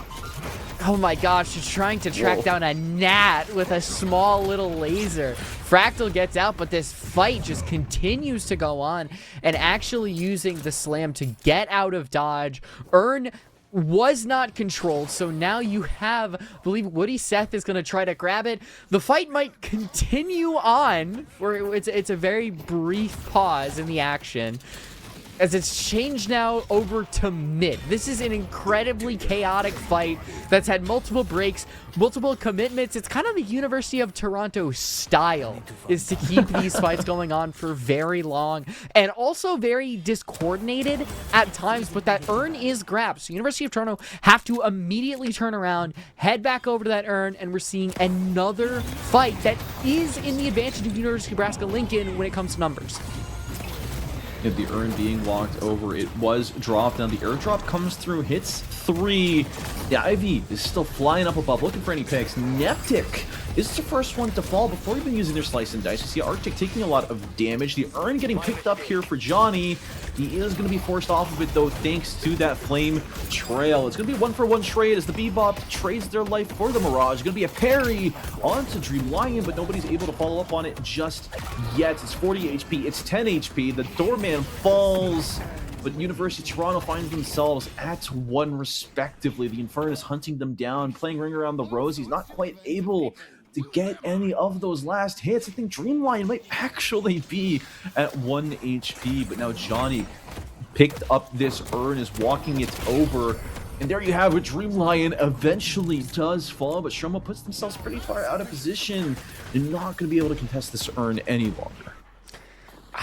Oh my gosh, she's trying to track down a gnat with a small little laser. Fractal gets out, but this fight just continues to go on, and actually using the slam to get out of dodge. Urn was not controlled, so now you have, I believe Woody Seth is going to try to grab it. The fight might continue on, where it's a very brief pause in the action, as it's changed now over to mid. This is an incredibly chaotic fight that's had multiple breaks, multiple commitments. It's kind of the University of Toronto style, is to keep these fights going on for very long, and also very discoordinated at times, but that urn is grabbed. So University of Toronto have to immediately turn around, head back over to that urn, and we're seeing another fight that is in the advantage of University of Nebraska Lincoln when it comes to numbers. The urn being walked over, it was dropped. Now the airdrop comes through, hits 3. The Ivy is still flying up above, looking for any picks. Neptic is the first one to fall before even using their slice and dice. You see Arctic taking a lot of damage. The urn getting picked up here for Johnny. He is going to be forced off of it, though, thanks to that flame trail. It's going to be a 1-for-1 trade as the Bebop trades their life for the Mirage. Going to be a parry onto Dream Lion, but nobody's able to follow up on it just yet. It's 40 HP. It's 10 HP. The Doorman falls, but University of Toronto finds themselves at 1 respectively. The Infernus hunting them down, playing Ring Around the Rosy. He's not quite able to get any of those last hits. I think Dream Lion might actually be at 1 HP, but now Johnny picked up this urn, is walking it over, and there you have it. Dream Lion eventually does fall, but Shroma puts themselves pretty far out of position. They're not going to be able to contest this urn any longer.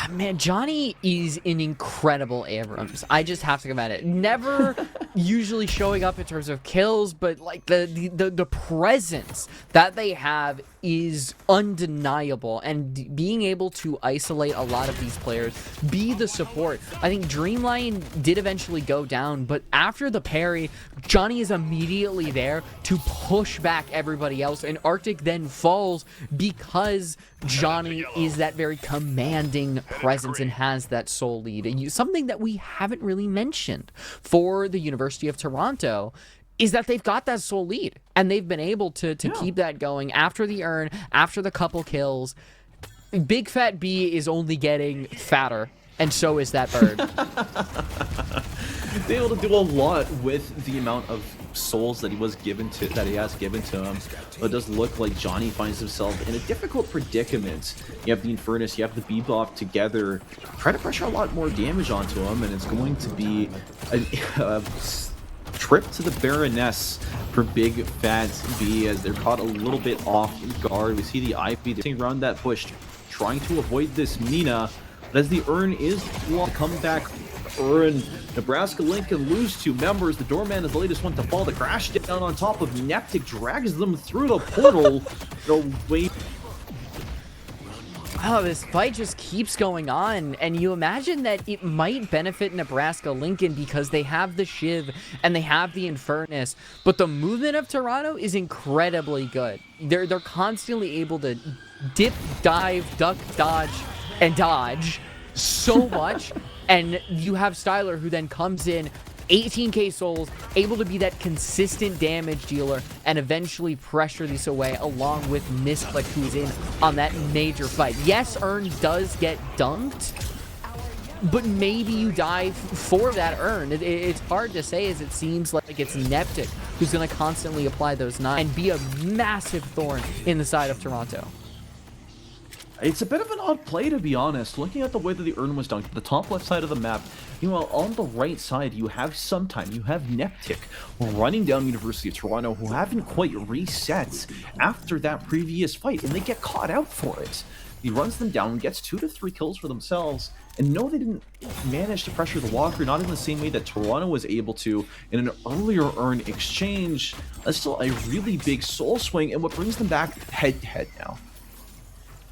Man, Johnny is an incredible Abrams. I just have to come at it. Never usually showing up in terms of kills, but like the presence that they have is undeniable, and being able to isolate a lot of these players, be the support. I think Dreamline did eventually go down, but after the parry, Johnny is immediately there to push back everybody else, and Arctic then falls because Johnny is that very commanding presence and has that soul lead. And something that we haven't really mentioned for the University of Toronto is that they've got that soul lead, and they've been able to keep that going after the urn, after the couple kills. Big Fat B is only getting fatter, and so is that bird. They're able to do a lot with the amount of souls that he has given to him. But it does look like Johnny finds himself in a difficult predicament. You have the Infernus, you have the Bebop together, try to pressure a lot more damage onto him, and it's going to be a trip to the Baroness for Big Fat B as they're caught a little bit off guard. We see the Ivy around that bush trying to avoid this Mina, but as the urn is come back, urn, Nebraska Lincoln lose 2 members. The Doorman is the latest one to fall. The crash down on top of Neptic drags them through the portal. Oh, this fight just keeps going on, and you imagine that it might benefit Nebraska Lincoln because they have the Shiv and they have the Infernus, but the movement of Toronto is incredibly good. They're constantly able to dip, dive, duck, dodge, and dodge so much, and you have Styler who then comes in, 18k souls, able to be that consistent damage dealer and eventually pressure this away, along with Misclick, who's in on that major fight. Yes, Urn does get dunked, but maybe you die for that Urn. It's hard to say, as it seems like it's Neptic who's going to constantly apply those 9 and be a massive thorn in the side of Toronto. It's a bit of an odd play, to be honest. Looking at the way that the urn was dunked, the top left side of the map, you know, on the right side, you have Sometime, you have Neptic running down University of Toronto, who haven't quite reset after that previous fight, and they get caught out for it. He runs them down, gets 2 to 3 kills for themselves, and no, they didn't manage to pressure the Walker, not in the same way that Toronto was able to in an earlier urn exchange. That's still a really big soul swing, and what brings them back head-to-head now.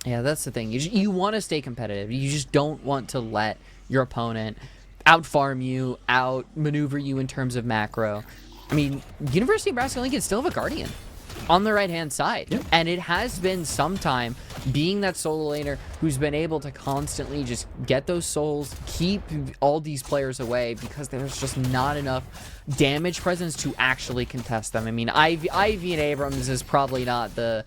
Yeah, that's the thing. You want to stay competitive. You just don't want to let your opponent out-farm you, out-maneuver you in terms of macro. I mean, University of Nebraska Lincoln still have a Guardian on the right-hand side. Yep. And it has been some time being that solo laner who's been able to constantly just get those souls, keep all these players away, because there's just not enough damage presence to actually contest them. I mean, Ivy and Abrams is probably not the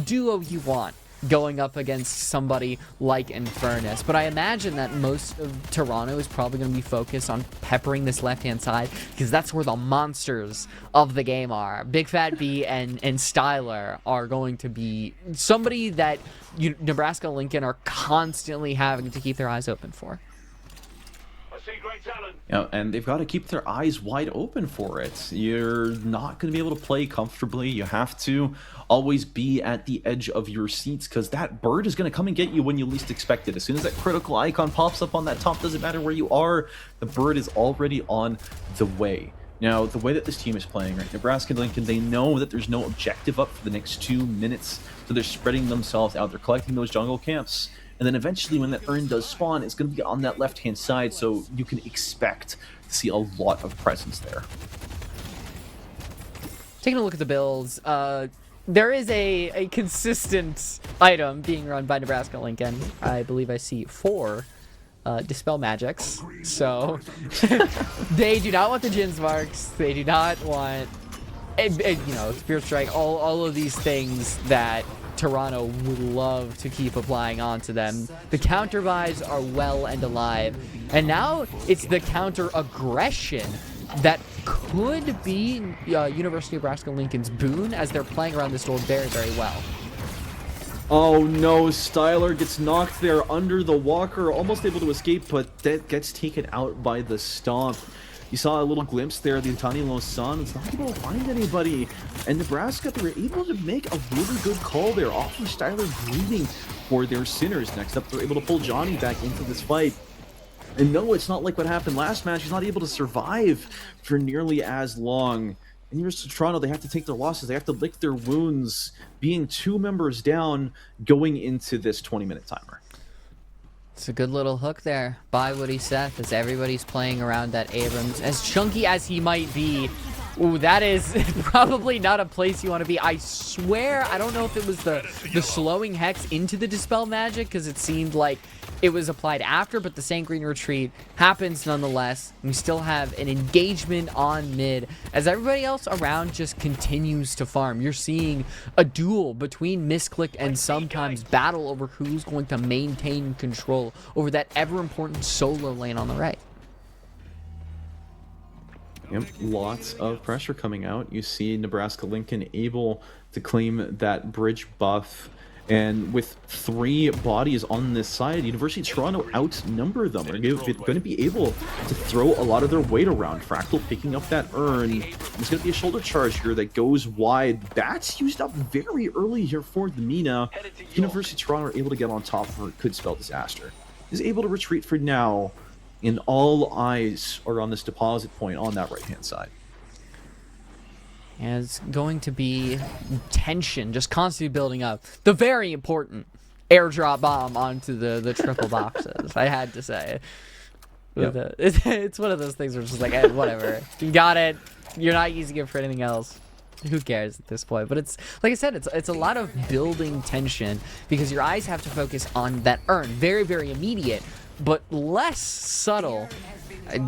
duo you want going up against somebody like Infernus, but I imagine that most of Toronto is probably going to be focused on peppering this left-hand side, because that's where the monsters of the game are. Big Fat B and Styler are going to be somebody that Nebraska Lincoln are constantly having to keep their eyes open for. Yeah, and they've got to keep their eyes wide open for it. You're not going to be able to play comfortably. You have to always be at the edge of your seats, because that bird is going to come and get you when you least expect it. As soon as that critical icon pops up on that top, doesn't matter where you are, the bird is already on the way. Now, the way that this team is playing, right, Nebraska Lincoln, they know that there's no objective up for the next 2 minutes, so they're spreading themselves out. They're collecting those jungle camps. And then eventually when that urn does spawn, it's going to be on that left-hand side, so you can expect to see a lot of presence there. Taking a look at the builds, there is a consistent item being run by Nebraska Lincoln. I believe I see 4 Dispel Magics. So they do not want the Jin Sparks. They do not want, you know, Spirit Strike, all of these things that Toronto would love to keep applying onto them. The counter buys are well and alive, and now it's the counter aggression that could be University of Nebraska Lincoln's boon, as they're playing around this door very, very well. Oh no, Styler gets knocked there under the Walker, almost able to escape, but that gets taken out by the Stomp. You saw a little glimpse there of the Antoniano Sun. It's not able to find anybody. And Nebraska, they were able to make a really good call there. Off of Styler breathing for their Sinners. Next up, they're able to pull Johnny back into this fight. And no, it's not like what happened last match. He's not able to survive for nearly as long. And University of Toronto, they have to take their losses. They have to lick their wounds, being 2 members down going into this 20-minute timer. It's a good little hook there by Woody Seth as everybody's playing around that Abrams. As chunky as he might be, ooh, that is probably not a place you want to be. I swear, I don't know if it was the slowing Hex into the Dispel Magic, because it seemed like it was applied after, but the Sanguine Retreat happens nonetheless. We still have an engagement on mid as everybody else around just continues to farm. You're seeing a duel between Misclick and sometimes battle over who's going to maintain control over that ever-important solo lane on the right. Yep, lots of pressure coming out. You see Nebraska Lincoln able to claim that bridge buff. And with 3 bodies on this side, University of Toronto outnumber them. They're going to be able to throw a lot of their weight around. Fractal picking up that urn. There's going to be a shoulder charge here that goes wide. Bats used up very early here for the Mina. University of Toronto are able to get on top of her. It could spell disaster. Is able to retreat for now. And all eyes are on this deposit point on that right-hand side. And it's going to be tension just constantly building up. The very important airdrop bomb onto the triple boxes, I had to say. Yep. It's one of those things where it's just like, hey, whatever. You got it. You're not using it for anything else. Who cares at this point? But it's, like I said, it's a lot of building tension because your eyes have to focus on that urn. Very, very immediate, but less subtle.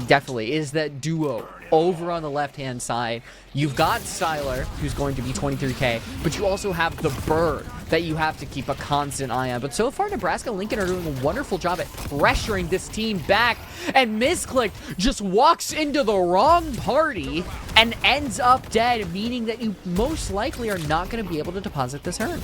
Definitely is that duo over on the left-hand side. You've got Styler, who's going to be 23k, but you also have the Bird that you have to keep a constant eye on. But so far, Nebraska Lincoln are doing a wonderful job at pressuring this team back, and Misclick just walks into the wrong party and ends up dead, meaning that you most likely are not going to be able to deposit this urn.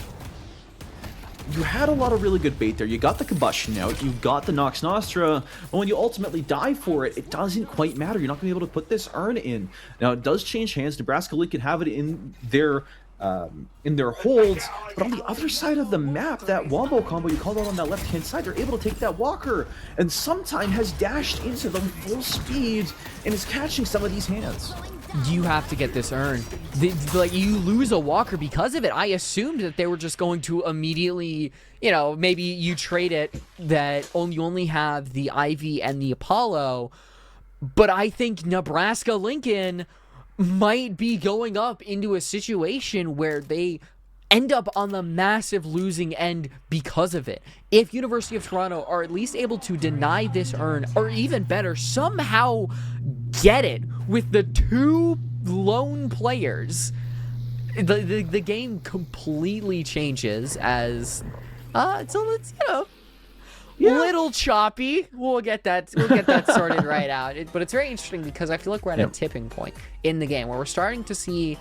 You had a lot of really good bait there. You got the combustion out, you got the Nox Nostra, but when you ultimately die for it, it doesn't quite matter. You're not going to be able to put this urn in. Now, it does change hands. Nebraska Lincoln have it in their holds, but on the other side of the map, that wombo combo you called out on that left-hand side, they're able to take that walker, and Sometime has dashed into them full speed and is catching some of these hands. You have to get this urn. Like, you lose a walker because of it. I assumed that they were just going to immediately, you know, maybe you trade it that you only have the Ivy and the Apollo, but I think Nebraska Lincoln might be going up into a situation where they end up on the massive losing end because of it. If University of Toronto are at least able to deny this urn, or even better, somehow get it with the 2 lone players, the game completely changes as it's you know, little choppy. We'll get that sorted right out. But it's very interesting because I feel like we're at a tipping point in the game where we're starting to see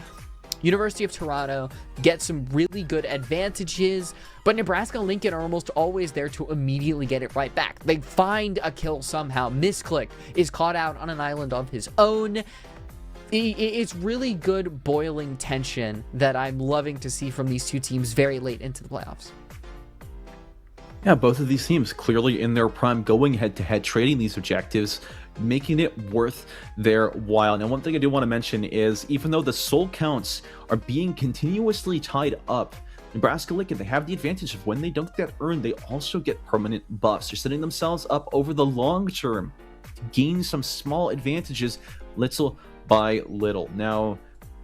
University of Toronto get some really good advantages, but Nebraska Lincoln are almost always there to immediately get it right back. They find a kill somehow. Misclick is caught out on an island of his own. It's really good boiling tension that I'm loving to see from these 2 teams very late into the playoffs. Yeah, both of these teams clearly in their prime, going head-to-head, trading these objectives, making it worth their while. Now, one thing I do want to mention is, even though the soul counts are being continuously tied up, Nebraska Lincoln, they have the advantage of when they dunk that urn, they also get permanent buffs. They're setting themselves up over the long term to gain some small advantages little by little. Now,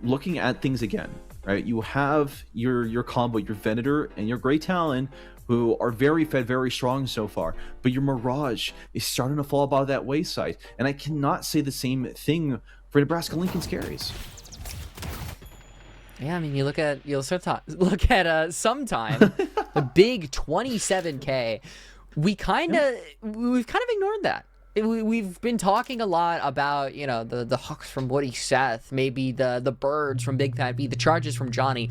looking at things again, right? You have your combo, your Venator and your Grey Talon, who are very fed, very strong so far. But your Mirage is starting to fall by that wayside. And I cannot say the same thing for Nebraska Lincoln's carries. Yeah, I mean, Sometime, the big 27k. We've kind of ignored that. We've been talking a lot about, you know, the hooks from Woody Seth, maybe the birds from Big Fat B, the charges from Johnny.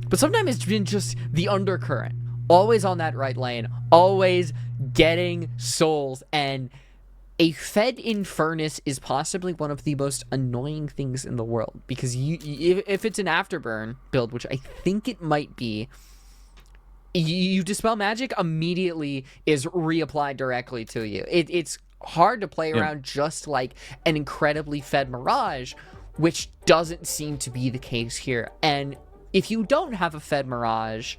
But sometimes it's been just the undercurrent. Always on that right lane, always getting souls, and a Fed Infernus is possibly one of the most annoying things in the world, because if it's an Afterburn build, which I think it might be, you Dispel Magic immediately is reapplied directly to you. It's hard to play around just like an incredibly fed Mirage, which doesn't seem to be the case here. And if you don't have a fed Mirage,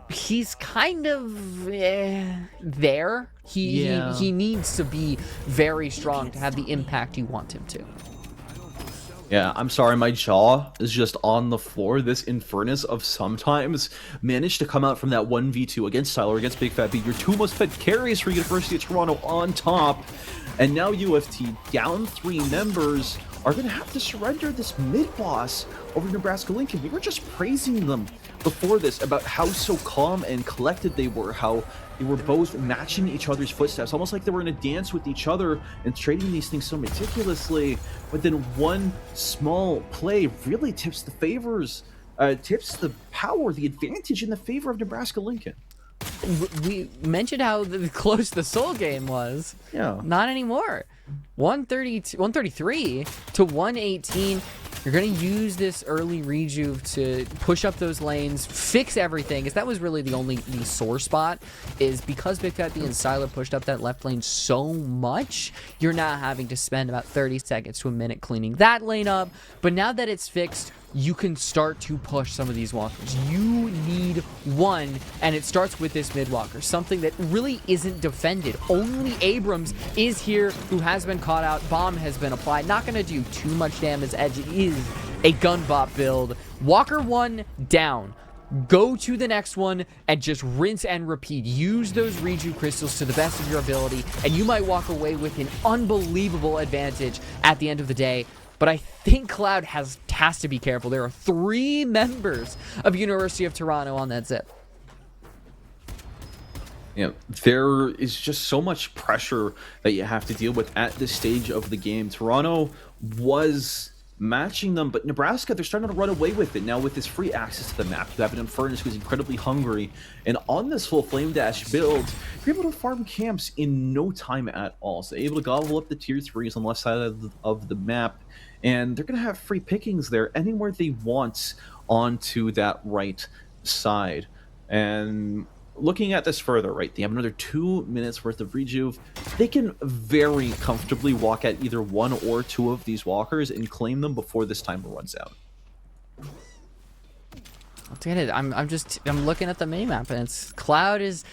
he's kind of there. He needs to be very strong to have the impact you want him to. Yeah, I'm sorry, my jaw is just on the floor. This Infernus of sometimes managed to come out from that 1v2 against Tyler, against Big Fat B, your two most fed carries for University of Toronto on top. And now UFT, down 3 members, are going to have to surrender this mid-boss over Nebraska Lincoln. We were just praising them before this about how so calm and collected they were, how they were both matching each other's footsteps, almost like they were in a dance with each other and trading these things so meticulously. But then one small play really tips the favors, tips the power, the advantage in the favor of Nebraska Lincoln. We mentioned how close the Soul game was. Yeah. Not anymore. 133 to 118. You're going to use this early rejuve to push up those lanes, fix everything, because that was really the sore spot, is because Big Fat B and Sylar pushed up that left lane so much, you're now having to spend about 30 seconds to a minute cleaning that lane up. But now that it's fixed, you can start to push some of these walkers. You need one, and it starts with this mid walker, something that really isn't defended. Only Abrams is here, who has been caught out. Bomb has been applied. Not going to do too much damage. Edge is a gun bot build. Walker 1 down. Go to the next one and just rinse and repeat. Use those Reju crystals to the best of your ability, and you might walk away with an unbelievable advantage at the end of the day. But I think Cloud has to be careful. There are 3 members of University of Toronto on that zip. Yeah, there is just so much pressure that you have to deal with at this stage of the game. Toronto was matching them, but Nebraska, they're starting to run away with it now with this free access to the map. You have an Infernus who's incredibly hungry, and on this full Flame Dash build, you're able to farm camps in no time at all. So able to gobble up the tier 3s on the left side of the map, and they're going to have free pickings there anywhere they want onto that right side. And looking at this further, right, they have another 2 minutes worth of rejuve. They can very comfortably walk at either 1 or 2 of these walkers and claim them before this timer runs out. I'm looking at the minimap, and it's Cloud is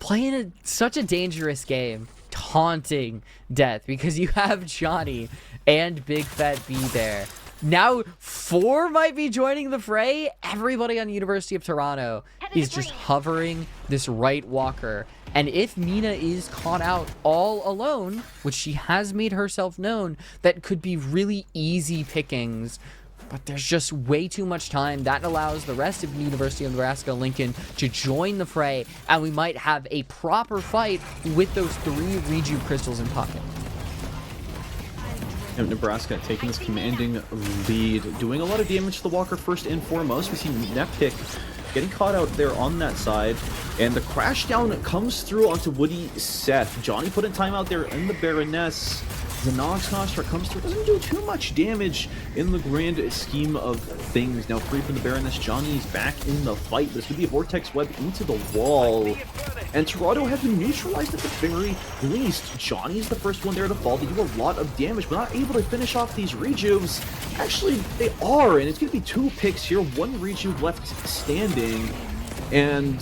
playing such a dangerous game, taunting death, because you have Johnny and Big Fat B there. Now 4 might be joining the fray. Everybody on the University of Toronto is just hovering this right walker. And if Mina is caught out all alone, which she has made herself known, that could be really easy pickings. But there's just way too much time. That allows the rest of the University of Nebraska Lincoln to join the fray, and we might have a proper fight with those 3 Reju crystals in pocket. Nebraska taking this commanding lead, doing a lot of damage to the walker first and foremost. We see Neptic getting caught out there on that side, and the crash down comes through onto Woody Seth. Johnny put in time out there in the Baroness. The Nox Construct comes through, doesn't do too much damage in the grand scheme of things. Now free from the Baroness, Johnny's back in the fight. This would be a Vortex Web into the wall. And Toronto has been neutralized at the very least. Johnny's the first one there to fall. They do a lot of damage, but not able to finish off these rejuves. Actually, they are, and it's going to be 2 picks here. 1 rejuve left standing, and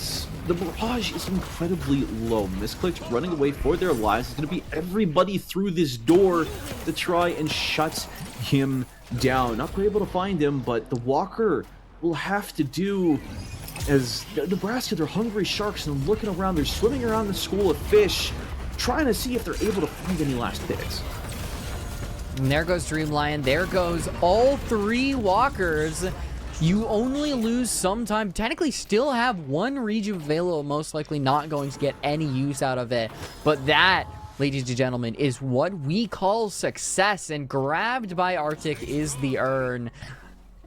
the barrage is incredibly low. Misclicked running away for their lives. It's going to be everybody through this door to try and shut him down. Not able to find him, but the walker will have to do, as Nebraska, they're hungry sharks, and looking around, they're swimming around the school of fish, trying to see if they're able to find any last picks. And there goes Dreamlion. There goes all 3 walkers. You only lose some time. Technically still have 1 Reju available, most likely not going to get any use out of it. But that, ladies and gentlemen, is what we call success. And grabbed by Arctic is the urn.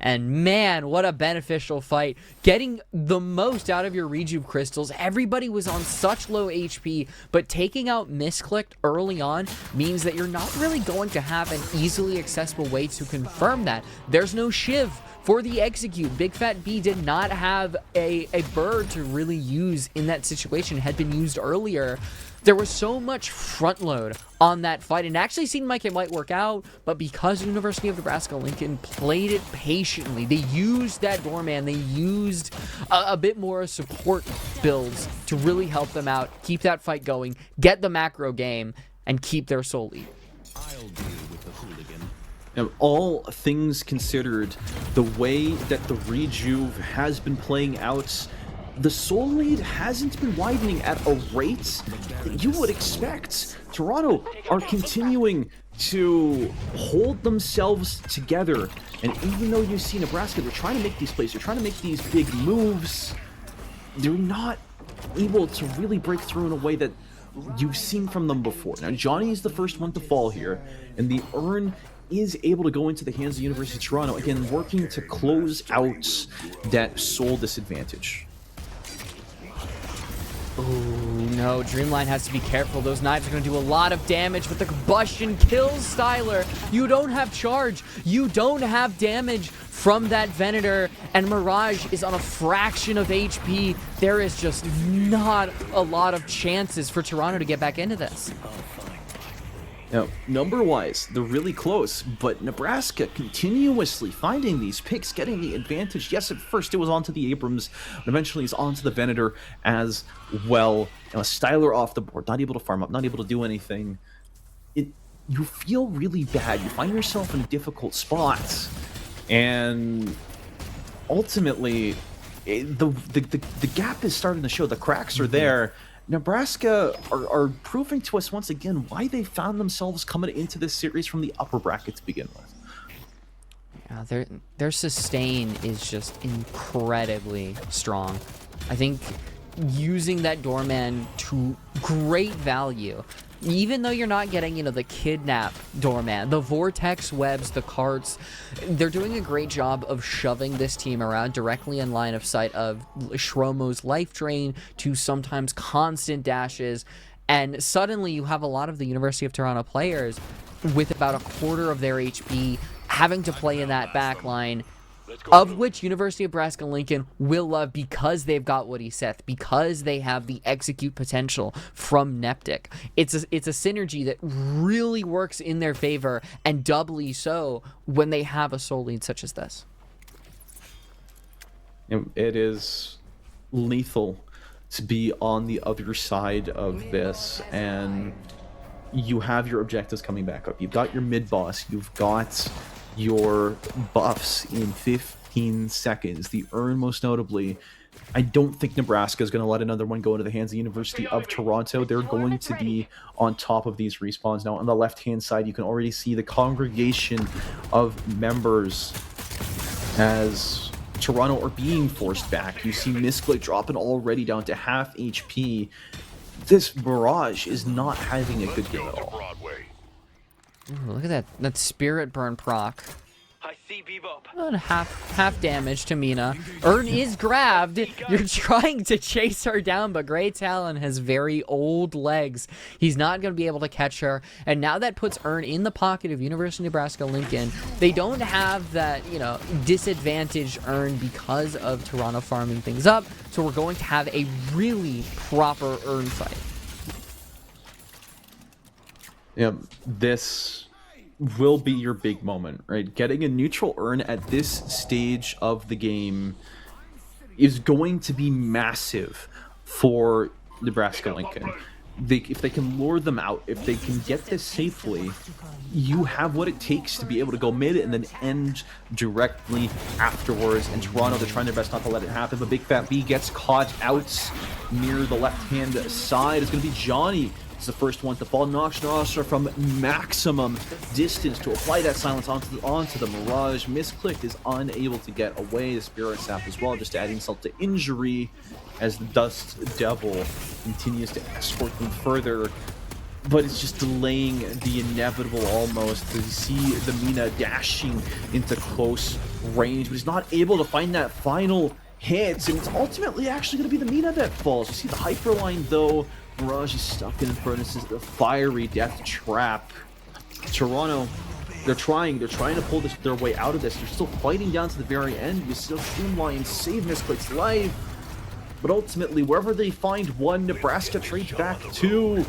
And man, what a beneficial fight. Getting the most out of your Rejuve crystals. Everybody was on such low HP, but taking out Misclicked early on means that you're not really going to have an easily accessible way to confirm that. There's no Shiv for the execute. Big Fat B did not have a bird to really use in that situation. It had been used earlier. There was so much front load on that fight, and actually seemed like it might work out, but because University of Nebraska-Lincoln played it patiently, they used that doorman, they used a bit more support builds to really help them out, keep that fight going, get the macro game, and keep their soul lead. I'll deal with the hooligan. Now, all things considered, the way that the Rejuve has been playing out, the soul lead hasn't been widening at a rate that you would expect. Toronto are continuing to hold themselves together, and even though you see Nebraska, they're trying to make these plays, they're trying to make these big moves, they're not able to really break through in a way that you've seen from them before. Now, Johnny is the first one to fall here, and the urn is able to go into the hands of University of Toronto, again, working to close out that soul disadvantage. Oh no, Dreamline has to be careful. Those knives are going to do a lot of damage, but the combustion kills Styler. You don't have charge. You don't have damage from that Venator, and Mirage is on a fraction of HP. There is just not a lot of chances for Toronto to get back into this. Now, number-wise, they're really close, but Nebraska continuously finding these picks, getting the advantage. Yes, at first it was onto the Abrams, but eventually it's onto the Venator as well. You know, Styler off the board, not able to farm up, not able to do anything. You feel really bad. You find yourself in a difficult spot, and ultimately, the gap is starting to show. The cracks are there. Nebraska are proving to us once again why they found themselves coming into this series from the upper bracket to begin with. Yeah, their sustain is just incredibly strong. I think using that doorman to great value, even though you're not getting, the kidnap doorman, the vortex webs, the carts, they're doing a great job of shoving this team around directly in line of sight of Shromo's life drain to sometimes constant dashes, and suddenly you have a lot of the University of Toronto players with about a quarter of their HP having to play in that back line, of which University of Nebraska-Lincoln will love because they've got Woody Seth, because they have the execute potential from Neptic. It's a synergy that really works in their favor, and doubly so when they have a soul lead such as this. It is lethal to be on the other side of this, and you have your objectives coming back up. You've got your mid-boss, you've got your buffs in 15 seconds. The urn, most notably, I don't think Nebraska is going to let another one go into the hands of the University of Toronto. They're going to be on top of these respawns. Now, on the left-hand side, you can already see the congregation of members as Toronto are being forced back. You see Misclick dropping already down to half HP. This Mirage is not having a good game at all. Ooh, look at that spirit burn proc. I see Bebop. About half damage to Mina. Urn is grabbed. You're trying to chase her down, but Grey Talon has very old legs. He's not going to be able to catch her. And now that puts Urn in the pocket of University of Nebraska-Lincoln. They don't have that, disadvantage Urn because of Toronto farming things up. So we're going to have a really proper Urn fight. Yeah, this will be your big moment, right? Getting a neutral urn at this stage of the game is going to be massive for Nebraska-Lincoln. If they can lure them out, if they can get this safely, you have what it takes to be able to go mid and then end directly afterwards. And Toronto, they're trying their best not to let it happen, but Big Fat B gets caught out near the left-hand side. It's going to be Johnny. It's the first one to fall. Noxtrastra from maximum distance to apply that silence onto the Mirage. Misclicked is unable to get away. The Spirit Sap as well, just adding insult to injury as the Dust Devil continues to escort them further. But it's just delaying the inevitable almost. You see the Mina dashing into close range, but he's not able to find that final hit, and it's ultimately actually going to be the Mina that falls. You see the Hyperline, though. Mirage is stuck in Infernus' the fiery death trap. Toronto, they're trying to pull their way out of this. They're still fighting down to the very end. You still Streamline save Misclick's life. But ultimately, wherever they find one, Nebraska trades back two.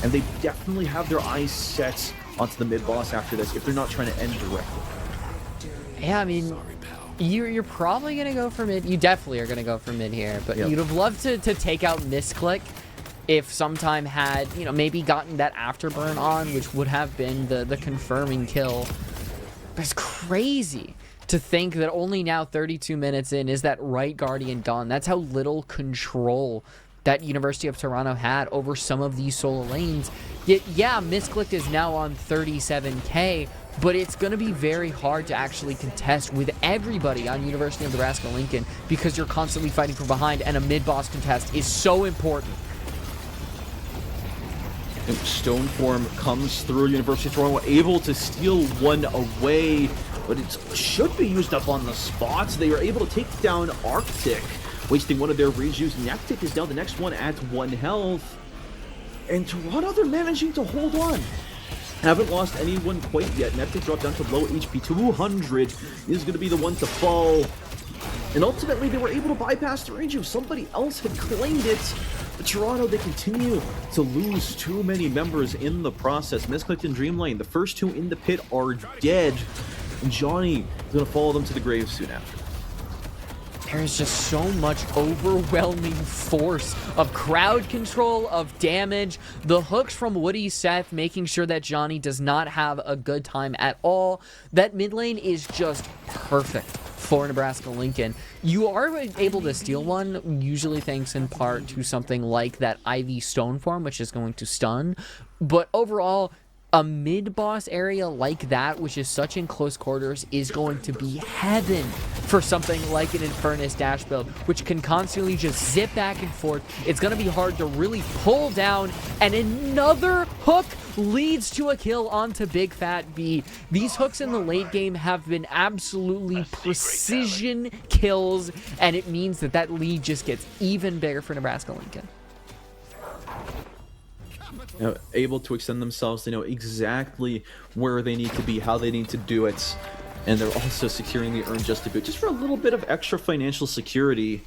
And they definitely have their eyes set onto the mid-boss after this, if they're not trying to end directly. Yeah, I mean, you're probably going to go for mid. You definitely are going to go for mid here. But you'd have loved to take out Misclick if Sometime had, you know, maybe gotten that Afterburn on, which would have been the confirming kill. But it's crazy to think that only now 32 minutes in is that right Guardian done. That's how little control that University of Toronto had over some of these solo lanes. Yet, yeah, Misclick is now on 37k, but it's going to be very hard to actually contest with everybody on University of Nebraska-Lincoln because you're constantly fighting from behind, and a mid-boss contest is so important. And Stoneform comes through. University of Toronto able to steal one away, but it should be used up on the spot. They are able to take down Arctic, wasting one of their rejuves. Nectic is down the next one at 1 health. And Toronto, they're managing to hold on. Haven't lost anyone quite yet. Nectic dropped down to low HP. 200 is going to be the one to fall. And ultimately, they were able to bypass the rejuve. Somebody else had claimed it. But Toronto, they continue to lose too many members in the process. Misclick and Dreamline, the first two in the pit, are dead. And Johnny is going to follow them to the grave soon after. There's just so much overwhelming force of crowd control, of damage, the hooks from Woody Seth, making sure that Johnny does not have a good time at all. That mid lane is just perfect for Nebraska-Lincoln. You are able to steal one, usually thanks in part to something like that Ivy Stoneform, which is going to stun. But overall, a mid-boss area like that, which is such in close quarters, is going to be heaven for something like an Infernus dash build, which can constantly just zip back and forth. It's going to be hard to really pull down, and another hook leads to a kill onto Big Fat B. These hooks in the late game have been absolutely precision kills, and it means that that lead just gets even bigger for Nebraska-Lincoln. Able to extend themselves. They know exactly where they need to be, how they need to do it, and they're also securing the earn just a bit, just for a little bit of extra financial security,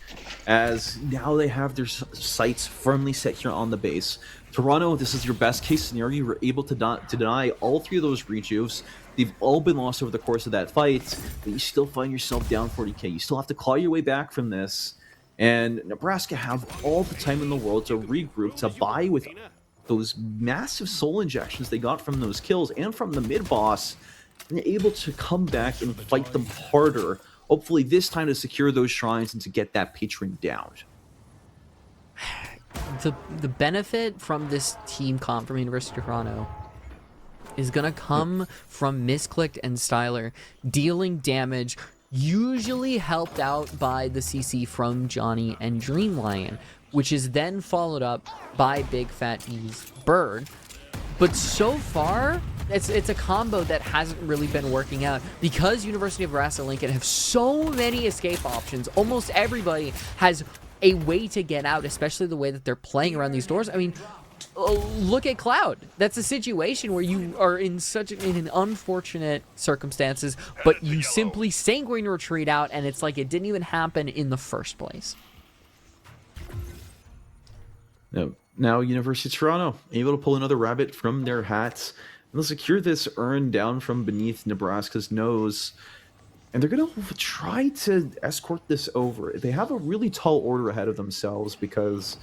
as now they have their sights firmly set here on the base. Toronto, this is your best case scenario. You were able to deny all three of those rejuves. They've all been lost over the course of that fight, but you still find yourself down 40k. You still have to claw your way back from this, and Nebraska have all the time in the world to regroup, to buy with those massive soul injections they got from those kills and from the mid-boss, and able to come back and fight them harder, hopefully this time to secure those shrines and to get that patron down. The benefit from this team comp from University of Toronto is going to come from Misclick and Styler dealing damage, usually helped out by the CC from Johnny and Dreamlion, which is then followed up by Big Fat E's Bird. But so far, it's a combo that hasn't really been working out because University of Nebraska-Lincoln have so many escape options. Almost everybody has a way to get out, especially the way that they're playing around these doors. I mean, look at Cloud. That's a situation where you are in an unfortunate circumstances, but you simply sanguine retreat out, and it's like it didn't even happen in the first place. Now University of Toronto able to pull another rabbit from their hats, and they'll secure this urn down from beneath Nebraska's nose, and they're going to try to escort this over. They have a really tall order ahead of themselves because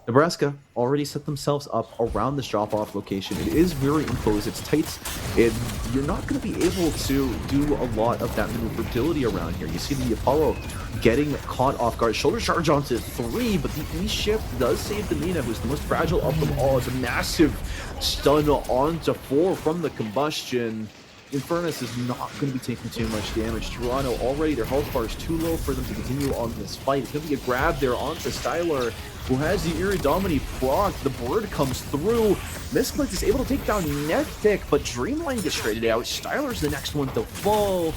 Nebraska already set themselves up around this drop-off location. It is very enclosed, it's tight, and you're not going to be able to do a lot of that maneuverability around here. You see the Apollo getting caught off guard. Shoulder charge onto 3, but the E-shift does save the Mina, who's the most fragile of them all. It's a massive stun onto 4 from the combustion. Infernus is not going to be taking too much damage. Toronto already, their health bar is too low for them to continue on this fight. It's going to be a grab there onto Styler, who has the Iridomini proc. The bird comes through. Misclick is able to take down Nectic, but Dreamline gets traded out. Styler's the next one to fall.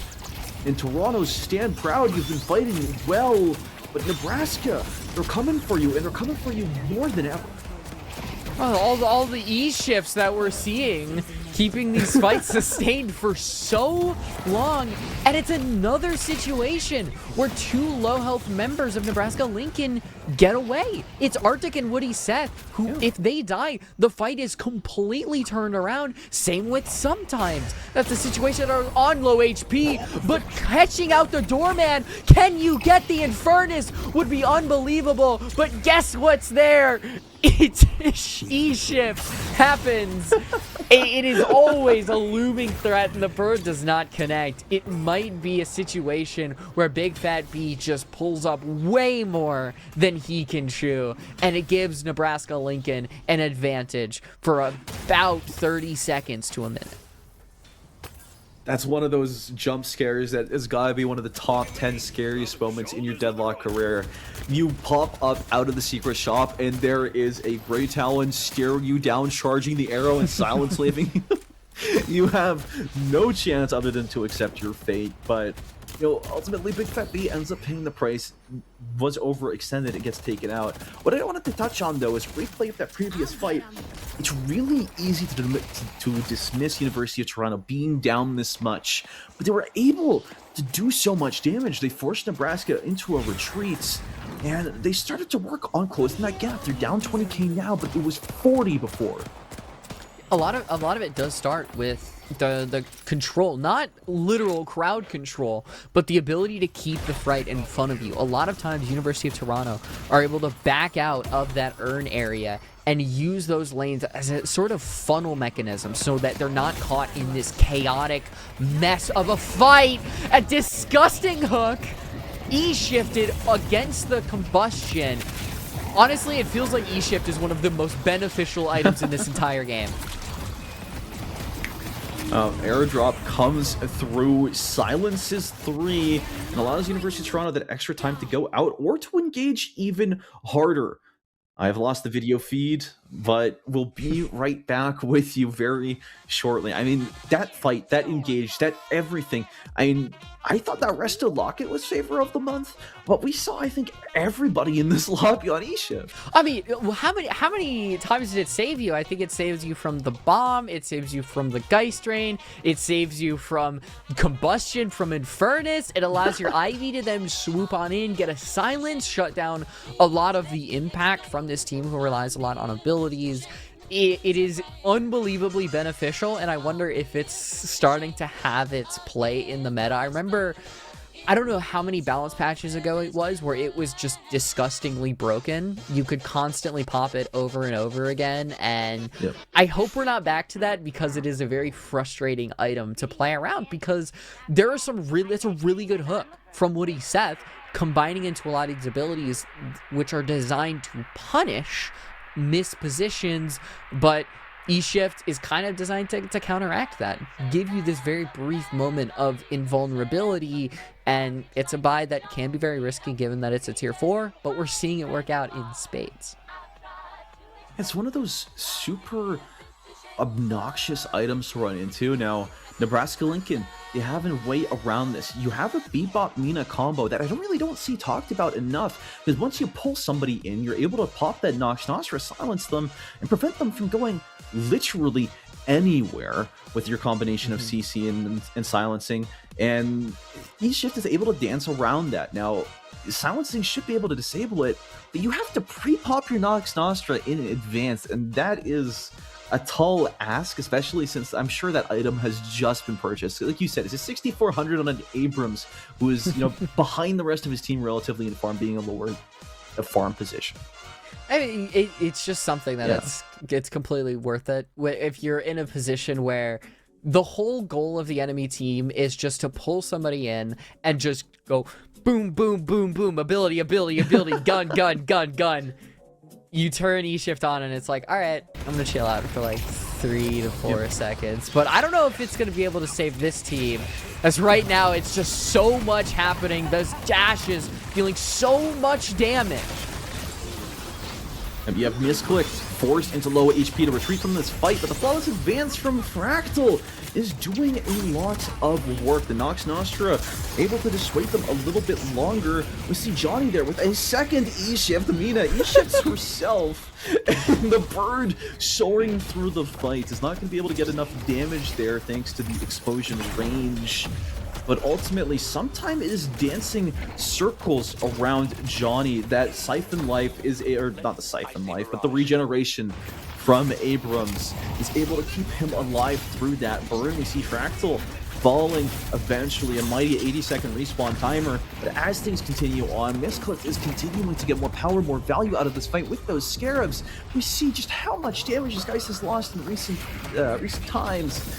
And Toronto, stand proud, you've been fighting well. But Nebraska, they're coming for you, and they're coming for you more than ever. Oh, all the E-shifts that we're seeing, keeping these fights sustained for so long. And it's another situation where two low-health members of Nebraska Lincoln get away. It's Arctic and Woody Seth, who, if they die, the fight is completely turned around. Same with Sometimes. That's a situation that are on low HP, but catching out the doorman, can you get the Infernus, would be unbelievable. But guess what's there? It's E-shift happens. It is always a looming threat, and the bird does not connect. It might be a situation where Big Fat B just pulls up way more than he can chew, and it gives Nebraska Lincoln an advantage for about 30 seconds to a minute. That's one of those jump scares that has got to be one of the top 10 scariest moments in your Deadlock career. You pop up out of the secret shop, and there is a Grey Talon staring you down, charging the arrow and silence leaving you. You have no chance other than to accept your fate, but ultimately Big Fat B ends up paying the price. Was overextended, it gets taken out. What I wanted to touch on though is replay of that previous fight. It's really easy to dismiss University of Toronto being down this much, but they were able to do so much damage. They forced Nebraska into a retreat, and they started to work on closing that gap. They're down 20k now, but it was 40 before. A lot of it does start with the control, not literal crowd control, but the ability to keep the fight in front of you. A lot of times University of Toronto are able to back out of that urn area and use those lanes as a sort of funnel mechanism so that they're not caught in this chaotic mess of a fight. A disgusting hook, E-shifted against the combustion. Honestly, it feels like E-shift is one of the most beneficial items in this entire game. Airdrop comes through, silences 3, and allows University of Toronto that extra time to go out or to engage even harder. I've lost the video feed, but we'll be right back with you very shortly. I mean, that fight, that engage, that everything. I mean, I thought that Resta Locket was favor of the month, but we saw, I think, everybody in this lobby on E-shift. I mean, how many times did it save you? I think it saves you from the bomb, it saves you from the Geist Rain, it saves you from combustion, from Infernus. It allows your Ivy to then swoop on in, get a silence, shut down a lot of the impact from this team who relies a lot on abilities. It is unbelievably beneficial, and I wonder if it's starting to have its play in the meta. I remember, I don't know how many balance patches ago it was, where it was just disgustingly broken. You could constantly pop it over and over again, and yep. I hope we're not back to that, because it is a very frustrating item to play around, because there are it's a really good hook from Woody Seth, combining into a lot of these abilities which are designed to punish mispositions, but E-shift is kind of designed to counteract that, give you this very brief moment of invulnerability, and it's a buy that can be very risky given that it's a tier 4, but we're seeing it work out in spades. It's one of those super obnoxious items to run into. Now, Nebraska Lincoln, they have a way around this. You have a Bebop Mina combo that I really don't see talked about enough, because once you pull somebody in, you're able to pop that Nox Nostra, silence them, and prevent them from going literally anywhere with your combination of CC and silencing, and E-shift is able to dance around that. Now, silencing should be able to disable it, but you have to pre-pop your Nox Nostra in advance, and that is a tall ask, especially since I'm sure that item has just been purchased. Like you said, it's a 6,400 on an Abrams, who is behind the rest of his team relatively in farm, being a lower farm position. I mean, it's just something that it's completely worth it. If you're in a position where the whole goal of the enemy team is just to pull somebody in and just go boom, boom, boom, boom, ability, gun, gun, gun, gun. You turn E-shift on and it's like, all right, I'm gonna chill out for like 3 to 4 seconds. But I don't know if it's gonna be able to save this team, as right now it's just so much happening. Those dashes dealing so much damage. And you have Misclick forced into low HP to retreat from this fight, but the flawless advance from Fractal is doing a lot of work. The Nox Nostra able to dissuade them a little bit longer. We see Johnny there with a second E-shift. Mina E-shifts herself, and the bird soaring through the fight is not going to be able to get enough damage there thanks to the explosion range. But ultimately, sometime it is dancing circles around Johnny. That Siphon Life is, or not the Siphon Life, but the regeneration from Abrams is able to keep him alive through that burn. We see Fractal falling eventually, a mighty 80-second respawn timer. But as things continue on, Misclick is continuing to get more power, more value out of this fight with those Scarabs. We see just how much damage this guy has lost in recent times.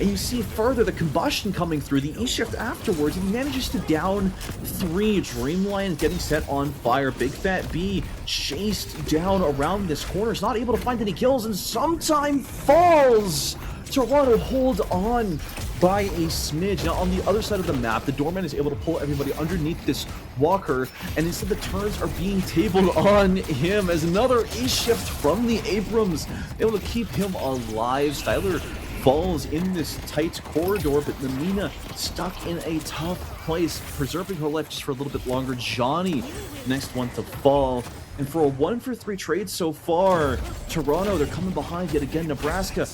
And you see further the combustion coming through, the E-shift afterwards. He manages to down 3. Dreamlion getting set on fire. Big Fat B chased down around this corner. Is not able to find any kills and sometime falls. Toronto hold on by a smidge. Now on the other side of the map, the Doorman is able to pull everybody underneath this walker, and instead the turrets are being tabled on him as another E-shift from the Abrams, able to keep him alive. Styler falls in this tight corridor, but Namina stuck in a tough place, preserving her life just for a little bit longer. Johnny, next one to fall. And for a 1-for-3 trade so far, Toronto, they're coming behind yet again. Nebraska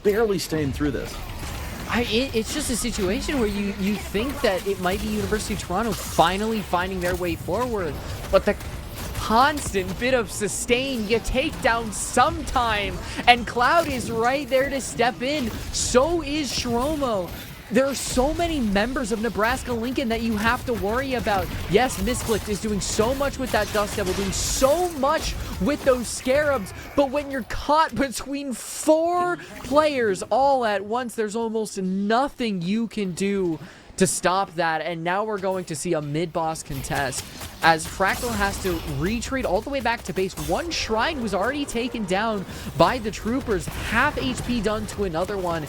barely staying through this. It's just a situation where you think that it might be University of Toronto finally finding their way forward, but the constant bit of sustain, you take down sometime, and Cloud is right there to step in. So is Shromo. There are so many members of Nebraska Lincoln that you have to worry about. Yes, Misclick is doing so much with that Dust Devil, doing so much with those Scarabs, but when you're caught between 4 players all at once, there's almost nothing you can do to stop that. And now we're going to see a mid-boss contest as Fractal has to retreat all the way back to base. One shrine was already taken down by the troopers, half HP done to another one.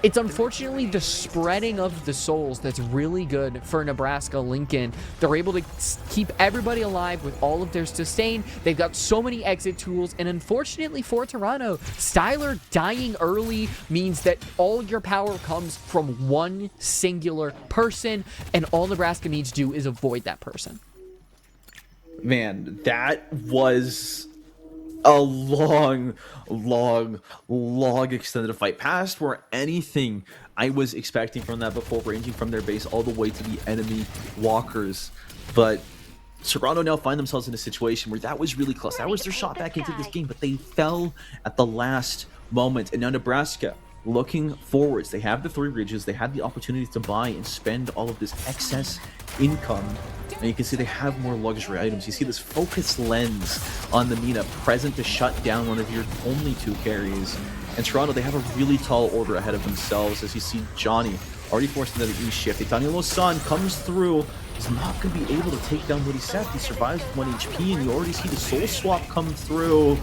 It's unfortunately the spreading of the souls that's really good for Nebraska Lincoln. They're able to keep everybody alive with all of their sustain. They've got so many exit tools, and unfortunately for Toronto, Styler dying early means that all your power comes from one singular person, and all Nebraska needs to do is avoid that person. Man, that was a long extended fight, past where anything I was expecting from that before, ranging from their base all the way to the enemy walkers. But Toronto now find themselves in a situation where that was really close. That was their shot back into this game, but they fell at the last moment. And now Nebraska looking forwards. They have the 3 ridges. They had the opportunity to buy and spend all of this excess income. And you can see they have more luxury items. You see this focus lens on the Mina present to shut down one of your only 2 carries. And Toronto, they have a really tall order ahead of themselves as you see Johnny already forced into the E-shift. Danilo-san comes through. He's not going to be able to take down what he said. He survives with 1 HP, and you already see the soul swap come through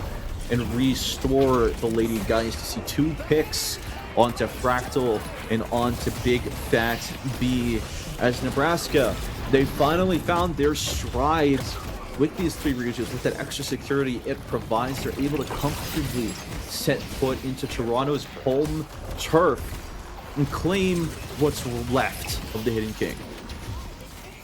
and restore the Lady Geist. To see 2 picks onto Fractal and onto Big Fat B as Nebraska, they finally found their strides with these 3 regions. With that extra security it provides, they're able to comfortably set foot into Toronto's home turf and claim what's left of the Hidden King.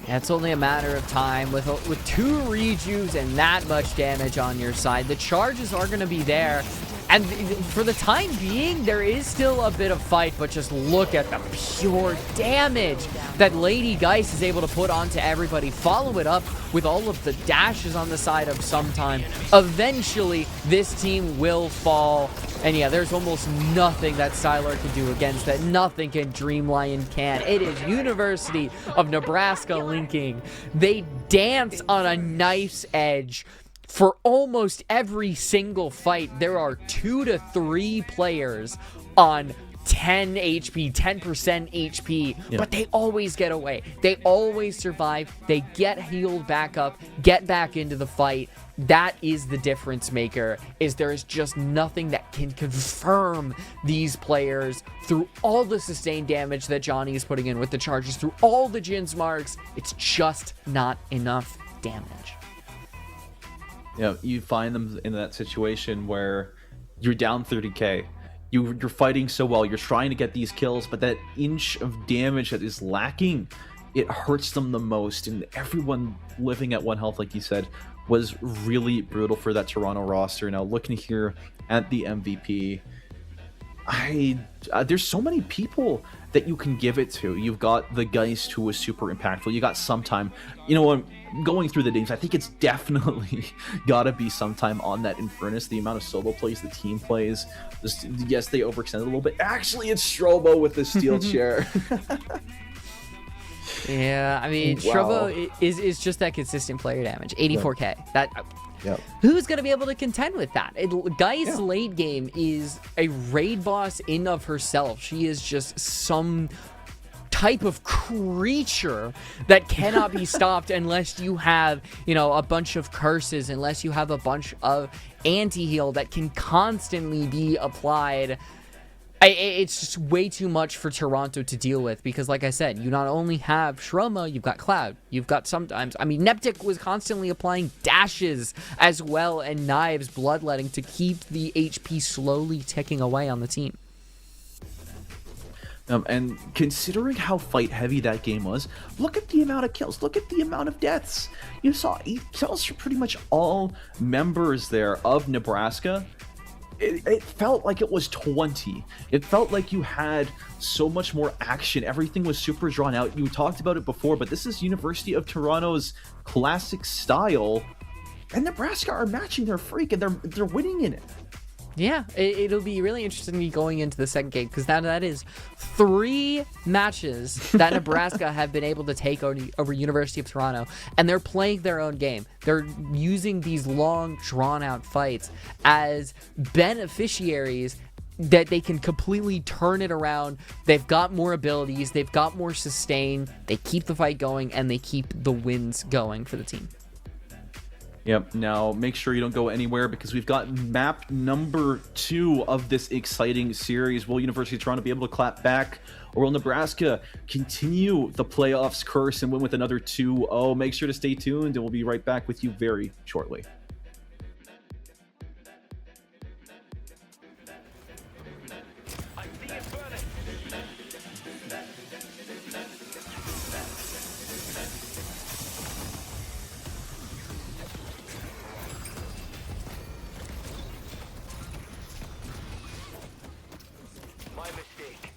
Yeah, it's only a matter of time with 2 rejuves and that much damage on your side. The charges are going to be there. And for the time being, there is still a bit of fight, but just look at the pure damage that Lady Geist is able to put onto everybody. Follow it up with all of the dashes on the side of Sometime. Eventually, this team will fall. And yeah, there's almost nothing that Styler can do against that. Nothing can Dreamlion can. It is University of Nebraska Lincoln. They dance on a knife's edge. For almost every single fight, there are 2 to 3 players on 10 HP, 10% HP, but they always get away. They always survive. They get healed back up, get back into the fight. That is the difference maker, is there is just nothing that can confirm these players through all the sustained damage that Johnny is putting in with the charges, through all the Jin's marks. It's just not enough damage. You find them in that situation where you're down 30k. You're fighting so well. You're trying to get these kills, but that inch of damage that is lacking, it hurts them the most. And everyone living at 1 health, like you said, was really brutal for that Toronto roster. Now looking here at the MVP, there's so many people that you can give it to. You've got the Geist, who was super impactful. You got Sometime. You know, I'm going through the names. I think it's definitely gotta be Sometime on that Infernus. The amount of solo plays the team plays. Yes, they overextended a little bit. Actually, it's Strobo with the steel chair. Yeah, I mean, Wow. Strobo is just that consistent player damage. 84k. That. Yep. Who's going to be able to contend with that? Geist Yeah. late game is a raid boss in of herself. She is just some type of creature that cannot be stopped unless you have, you know, a bunch of curses, unless you have a bunch of anti-heal that can constantly be applied. It's just way too much for Toronto to deal with because, like I said, you not only have Shroma, you've got Cloud, you've got sometimes... I mean, Neptic was constantly applying dashes as well and knives, bloodletting to keep the HP slowly ticking away on the team. And considering how fight-heavy that game was, look at the amount of kills, look at the amount of deaths. You saw 8 kills for pretty much all members there of Nebraska. It felt like it was 20. It felt like you had so much more action. Everything was super drawn out. You talked about it before, but this is University of Toronto's classic style, and Nebraska are matching their freak, and they're winning in it. Yeah, it'll be really interesting going into the second game because that is 3 matches that Nebraska have been able to take over University of Toronto, and they're playing their own game. They're using these long, drawn-out fights as beneficiaries that they can completely turn it around. They've got more abilities, they've got more sustain, they keep the fight going, and they keep the wins going for the team. Yep, now make sure you don't go anywhere because we've got map number 2 of this exciting series. Will University of Toronto be able to clap back, or will Nebraska continue the playoffs curse and win with another 2-0? Make sure to stay tuned, and we'll be right back with you very shortly. My mistake.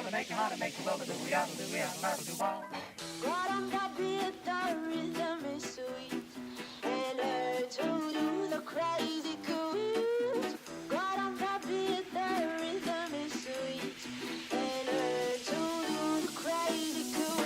Guarda the rhythm is sweet, and learn to do the crazy cool. Guarda the rhythm is sweet, and learn to do the crazy cool.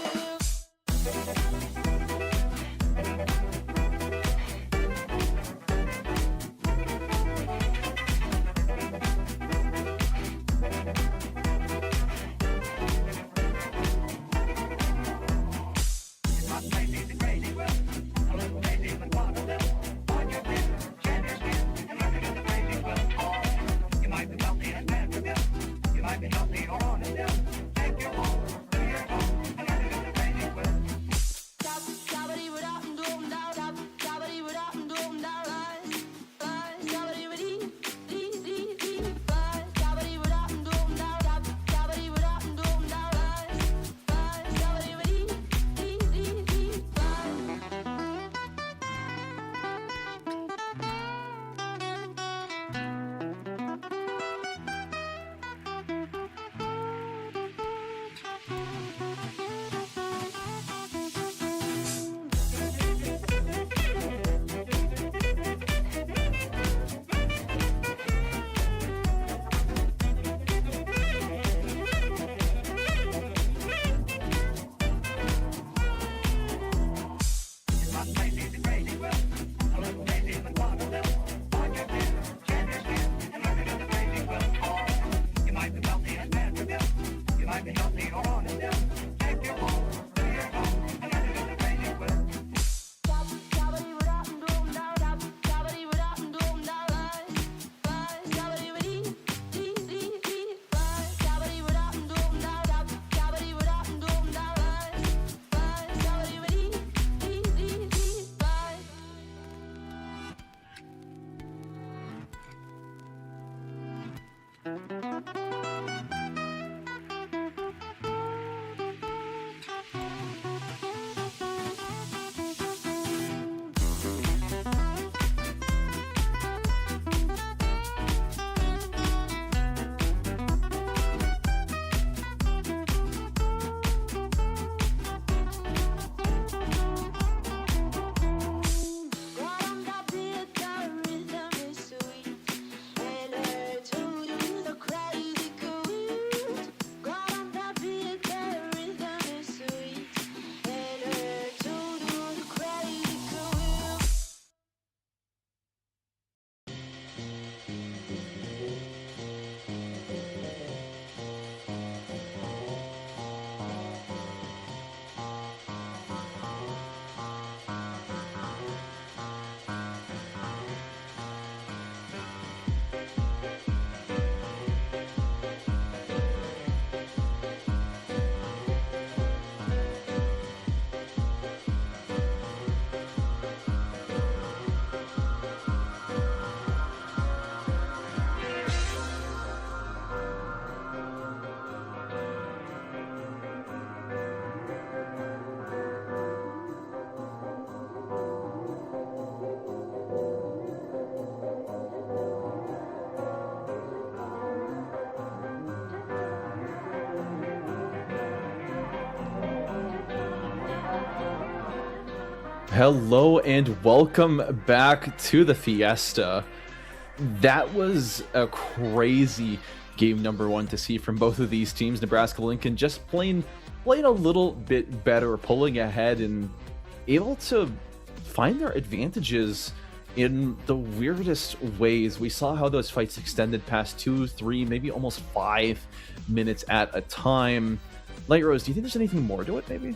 Hello and welcome back to the Fiesta. That was a crazy game number one to see from both of these teams. Nebraska-Lincoln just playing a little bit better, pulling ahead and able to find their advantages in the weirdest ways. We saw how those fights extended past 2, 3, maybe almost 5 minutes at a time. Light Rose, do you think there's anything more to it, maybe?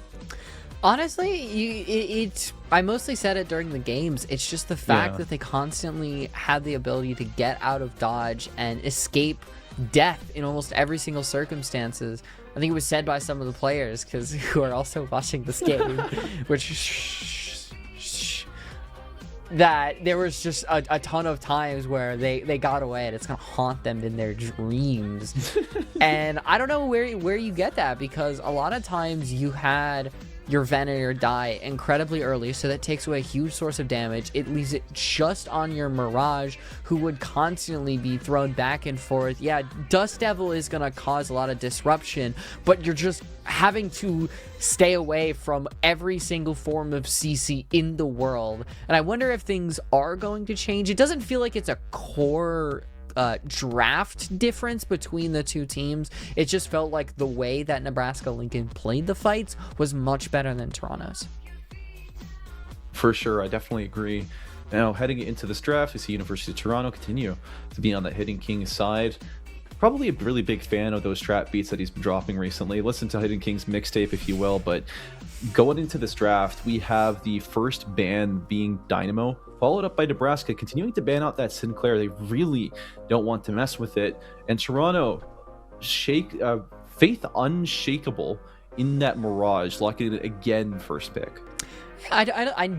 Honestly, I mostly said it during the games. It's just the fact Yeah. that they constantly had the ability to get out of dodge and escape death in almost every single circumstances. I think it was said by some of the players who are also watching this game, that there was just a ton of times where they got away and it's gonna haunt them in their dreams. And I don't know where you get that, because a lot of times you had your Venator die incredibly early, so that takes away a huge source of damage. It leaves it just on your Mirage, who would constantly be thrown back and forth. Yeah, Dust Devil is going to cause a lot of disruption, but you're just having to stay away from every single form of CC in the world. And I wonder if things are going to change. It doesn't feel like it's a core draft difference between the two teams. It just felt like the way that Nebraska Lincoln played the fights was much better than Toronto's. For sure, I definitely agree. Now, heading into this draft, we see University of Toronto continue to be on the Hidden King side. Probably a really big fan of those trap beats that he's been dropping recently. Listen to Hidden King's mixtape, if you will. But going into this draft, we have the first ban being Dynamo, followed up by Nebraska, continuing to ban out that Sinclair. They really don't want to mess with it. And Toronto, faith unshakable in that Mirage, locking it again first pick. I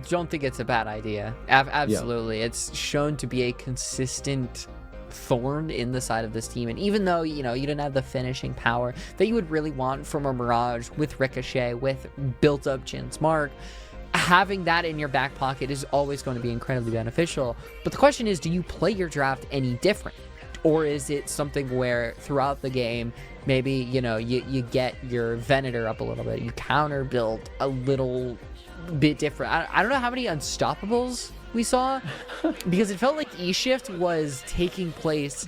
don't think it's a bad idea. Absolutely. Yeah. It's shown to be a consistent thorn in the side of this team, and even though you didn't have the finishing power that you would really want from a Mirage with Ricochet, with built up Chin's Mark, having that in your back pocket is always going to be incredibly beneficial. But the question is, do you play your draft any different, or is it something where throughout the game maybe you get your Venator up a little bit, you counter build a little bit different? I don't know how many unstoppables we saw, because it felt like E-Shift was taking place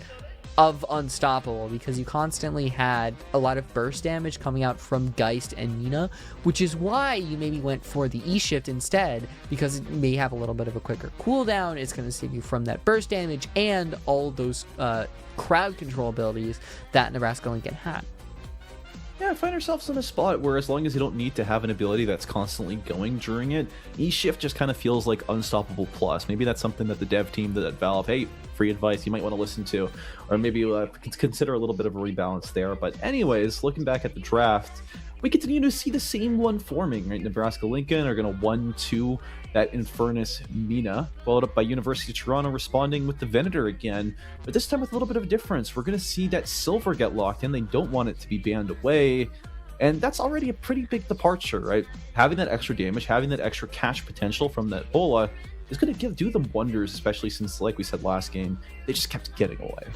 of Unstoppable, because you constantly had a lot of burst damage coming out from Geist and Nina, which is why you maybe went for the E-Shift instead, because it may have a little bit of a quicker cooldown. It's going to save you from that burst damage and all those crowd control abilities that Nebraska Lincoln had. Yeah, find ourselves in a spot where as long as you don't need to have an ability that's constantly going during it, E-Shift just kind of feels like Unstoppable Plus. Maybe that's something that the dev team at Valve, hey, free advice you might want to listen to, or maybe consider a little bit of a rebalance there. But anyways, looking back at the draft, we continue to see the same one forming, right? Nebraska Lincoln are going to 1-2 that Infernus Mina, followed up by University of Toronto responding with the Venator again, but this time with a little bit of a difference. We're going to see that Silver get locked in. They don't want it to be banned away, and that's already a pretty big departure, right? Having that extra damage, having that extra catch potential from that Bola is going to do them wonders, especially since, like we said last game, they just kept getting away.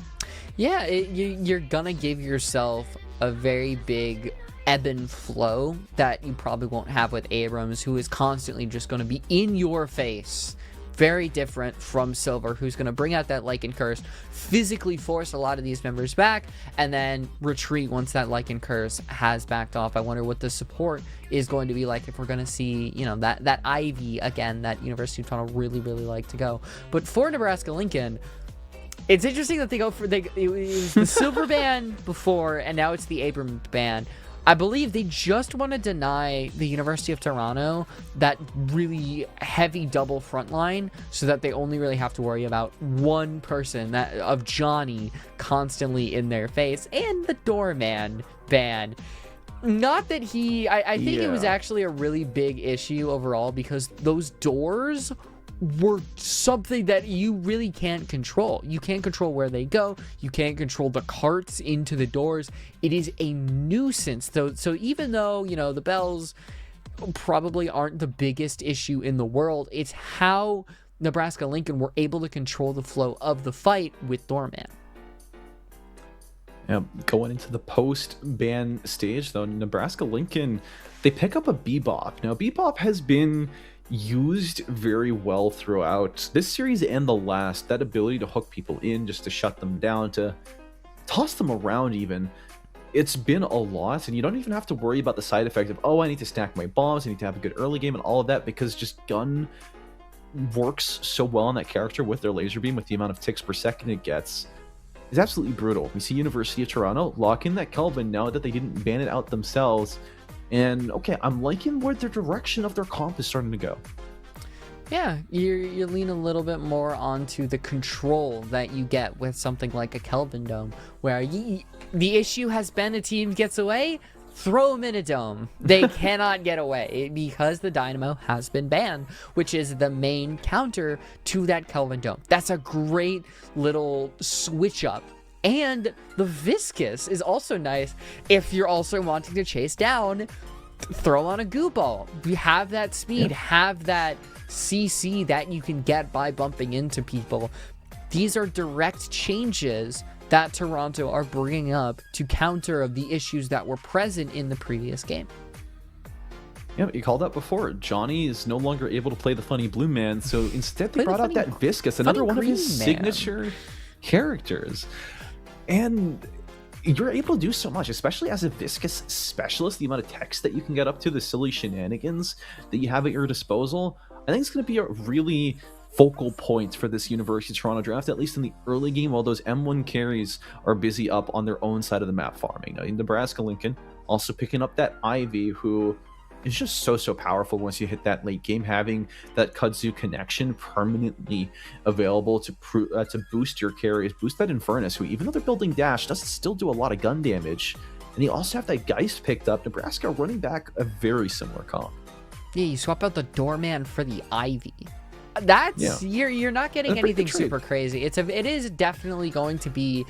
Yeah, you're going to give yourself a very big ebb and flow that you probably won't have with Abrams, who is constantly just going to be in your face. Very different from Silver, who's going to bring out that Lycan Curse, physically force a lot of these members back, and then retreat once that Lycan Curse has backed off. I wonder what the support is going to be like, if we're going to see, that Ivy again that University of Toronto really, really like to go. But for Nebraska Lincoln, it's interesting that it was the Silver ban before, and now it's the Abrams ban. I believe they just want to deny the University of Toronto that really heavy double front line, so that they only really have to worry about one person of Johnny constantly in their face, and the Doorman ban. Not that I think it was actually a really big issue overall, because those doors were something that you really can't control. You can't control where they go. You can't control the carts into the doors. It is a nuisance. So even though, the bells probably aren't the biggest issue in the world, it's how Nebraska Lincoln were able to control the flow of the fight with Doorman. Going into the post-ban stage, though, Nebraska Lincoln, they pick up a Bebop. Now, Bebop has been used very well throughout this series and the last. That ability to hook people in, just to shut them down, to toss them around even. It's been a lot, and you don't even have to worry about the side effect of, I need to stack my bombs, I need to have a good early game and all of that, because just gun works so well on that character with their laser beam, with the amount of ticks per second it gets. It's absolutely brutal. We see University of Toronto lock in that Kelvin now that they didn't ban it out themselves. And okay, I'm liking where the direction of their comp is starting to go. Yeah, you lean a little bit more onto the control that you get with something like a Kelvin Dome, where the issue has been a team gets away, throw them in a dome. They cannot get away because the Dynamo has been banned, which is the main counter to that Kelvin Dome. That's a great little switch up. And the Viscous is also nice if you're also wanting to chase down throw on a goo ball. You have that speed, have that CC that you can get by bumping into people. These are direct changes that Toronto are bringing up to counter of the issues that were present in the previous game. Yeah, you called out before. Johnny is no longer able to play the funny blue man, so instead they brought out that Viscus, another one of his signature characters. And you're able to do so much, especially as a Viscus specialist. The amount of text that you can get up to, the silly shenanigans that you have at your disposal, I think it's going to be a really focal point for this University of Toronto draft, at least in the early game, while those M1 carries are busy up on their own side of the map farming. Now, in Nebraska Lincoln, also picking up that Ivy, who is just so powerful once you hit that late game, having that kudzu connection permanently available to boost your carries, boost that Infernus, who, even though they're building dash, does still do a lot of gun damage. And you also have that Geist picked up. Nebraska running back a very similar comp. Yeah, you swap out the Doorman for the Ivy. That's you're not getting anything super crazy. It is definitely going to be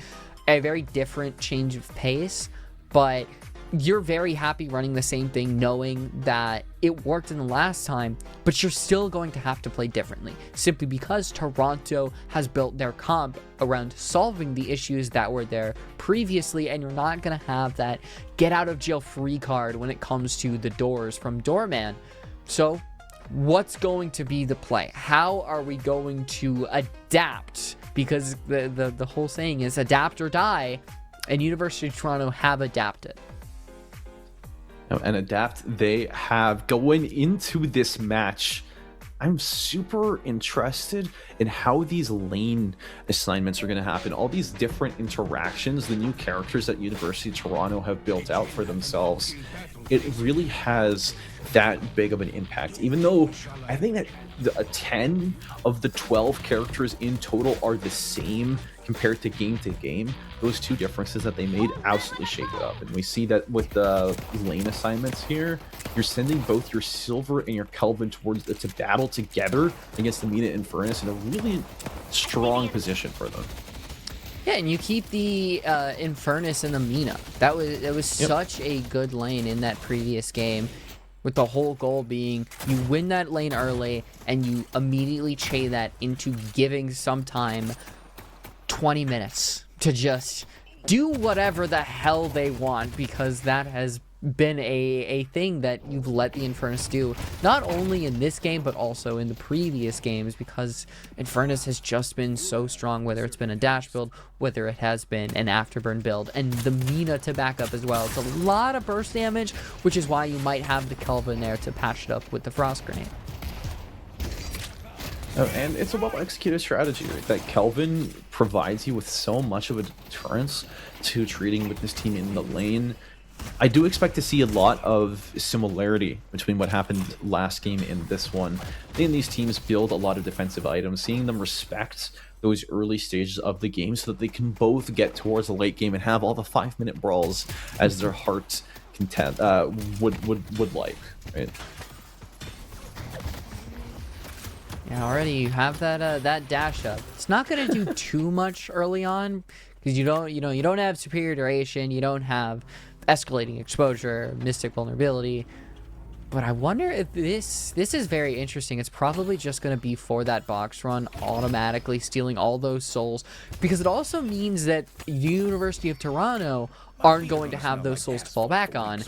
a very different change of pace, but you're very happy running the same thing, knowing that it worked in the last time, but you're still going to have to play differently, simply because Toronto has built their comp around solving the issues that were there previously, and you're not going to have that get out of jail free card when it comes to the doors from Doorman. So what's going to be the play? How are we going to adapt? Because the whole saying is adapt or die, and University of Toronto have adapted. And adapt they have. Going into this match, I'm super interested in how these lane assignments are going to happen. All these different interactions, the new characters that University of Toronto have built out for themselves, it really has that big of an impact. Even though I think that 10 of the 12 characters in total are the same compared to game, those two differences that they made absolutely shake it up. And we see that with the lane assignments here, you're sending both your Silver and your Kelvin towards to battle together against the Mina Infernus in a really strong position for them. Yeah, and you keep the Infernus and the Mina. It was such a good lane in that previous game, with the whole goal being you win that lane early and you immediately chain that into giving some time 20 minutes to just do whatever the hell they want, because that has been a thing that you've let the Infernus do, not only in this game but also in the previous games, because Infernus has just been so strong, whether it's been a dash build, whether it has been an afterburn build, and the Mina to back up as well. It's a lot of burst damage, which is why you might have the Kelvin there to patch it up with the Frost Grenade. Oh, and it's a well-executed strategy, right? That Kelvin provides you with so much of a deterrence to treating with this team in the lane. I do expect to see a lot of similarity between what happened last game and this one. Seeing these teams build a lot of defensive items, seeing them respect those early stages of the game so that they can both get towards the late game and have all the 5-minute brawls as their heart content would like, right? Yeah, already you have that dash up. It's not going to do too much early on, because you don't have superior duration, you don't have escalating exposure, mystic vulnerability. But I wonder if this is very interesting. It's probably just going to be for that box run, automatically stealing all those souls, because it also means that University of Toronto aren't going to have those souls to fall back on,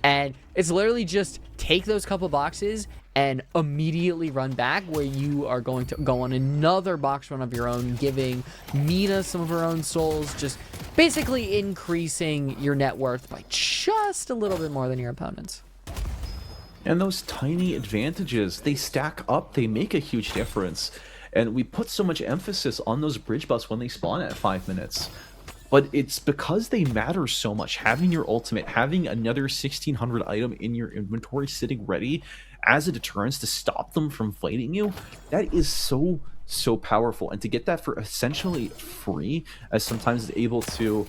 and it's literally just take those couple boxes and immediately run back, where you are going to go on another box run of your own, giving Mina some of her own souls, just basically increasing your net worth by just a little bit more than your opponents. And those tiny advantages, they stack up, they make a huge difference. And we put so much emphasis on those bridge buffs when they spawn at 5 minutes. But it's because they matter so much. Having your ultimate, having another 1600 item in your inventory sitting ready as a deterrence to stop them from fighting you, that is so powerful. And to get that for essentially free, as sometimes able to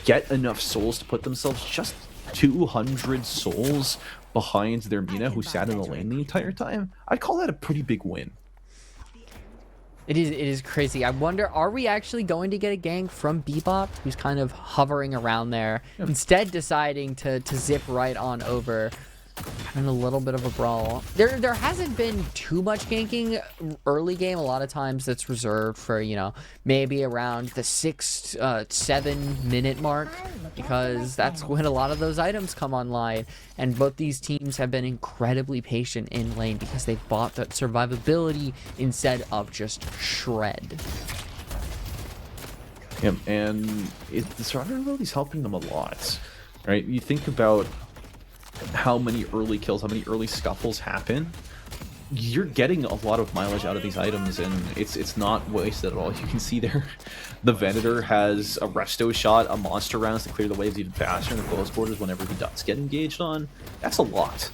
get enough souls to put themselves just 200 souls behind their Mina, who sat in the lane the entire time, I'd call that a pretty big win. It is crazy. I wonder, are we actually going to get a gank from Bebop, who's kind of hovering around there, instead deciding to zip right on over And a little bit of a brawl. There hasn't been too much ganking early game. A lot of times that's reserved for, you know, maybe around the 6-7 minute mark, because that's when a lot of those items come online. And both these teams have been incredibly patient in lane because they've bought that survivability instead of just shred. Yeah, and the survivability is helping them a lot, right? You think about how many early kills, how many early scuffles happen. You're getting a lot of mileage out of these items, and it's not wasted at all. You can see there, the Venator has a resto shot, a monster rounds to clear the waves even faster in the close quarters whenever he does get engaged on. That's a lot.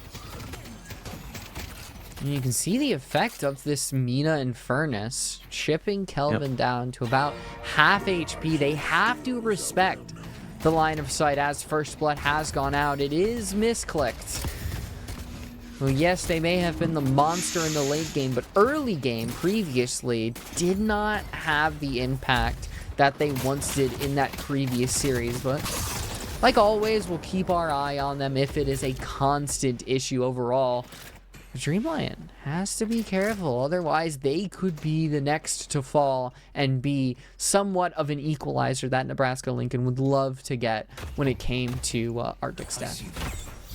And you can see the effect of this Mina and Furnace chipping Kelvin down to about half HP. They have to respect the line of sight as First Blood has gone out. It is misclicked. Well, yes, they may have been the monster in the late game, but early game previously did not have the impact that they once did in that previous series. But like always, we'll keep our eye on them if it is a constant issue overall. Dreamlion has to be careful, otherwise they could be the next to fall and be somewhat of an equalizer that Nebraska Lincoln would love to get when it came to Arctic Stat.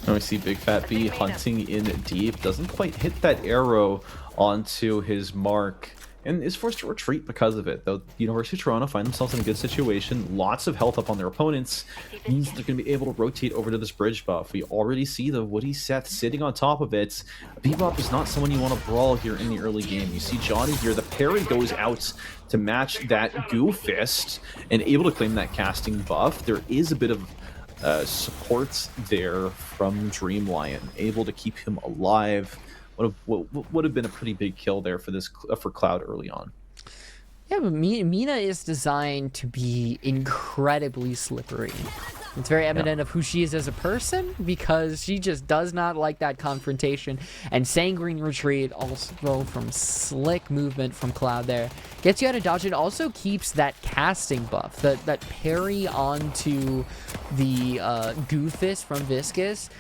And we see Big Fat B hunting in deep, doesn't quite hit that arrow onto his mark, and is forced to retreat because of it. Though the University of Toronto find themselves in a good situation, lots of health up on their opponents, means they're going to be able to rotate over to this bridge buff. We already see the Woody Seth sitting on top of it. Bebop is not someone you want to brawl here in the early game. You see Johnny here, the parry goes out to match that Goo Fist, and able to claim that casting buff. There is a bit of support there from Dreamlion, able to keep him alive. Would have been a pretty big kill there for Cloud early on. Yeah, but Mina is designed to be incredibly slippery. It's very evident of who she is as a person, because she just does not like that confrontation. And Sanguine Retreat, also from slick movement from Cloud there, gets you out of dodge. It also keeps that casting buff, that parry onto the Goofus from Viscous,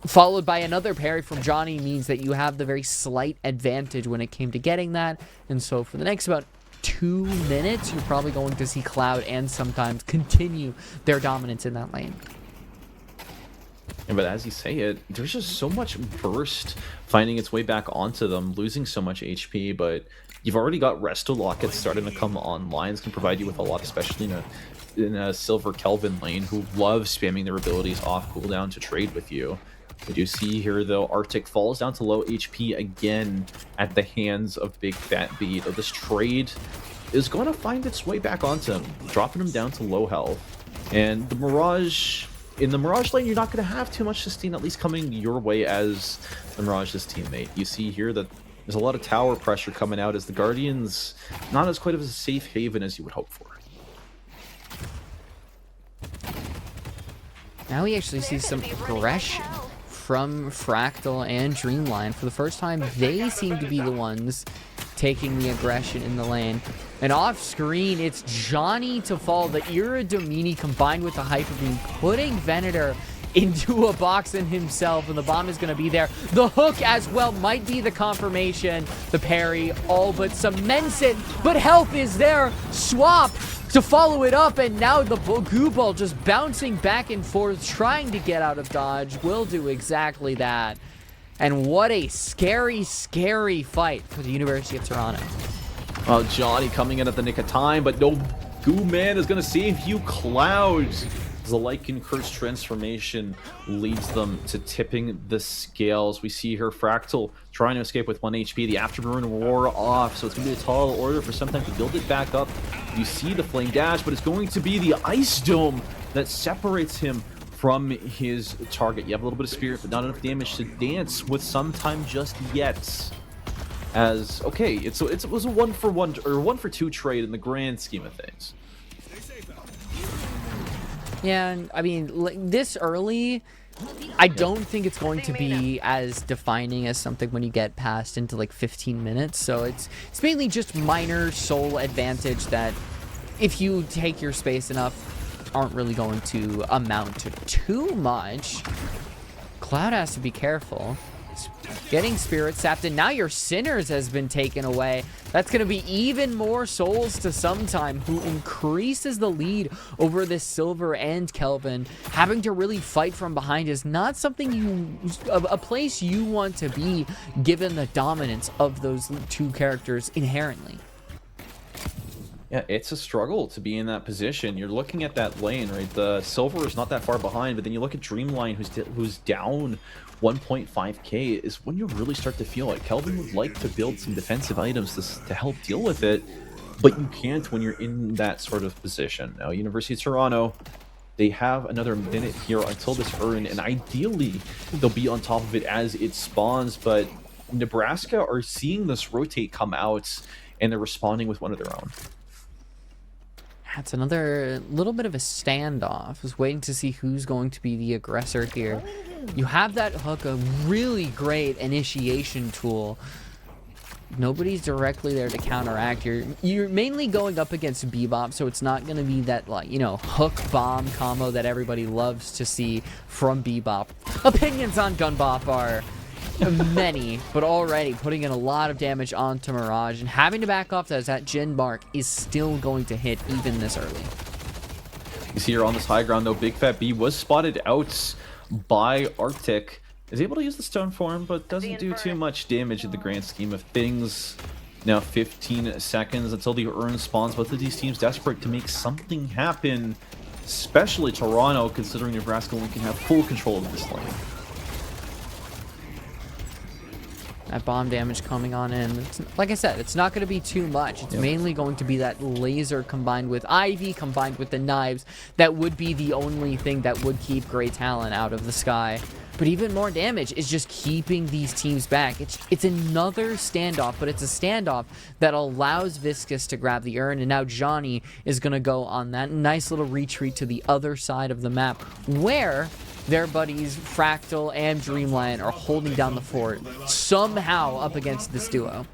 followed by another parry from Johnny, means that you have the very slight advantage when it came to getting that. And so for the next about 2 minutes, you're probably going to see Cloud and sometimes continue their dominance in that lane. Yeah, but as you say it, there's just so much burst finding its way back onto them, losing so much HP, but you've already got Resto Lockets starting to come online. It's going to provide you with a lot, especially in a Silver Kelvin lane, who loves spamming their abilities off cooldown to trade with you. We do see here, though, Arctic falls down to low HP again at the hands of Big Fat B. Though this trade is going to find its way back onto him, dropping him down to low health. And the Mirage, in the Mirage lane, you're not going to have too much sustain, at least coming your way as the Mirage's teammate. You see here that there's a lot of tower pressure coming out as the Guardians not as quite of a safe haven as you would hope for. Now we actually see some aggression from Fractal and Dreamline. For the first time, they seem to be the ones taking the aggression in the lane. And off screen, it's Johnny to fall. The Ira Domini combined with the Hyper Beam, putting Venator into a box in himself, and the bomb is going to be there. The hook as well might be the confirmation. The parry all but cements it, but help is there. Swap to follow it up, and now the goo ball just bouncing back and forth, trying to get out of dodge, will do exactly that. And what a scary, scary fight for the University of Toronto. Well, Johnny coming in at the nick of time, but no, Goo Man is going to save you, Clouds. The Lycan Curse transformation leads them to tipping the scales. We see here Fractal trying to escape with 1 HP. The Afterburn wore off, so it's going to be a tall order for some time to build it back up. You see the Flame Dash, but it's going to be the Ice Dome that separates him from his target. You have a little bit of spirit, but not enough damage to dance with some time just yet. As, okay, it was a 1-for-1 or 1-for-2 trade in the grand scheme of things. Yeah, I mean, this early, I don't think it's going to be as defining as something when you get past into like 15 minutes. So it's mainly just minor soul advantage that, if you take your space enough, aren't really going to amount to too much. Cloud has to be careful. Getting Spirit Sapped, and now your Sinners has been taken away. That's going to be even more souls to Sometime, who increases the lead over this Silver and Kelvin. Having to really fight from behind is not something a place you want to be, given the dominance of those two characters inherently. Yeah, it's a struggle to be in that position. You're looking at that lane, right? The Silver is not that far behind, but then you look at Dreamline, who's down 1.5k, is when you really start to feel like Kelvin would like to build some defensive items to help deal with it, but you can't when you're in that sort of position. Now, University of Toronto, they have another minute here until this urn, and ideally they'll be on top of it as it spawns, but Nebraska are seeing this rotate come out, and they're responding with one of their own. That's another little bit of a standoff. I was waiting to see who's going to be the aggressor here. You have that hook, a really great initiation tool. Nobody's directly there to counteract. You're mainly going up against Bebop, so it's not going to be that, like, you know, hook bomb combo that everybody loves to see from Bebop. Opinions on Gunbop are many, but already putting in a lot of damage onto Mirage, and having to back off as that Jin mark is still going to hit even this early. You see here on this high ground, though, Big Fat B was spotted out by Arctic. Is able to use the stone form, but doesn't do too much damage in the grand scheme of things. Now 15 seconds until the urn spawns. Both of these teams desperate to make something happen, especially Toronto, considering Nebraska only can have full control of this lane. That bomb damage coming on in. Like I said, it's not going to be too much. It's mainly going to be that laser combined with Ivy, combined with the knives. That would be the only thing that would keep Grey Talon out of the sky. But even more damage is just keeping these teams back. It's another standoff, but it's a standoff that allows Viscus to grab the urn, and now Johnny is going to go on that nice little retreat to the other side of the map, where their buddies Fractal and Dreamline are holding down the fort somehow up against this duo.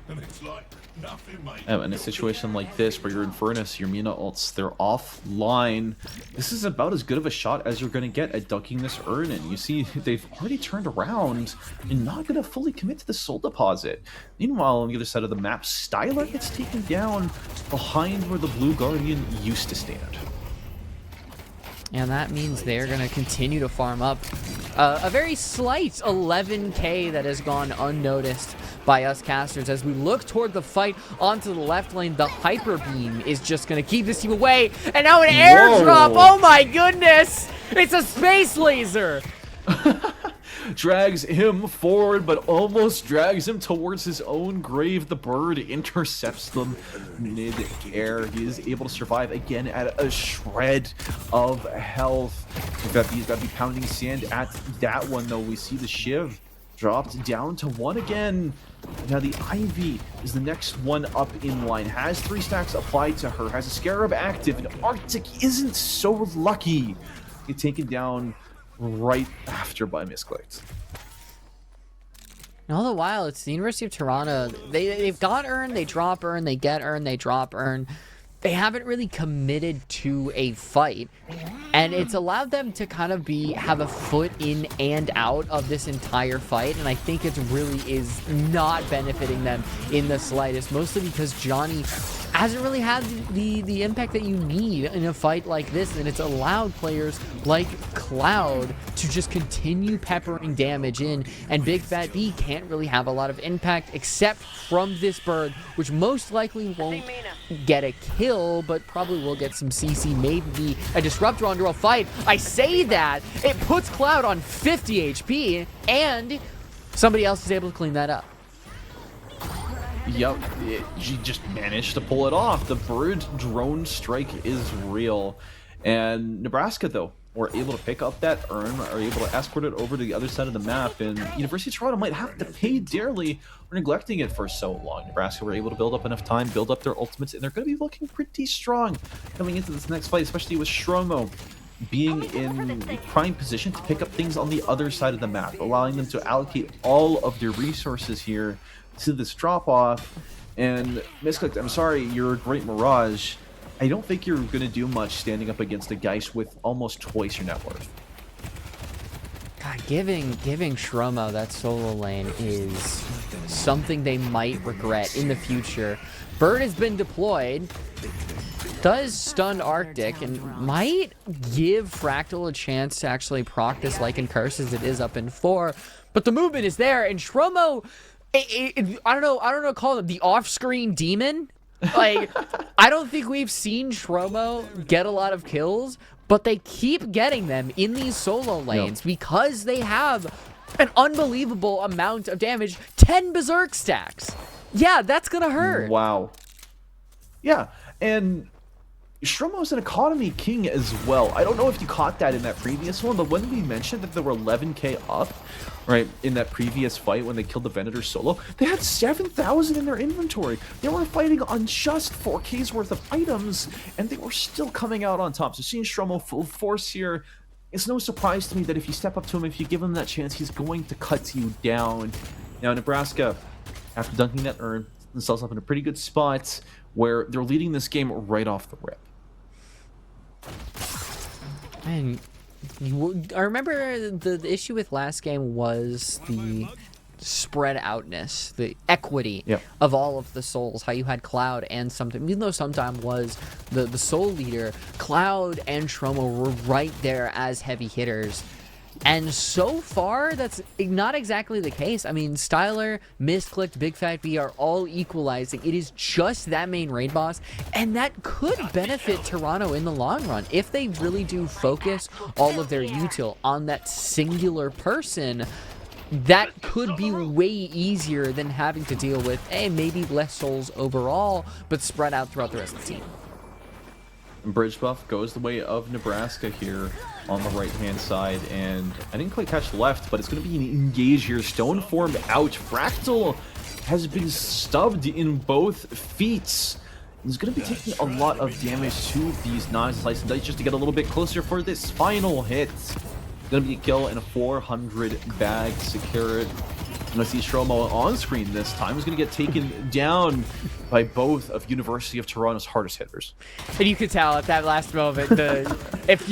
In a situation like this, where your Infernus, your Mina ults, they're offline, this is about as good of a shot as you're going to get at dunking this urn in. You see, they've already turned around and not going to fully commit to the soul deposit. Meanwhile, on the other side of the map, Styler gets taken down behind where the Blue Guardian used to stand. And that means they're going to continue to farm up a very slight 11k that has gone unnoticed by us casters. As we look toward the fight onto the left lane, the Hyper Beam is just going to keep this team away. And now an airdrop! Oh my goodness! It's a space laser! Drags him forward, but almost drags him towards his own grave. The bird intercepts them mid-air. He is able to survive again at a shred of health. In fact, he's got to be pounding sand at that one, though. We see the Shiv dropped down to 1 again. Now the Ivy is the next one up in line. Has 3 stacks applied to her. Has a Scarab active, and Arctic isn't so lucky. Get taken down right after by Misclicked. And all the while, it's the University of Toronto. They've got urn, they drop urn, they get urn, they drop urn. They haven't really committed to a fight, and it's allowed them to kind of have a foot in and out of this entire fight, and I think it really is not benefiting them in the slightest, mostly because Johnny hasn't really had the impact that you need in a fight like this, and it's allowed players like Cloud to just continue peppering damage in, and Big Fat B can't really have a lot of impact except from this bird, which most likely won't get a kill, but probably will get some CC, maybe a disruptor onto a fight. I say that, it puts Cloud on 50 HP, and somebody else is able to clean that up. Yep, she just managed to pull it off. The bird drone strike is real. And Nebraska, though, were able to pick up that urn, are able to escort it over to the other side of the map, and University of Toronto might have to pay dearly for neglecting it for so long. Nebraska were able to build up enough time, build up their ultimates, and they're going to be looking pretty strong coming into this next fight, especially with Shromo being in prime position to pick up things on the other side of the map, allowing them to allocate all of their resources here to this drop-off. And Misclicked, I'm sorry, you're a great Mirage. I don't think you're going to do much standing up against a Geist with almost twice your net worth. giving Shromo that solo lane is something they might regret in the future. Bird has been deployed, does stun Arctic, and might give Fractal a chance to actually proc this Lycan Curse as it is up in 4. But the movement is there, and Shromo, I don't know, call it the off-screen demon. Like, I don't think we've seen Shromo get a lot of kills, but they keep getting them in these solo lanes because they have an unbelievable amount of damage. 10 Berserk stacks. Yeah, that's gonna hurt. Wow. Yeah, and Shromo's an economy king as well. I don't know if you caught that in that previous one, but when we mentioned that there were 11k up, right, in that previous fight when they killed the Venator solo, they had 7,000 in their inventory. They were fighting on just 4k's worth of items, and they were still coming out on top. So seeing Shromo full force here, it's no surprise to me that if you step up to him, if you give him that chance, he's going to cut you down. Now, Nebraska, after dunking that urn, themselves up in a pretty good spot where they're leading this game right off the rip. Man, I remember the issue with last game was the spread outness, the equity of all of the souls. How you had Cloud and Sometime, even though Sometime was the soul leader, Cloud and Shromo were right there as heavy hitters. And so far, that's not exactly the case. I mean, Styler, Misclicked, Big Fat B are all equalizing. It is just that main raid boss, and that could benefit Toronto in the long run. If they really do focus all of their util on that singular person, that could be way easier than having to deal with, maybe less souls overall, but spread out throughout the rest of the team. Bridge buff goes the way of Nebraska here on the right-hand side, and I didn't quite catch the left, but it's going to be an engage here. Stone formed out. Fractal has been stubbed in both feet. He's going to be taking a lot of damage to these non-slice and dice just to get a little bit closer for this final hit. Going to be a kill and a 400 bag secure it. I'm going to see Shromo on screen this time. He's going to get taken down by both of University of Toronto's hardest hitters. And you could tell at that last moment, if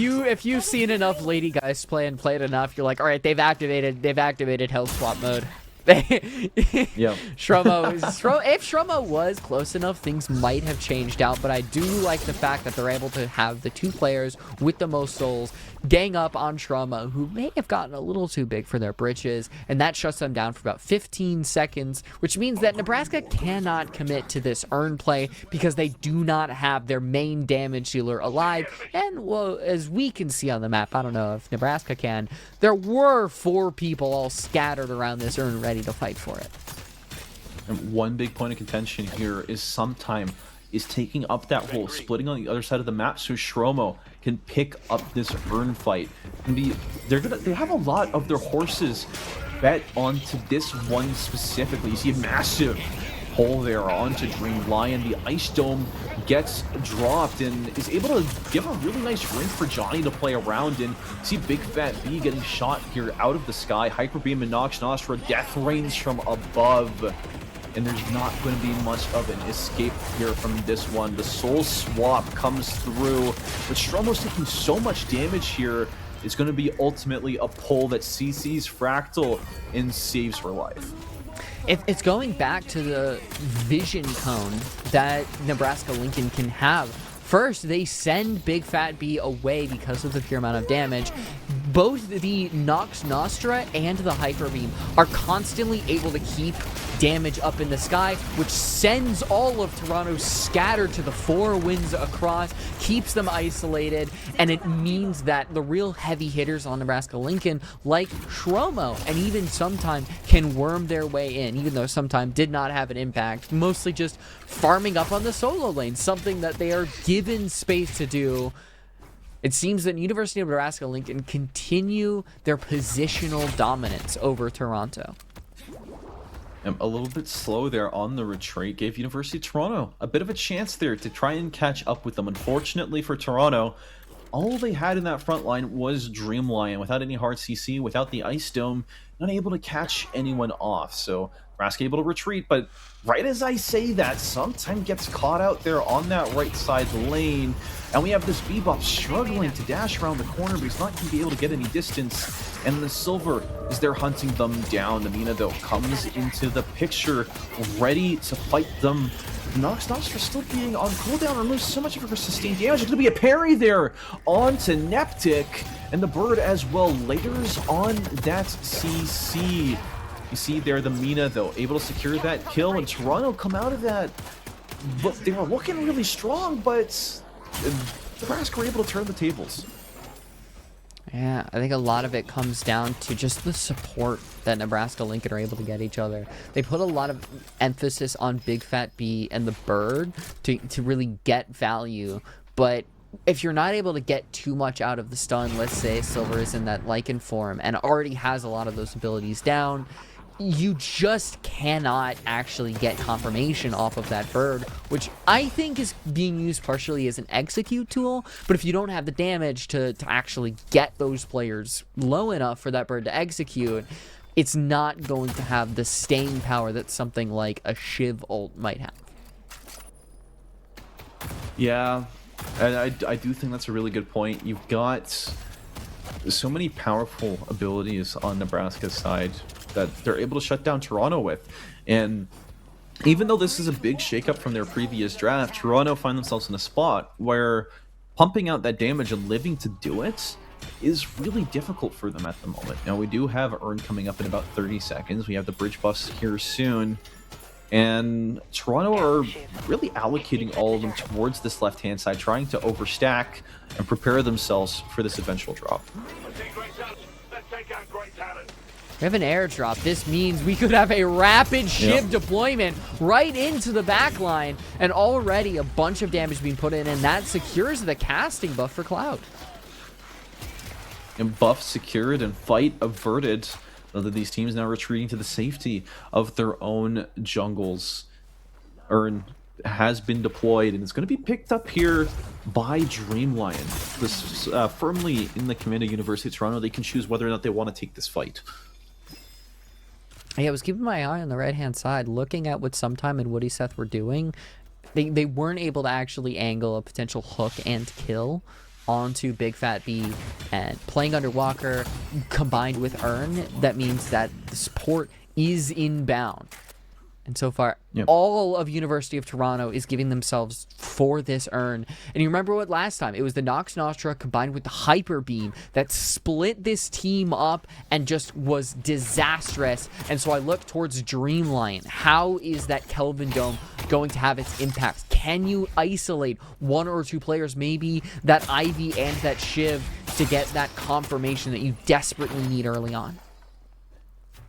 you've seen enough lady guys play and played enough, you're like, all right, they've activated health swap mode. Yeah. Shromo, if Shromo was close enough, things might have changed out, but I do like the fact that they're able to have the two players with the most souls gang up on Shromo, who may have gotten a little too big for their britches, and that shuts them down for about 15 seconds, which means that Nebraska cannot commit to this earn play because they do not have their main damage dealer alive. And, well, as we can see on the map, I don't know if Nebraska can, there were 4 people all scattered around this earn ready to fight for it. And one big point of contention here is Sometime is taking up that role, splitting on the other side of the map, so Shromo can pick up this earn fight. And they have a lot of their horses bet onto this one specifically. You see a massive hole there onto Dream Lion. The Ice Dome gets dropped and is able to give a really nice ring for Johnny to play around in. See Big Fat B getting shot here out of the sky. Hyper Beam and Nox Nostra, death rains from above. And there's not going to be much of an escape here from this one. The soul swap comes through, but Shromo's taking so much damage here. It's going to be ultimately a pull that CC's Fractal and saves her life. It's going back to the vision cone that Nebraska Lincoln can have. First, they send Big Fat B away because of the pure amount of damage. Both the Nox Nostra and the Hyper Beam are constantly able to keep damage up in the sky, which sends all of Toronto scattered to the 4 winds across, keeps them isolated, and it means that the real heavy hitters on Nebraska Lincoln, like Shromo, and even Sometime, can worm their way in, even though Sometime did not have an impact, mostly just farming up on the solo lane, something that they are given space to do. It seems that University of Nebraska Lincoln continue their positional dominance over Toronto. A little bit slow there on the retreat gave University of Toronto a bit of a chance there to try and catch up with them. Unfortunately for Toronto, all they had in that front line was Dream Lion. Without any hard CC, without the Ice Dome, not able to catch anyone off. So Nebraska able to retreat, but right as I say that, Sometime gets caught out there on that right side lane. And we have this Bebop struggling to dash around the corner, but he's not going to be able to get any distance. and the Silver is there hunting them down. The Mina, though, comes into the picture, ready to fight them. Nox Nostra still being on cooldown, removes so much of her sustained damage. It's going to be a parry there onto Neptic, and the Bird as well layers on that CC. You see there the Mina, though, able to secure that kill, and Toronto come out of that. But they were looking really strong, but Nebraska were able to turn the tables. Yeah, I think a lot of it comes down to just the support that Nebraska Lincoln are able to get each other. They put a lot of emphasis on Big Fat B and the Bird to really get value, but if you're not able to get too much out of the stun, let's say Silver is in that Lycan form and already has a lot of those abilities down, you just cannot actually get confirmation off of that Bird, which I think is being used partially as an execute tool, but if you don't have the damage to actually get those players low enough for that Bird to execute, it's not going to have the staying power that something like a Shiv ult might have. Yeah, and I do think that's a really good point. You've got so many powerful abilities on Nebraska's side that they're able to shut down Toronto with. And even though this is a big shakeup from their previous draft, Toronto find themselves in a spot where pumping out that damage and living to do it is really difficult for them at the moment. Now, we do have Earn coming up in about 30 seconds. We have the bridge buffs here soon. And Toronto are really allocating all of them towards this left-hand side, trying to overstack and prepare themselves for this eventual drop. We have an airdrop. This means we could have a rapid Shiv deployment right into the back line, and already a bunch of damage being put in, and that secures the casting buff for Cloud. And buff secured and fight averted. These teams now retreating to the safety of their own jungles. Earn has been deployed, and it's going to be picked up here by Dreamlion. This firmly in the command of University of Toronto. They can choose whether or not they want to take this fight. Yeah, I was keeping my eye on the right-hand side, looking at what Sometime and Woody Seth were doing. They weren't able to actually angle a potential hook and kill onto Big Fat B, and playing under Walker combined with Earn, that means that the support is inbound. And so far, all of University of Toronto is giving themselves for this Earn. And you remember what last time? It was the Nox Nostra combined with the Hyper Beam that split this team up and just was disastrous. And so I look towards Dreamlion. How is that Kelvin Dome going to have its impact? Can you isolate one or two players, maybe that Ivy and that Shiv, to get that confirmation that you desperately need early on?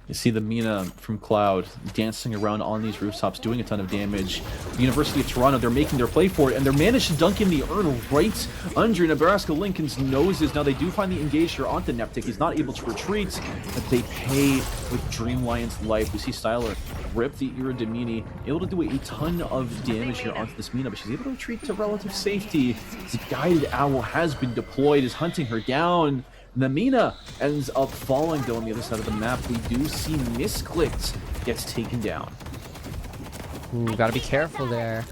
You see the Mina from Cloud dancing around on these rooftops, doing a ton of damage. University of Toronto, they're making their play for it, and they're managed to dunk in the Earn right under Nebraska Lincoln's noses. Now, they do find the engage here onto Neptic. He's not able to retreat, but they pay with Dreamlion's life. We see Styler rip the Ira Domini, able to do a ton of damage here onto this Mina, but she's able to retreat to relative safety. The Guided Owl has been deployed, is hunting her down. The Mina ends up falling, though, on the other side of the map. We do see Misclicked gets taken down. Ooh, gotta be careful there.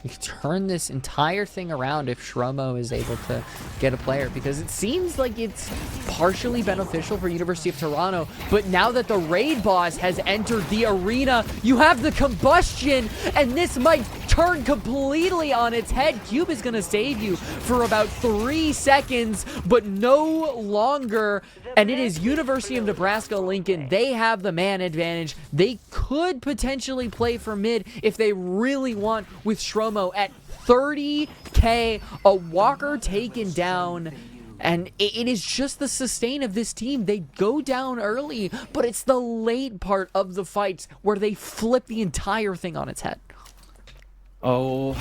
You can turn this entire thing around if Shromo is able to get a player, because it seems like it's partially beneficial for University of Toronto, but now that the raid boss has entered the arena, you have the combustion, and this might turn completely on its head. Cube is going to save you for about 3 seconds, but no longer, and it is University of Nebraska Lincoln. They have the man advantage. They could potentially play for mid if they really want, with Shromo at 30k, a Walker taken down, and it is just the sustain of this team. They go down early, but it's the late part of the fights where they flip the entire thing on its head. Oh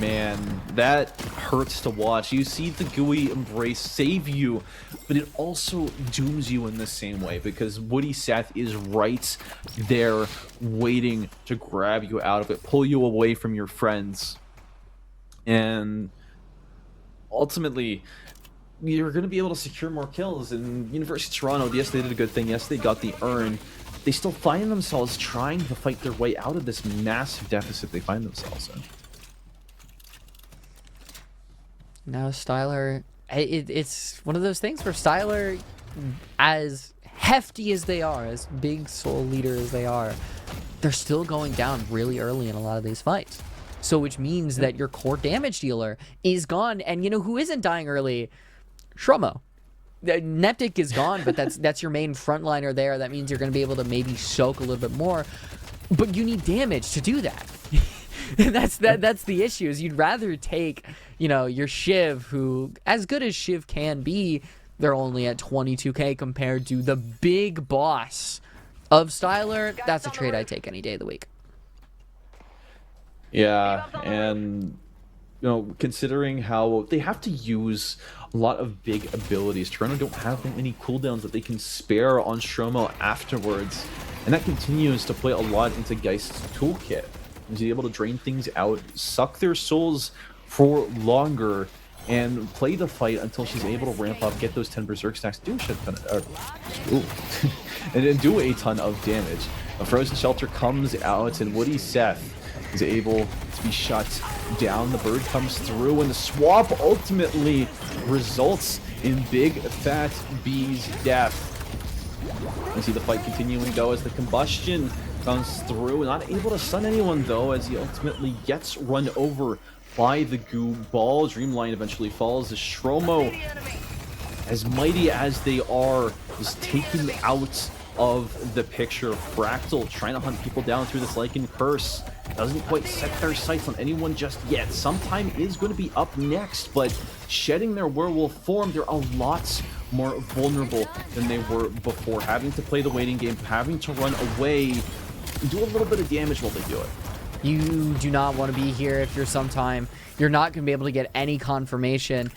man, that hurts to watch. You see the GUI embrace save you, but it also dooms you in the same way, because Woody Seth is right there waiting to grab you out of it, pull you away from your friends. And ultimately, you're going to be able to secure more kills. And University of Toronto, yes, they did a good thing. Yes, they got the Earn. They still find themselves trying to fight their way out of this massive deficit they find themselves in. Now Styler, it's one of those things where Styler, as hefty as they are, as big soul leader as they are, they're still going down really early in a lot of these fights. So which means that your core damage dealer is gone. And you know who isn't dying early? Shromo. Neptic is gone, but that's your main frontliner there. That means you're going to be able to maybe soak a little bit more. But you need damage to do that. That's the issue, is you'd rather take, you know, your Shiv, who, as good as Shiv can be, they're only at 22k compared to the big boss of Styler. That's a trade I take any day of the week. Yeah, and you know, considering how they have to use a lot of big abilities, Toronto don't have that many cooldowns that they can spare on Shromo afterwards, and that continues to play a lot into Geist's toolkit. He's able to drain things out, suck their souls for longer, and play the fight until she's able to ramp up, get those 10 berserk stacks, do a shit ton of, and then do a ton of damage. A Frozen Shelter comes out, and Woody Seth is able to be shut down. The bird comes through, and the swap ultimately results in Big Fat B's death. You see the fight continuing though as the combustion comes through. Not able to stun anyone though, as he ultimately gets run over by the goo ball. Dreamline eventually falls as Shromo, as mighty as they are, is taken out of the picture. Fractal trying to hunt people down through this Lycan Curse. Doesn't quite set their sights on anyone just yet. Sometime is going to be up next, but shedding their werewolf form, they're a lot more vulnerable than they were before. Having to play the waiting game, having to run away, and do a little bit of damage while they do it. You do not want to be here if you're Sometime. You're not going to be able to get any confirmation.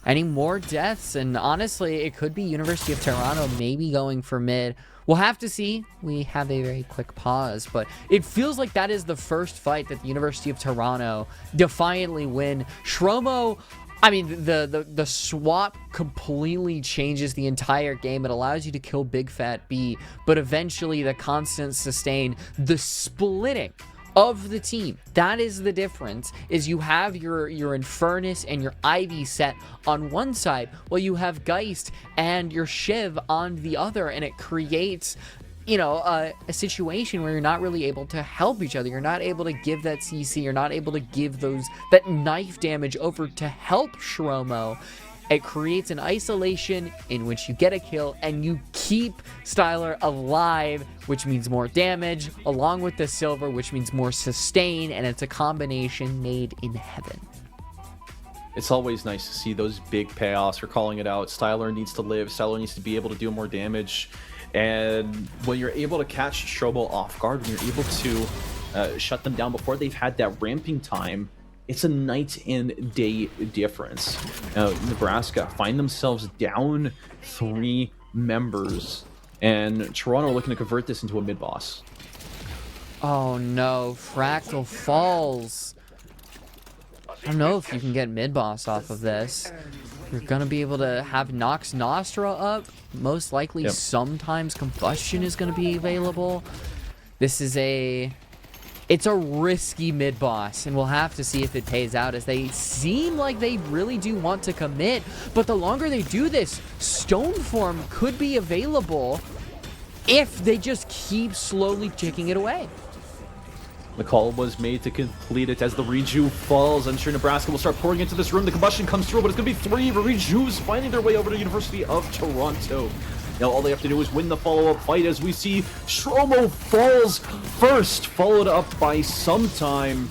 Any more deaths, and honestly, it could be University of Toronto maybe going for mid. We'll have to see. We have a very quick pause, but it feels like that is the first fight that the University of Toronto defiantly win. Shromo, I mean, the swap completely changes the entire game. It allows you to kill Big Fat B, but eventually the constant sustain, the splitting of the team, that is the difference. Is you have your Infernus and your Ivy set on one side, while you have Geist and your Shiv on the other, and it creates, you know, a situation where you're not really able to help each other. You're not able to give that CC. You're not able to give that knife damage over to help Shromo. It creates an isolation in which you get a kill and you keep Styler alive, which means more damage, along with the silver, which means more sustain, and it's a combination made in heaven. It's always nice to see those big payoffs. We're calling it out. Styler needs to live. Styler needs to be able to do more damage. And when you're able to catch Shromo off guard, when you're able to shut them down before they've had that ramping time, it's a night and day difference. Nebraska find themselves down 3 members, and Toronto looking to convert this into a mid-boss. Oh no, Fractal falls. I don't know if you can get mid-boss off of this. You're going to be able to have Nox Nostra up. Most likely, yep. Sometimes Combustion is going to be available. This is it's a risky mid-boss, and we'll have to see if it pays out, as they seem like they really do want to commit. But the longer they do this, Stone Form could be available if they just keep slowly ticking it away. The call was made to complete it as the Reju falls. I'm sure Nebraska will start pouring into this room. The combustion comes through, but it's going to be 3 Rejus finding their way over to University of Toronto. Now all they have to do is win the follow-up fight, as we see Shromo falls first, followed up by Sometime.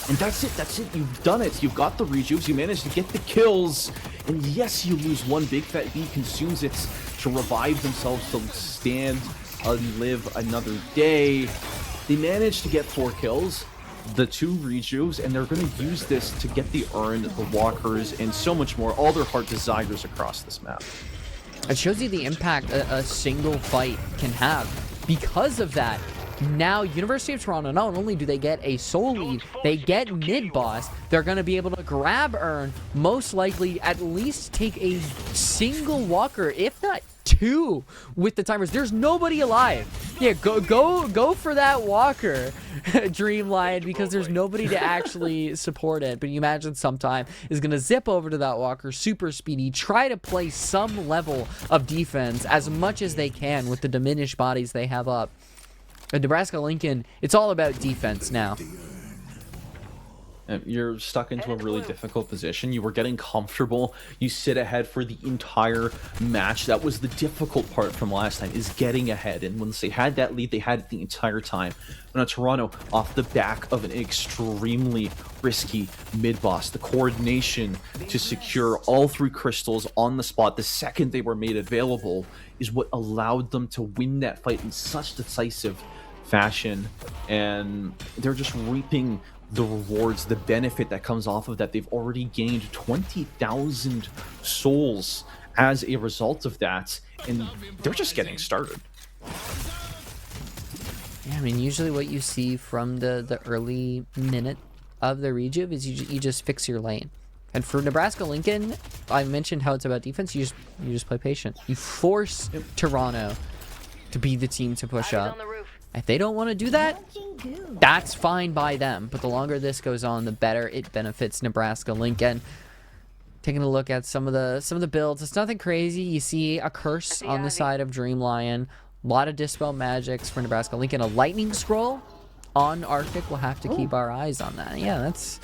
And that's it, you've done it. You've got the Rejus, you managed to get the kills, and yes, you lose one. Big Fat B consumes it to revive themselves to stand and live another day. They managed to get 4 kills, the 2 Rejus, and they're going to use this to get the Urn, the Walkers, and so much more, all their heart desires across this map. It shows you the impact a single fight can have. Because of that, now University of Toronto, not only do they get a soul lead, they get mid-boss. They're going to be able to grab Urn, most likely at least take a single walker, if not 2, with the timers. There's nobody alive Yeah, go for that walker, Dreamlion, because there's nobody to actually support it. But you imagine sometime is going to zip over to that walker, super speedy, try to play some level of defense as much as they can with the diminished bodies they have up. But Nebraska Lincoln, it's all about defense now. You're stuck into a really difficult position. You were getting comfortable. You sit ahead for the entire match. That was the difficult part from last time, is getting ahead. And once they had that lead, they had it the entire time. Now Toronto, off the back of an extremely risky mid-boss, the coordination to secure all 3 crystals on the spot the second they were made available is what allowed them to win that fight in such decisive fashion. And they're just reaping the rewards, the benefit that comes off of that. They've already gained 20,000 souls as a result of that, and they're just getting started. Yeah, I mean, usually what you see from the early minute of the rejuve is you just fix your lane. And for Nebraska Lincoln, I mentioned how it's about defense. You just play patient. You force Toronto to be the team to push up. If they don't want to do that, that's fine by them. But the longer this goes on, the better it benefits Nebraska Lincoln. Taking a look at some of the builds, it's nothing crazy. You see a curse on the side of Dreamlion, a lot of dispel magics for Nebraska Lincoln, a lightning scroll on Arctic. We'll have to keep our eyes on that. Yeah, that's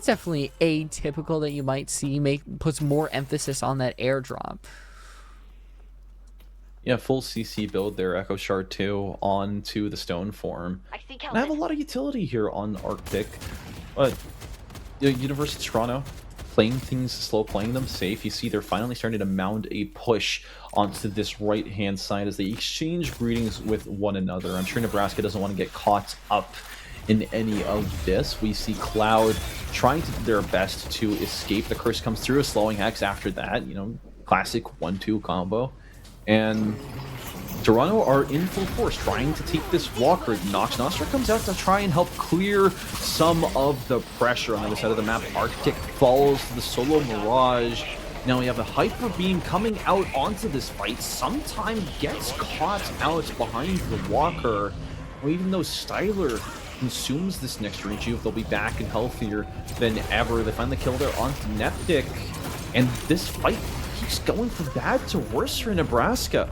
definitely atypical that you might see. Puts more emphasis on that airdrop. Yeah, full CC build there, Echo Shard 2 onto the stone form. And I have a lot of utility here on Arctic. But University of Toronto, playing things slow, playing them safe. You see they're finally starting to mount a push onto this right-hand side as they exchange greetings with one another. I'm sure Nebraska doesn't want to get caught up in any of this. We see Cloud trying to do their best to escape. The curse comes through, a slowing hex after that. You know, classic 1-2 combo. And Toronto are in full force trying to take this walker. Nox Nostra comes out to try and help clear some of the pressure on the other side of the map. Arctic follows the solo Mirage. Now we have a Hyper Beam coming out onto this fight. Sometime gets caught out behind the walker. Well, even though Styler consumes this next rejuve, they'll be back and healthier than ever. They find the kill there onto Neptic. And this fight keeps going from bad to worse for Nebraska.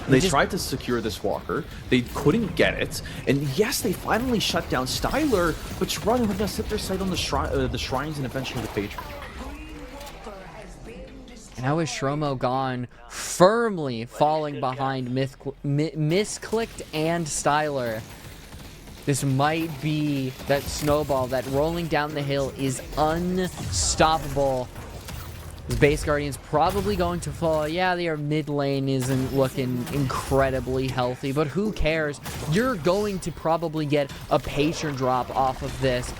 They tried to secure this walker. They couldn't get it. And yes, they finally shut down Styler, but Toronto had to set their sight on the shrines and eventually the Patron. And now with Shromo gone, firmly falling behind Misclicked and Styler. This might be that snowball that rolling down the hill is unstoppable. The base Guardian's probably going to fall. Yeah, their mid lane isn't looking incredibly healthy, but who cares? You're going to probably get a patron drop off of this.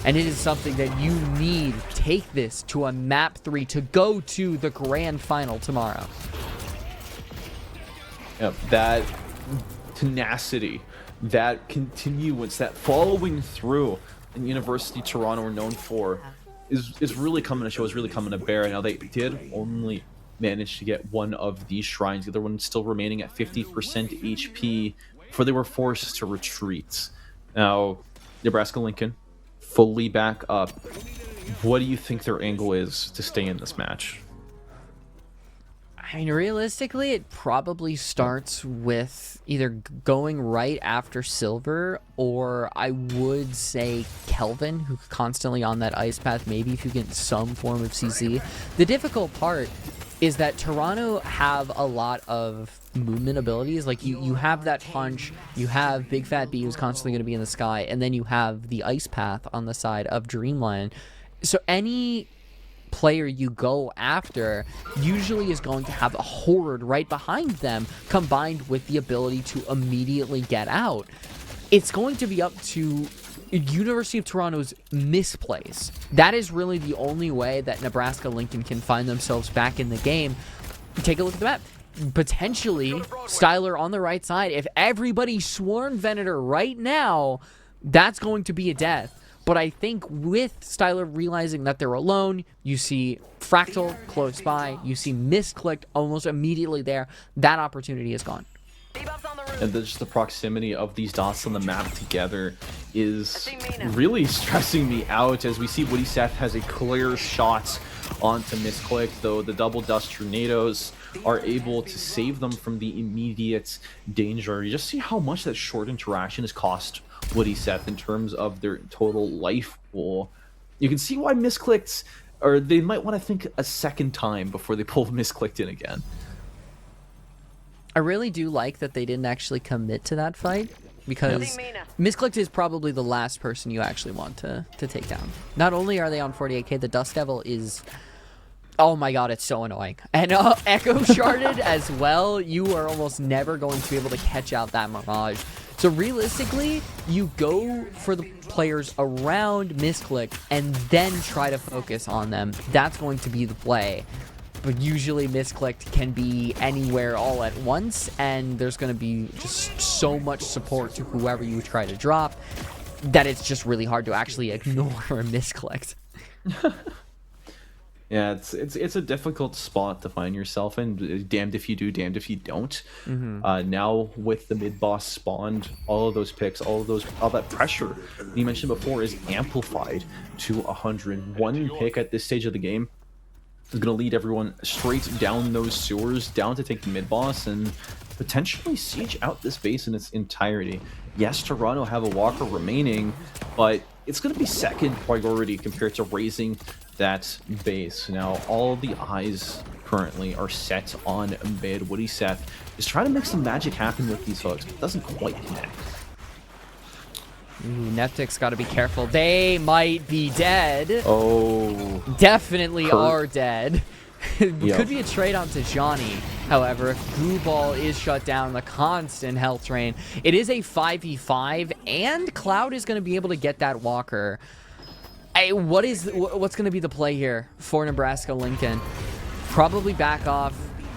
And it is something that you need. Take this to a map 3 to go to the grand final tomorrow. Yep, that tenacity, that continuance, that following through in University of Toronto are known for is really coming to show, is really coming to bear. Now they did only manage to get one of these shrines, the other one still remaining at 50% HP before they were forced to retreat. Now Nebraska Lincoln fully back up. What do you think their angle is to stay in this match? I mean, realistically, it probably starts with either going right after Silver, or I would say Kelvin, who's constantly on that ice path, maybe if you get some form of CC. The difficult part is that Toronto have a lot of movement abilities. Like, you have that punch, you have Big Fat B who's constantly going to be in the sky, and then you have the ice path on the side of Dreamland. So any player you go after usually is going to have a horde right behind them, combined with the ability to immediately get out. It's going to be up to University of Toronto's misplays. That is really the only way that Nebraska Lincoln can find themselves back in the game. Take a look at the map. Potentially Styler on the right side. If everybody swarmed Venator right now, that's going to be a death. But I think with Styler realizing that they're alone, you see Fractal close by, you see Misclicked almost immediately there, that opportunity is gone. and just the proximity of these dots on the map together is really stressing me out, as we see Woody Seth has a clear shot onto Misclick, though the double dust tornadoes are able to save them from the immediate danger. You just see how much that short interaction has cost Woody Seth in terms of their total life pool. You can see why Misclicked, or they might want to think a second time before they pull Misclicked in again. I really do like that they didn't actually commit to that fight, because Misclicked is probably the last person you actually want to take down. Not only are they on 48k, the Dust Devil is... Oh my god, it's so annoying. And Echo Sharded as well, you are almost never going to be able to catch out that Mirage. So realistically, you go for the players around Misclick and then try to focus on them. That's going to be the play. But usually Misclicked can be anywhere all at once, and there's going to be just so much support to whoever you try to drop that it's just really hard to actually ignore Misclicked. Yeah, it's a difficult spot to find yourself in. Damned if you do, damned if you don't. Now with the mid boss spawned, all of those picks, all that pressure you mentioned before is amplified to 100. One pick at this stage of the game is going to lead everyone straight down those sewers, down to take the mid boss and potentially siege out this base in its entirety. Yes, Toronto have a walker remaining, but it's going to be second priority compared to raising that base. Now, all the eyes currently are set on mid. Woody Seth is trying to make some magic happen with these hooks, but doesn't quite connect. Neptic's got to be careful. They might be dead. Oh. Definitely Kurt. are dead. Could be a trade onto Johnny. However, if Goo Ball is shut down, the constant health drain, it is a 5v5, and Cloud is going to be able to get that walker. What's going to be the play here for Nebraska Lincoln? Probably back off.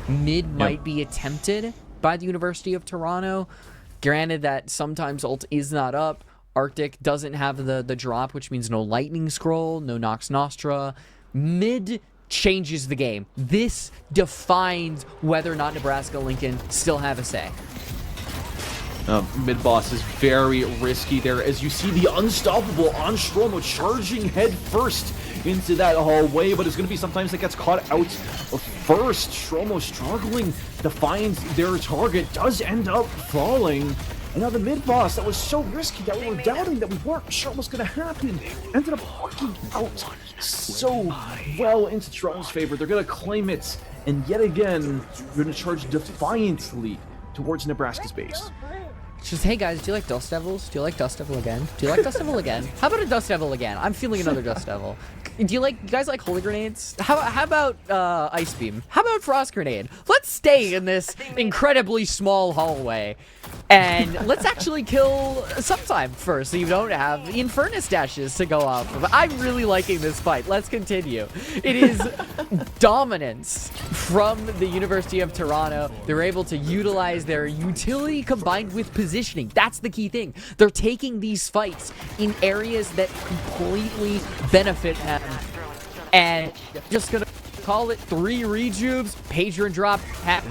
Mid might be attempted by the University of Toronto. Granted that sometimes ult is not up. Arctic doesn't have the drop, which means no Lightning Scroll, no Nox Nostra. Mid changes the game. This defines whether or not Nebraska Lincoln still have a say. Mid boss is very risky there, as you see the unstoppable Anstromo charging head first into that hallway, but it's going to be sometimes that gets caught out first. Stromo struggling to find their target, does end up falling. And now the mid boss that was so risky that we were doubting, that we weren't sure what was going to happen, ended up working out so well into Toronto's favor. They're going to claim it, and yet again, they're going to charge defiantly towards Nebraska's base. Just, hey guys, do you like Dust Devils? Do you like Dust Devil again? Do you like Dust Devil again? How about a Dust Devil again? I'm feeling another Dust Devil. Do you guys like Holy Grenades? How about Ice Beam? How about Frost Grenade? Let's stay in this incredibly small hallway. And let's actually kill sometime first, so you don't have the Infernus dashes to go off of. I'm really liking this fight. Let's continue. It is dominance from the University of Toronto. They're able to utilize their utility combined with positioning. That's the key thing. They're taking these fights in areas that completely benefit them. And just gonna call it 3 rejuves, pager and drop.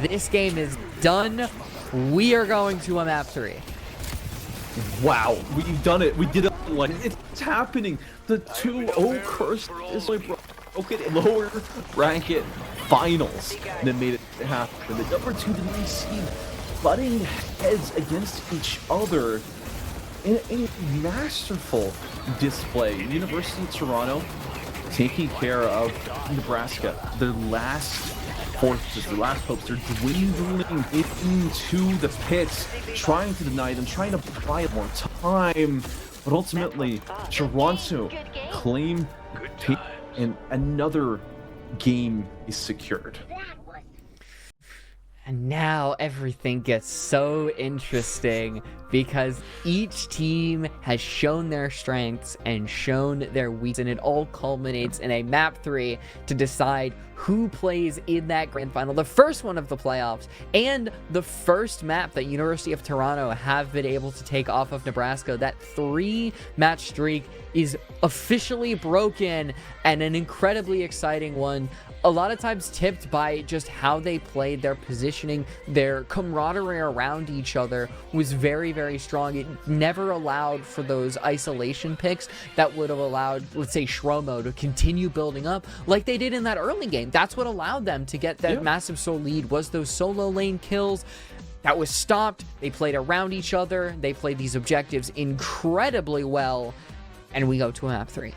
This game is done. We are going to a map 3. Wow, we've done it. We did it. Like, it's happening. The 2-0 curse is like broken lower bracket finals that made it happen. The number 2 to the seed butting heads against each other in a masterful display. University of Toronto taking care of Nebraska. Their last forces, their last hopes, they're dwindling into the pits, trying to deny them, trying to buy more time, but ultimately Toronto claim pit, and another game is secured. And now everything gets so interesting, because each team has shown their strengths and shown their weaknesses, and it all culminates in a map 3 to decide who plays in that grand final, the first one of the playoffs, and the first map that University of Toronto have been able to take off of Nebraska. That 3-match streak is officially broken, and an incredibly exciting one. A lot of times tipped by just how they played, their positioning, their camaraderie around each other was very, very strong. It never allowed for those isolation picks that would have allowed, let's say, Shromo to continue building up like they did in that early game. That's what allowed them to get that massive solo lead, was those solo lane kills. That was stopped. They played around each other. They played these objectives incredibly well. And we go to map 3.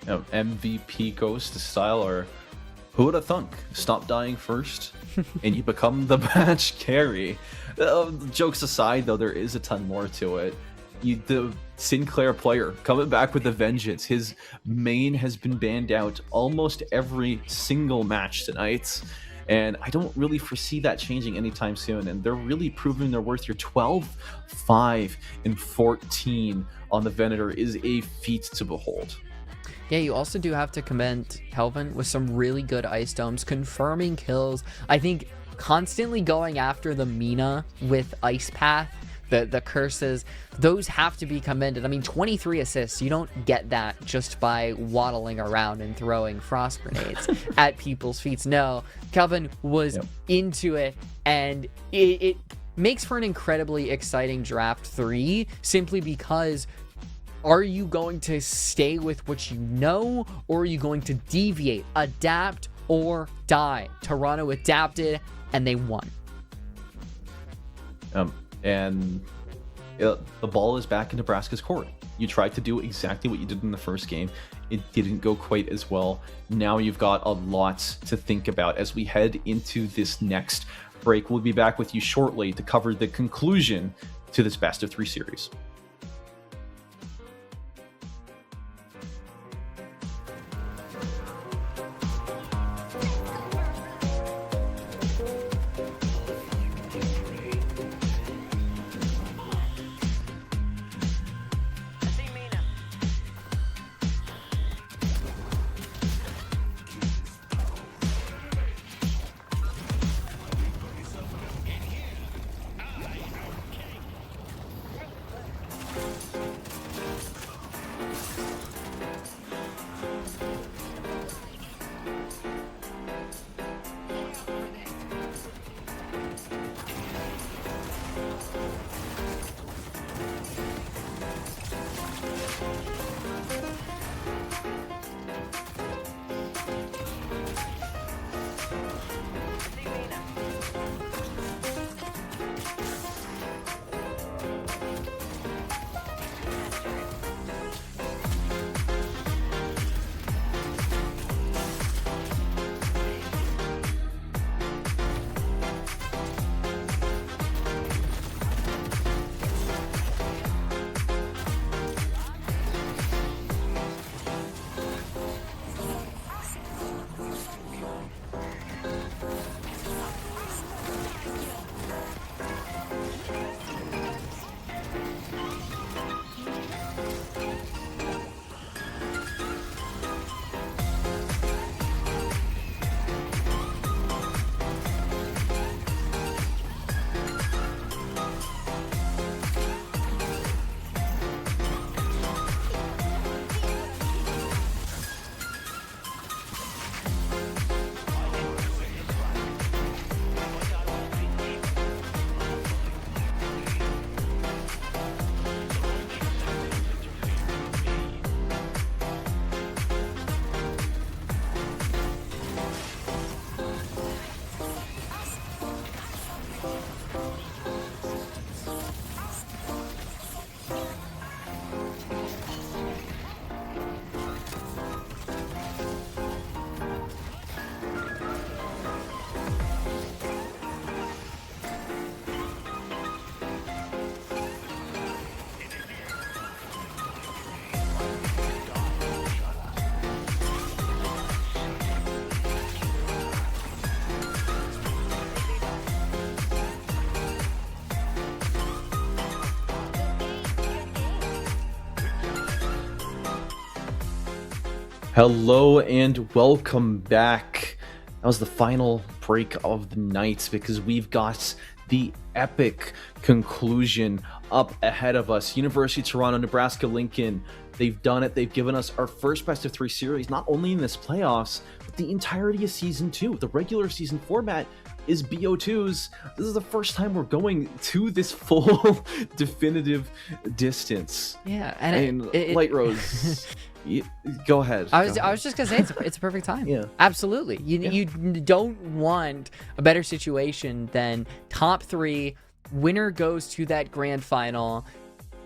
MVP Ghost style, or who would have thunk? Stop dying first, and you become the match carry. Jokes aside, though, there is a ton more to it. The Sinclair player coming back with a vengeance. His main has been banned out almost every single match tonight, and I don't really foresee that changing anytime soon. And they're really proving their worth here. 12, 5, and 14 on the Venator is a feat to behold. Yeah, you also do have to commend Kelvin with some really good ice domes, confirming kills. I think constantly going after the Mina with Ice Path, the curses, those have to be commended. I mean, 23 assists, you don't get that just by waddling around and throwing frost grenades at people's feet. No, Kelvin was into it, and it makes for an incredibly exciting draft 3, simply because are you going to stay with what you know, or are you going to deviate, adapt, or die? Toronto adapted, and they won. And the ball is back in Nebraska's court. You tried to do exactly what you did in the first game. It didn't go quite as well. Now you've got a lot to think about as we head into this next break. We'll be back with you shortly to cover the conclusion to this best of 3 series. Hello and welcome back. That was the final break of the night because we've got the epic conclusion up ahead of us. University of Toronto, Nebraska Lincoln. They've done it. They've given us our first best of 3 series, not only in this playoffs, but the entirety of season 2. The regular season format is BO2s. This is the first time we're going to this full definitive distance. Yeah, and Light Rose, go ahead. I was just gonna say it's a perfect time. Yeah. Absolutely. You don't want a better situation than top 3, winner goes to that grand final.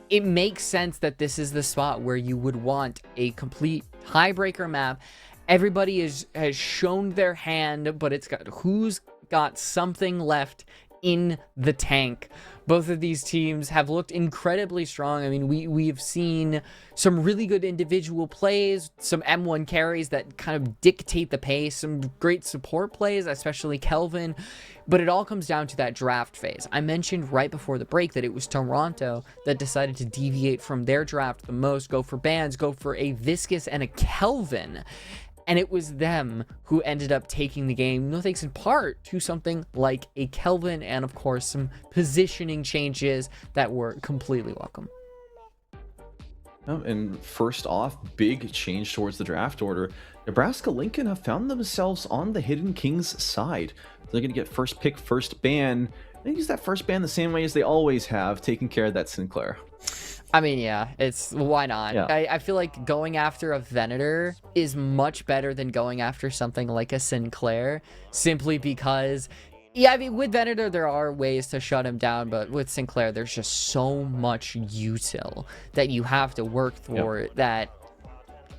It makes sense that this is the spot where you would want a complete tiebreaker map. Everybody has shown their hand, but it's got who's got something left in the tank. Both of these teams have looked incredibly strong. I mean, we've seen some really good individual plays, some M1 carries that kind of dictate the pace, some great support plays, especially Kelvin. But it all comes down to that draft phase. I mentioned right before the break that it was Toronto that decided to deviate from their draft the most, go for bans, go for a Viscous and a Kelvin. And it was them who ended up taking the game, no thanks in part to something like a Kelvin and, of course, some positioning changes that were completely welcome. And first off, big change towards the draft order. Nebraska Lincoln have found themselves on the Hidden Kings side. They're going to get first pick, first ban. They use that first ban the same way as they always have, taking care of that Sinclair. I mean, yeah, why not? Yeah. I feel like going after a Venator is much better than going after something like a Sinclair, simply because, yeah, I mean, with Venator, there are ways to shut him down, but with Sinclair, there's just so much util that you have to work for that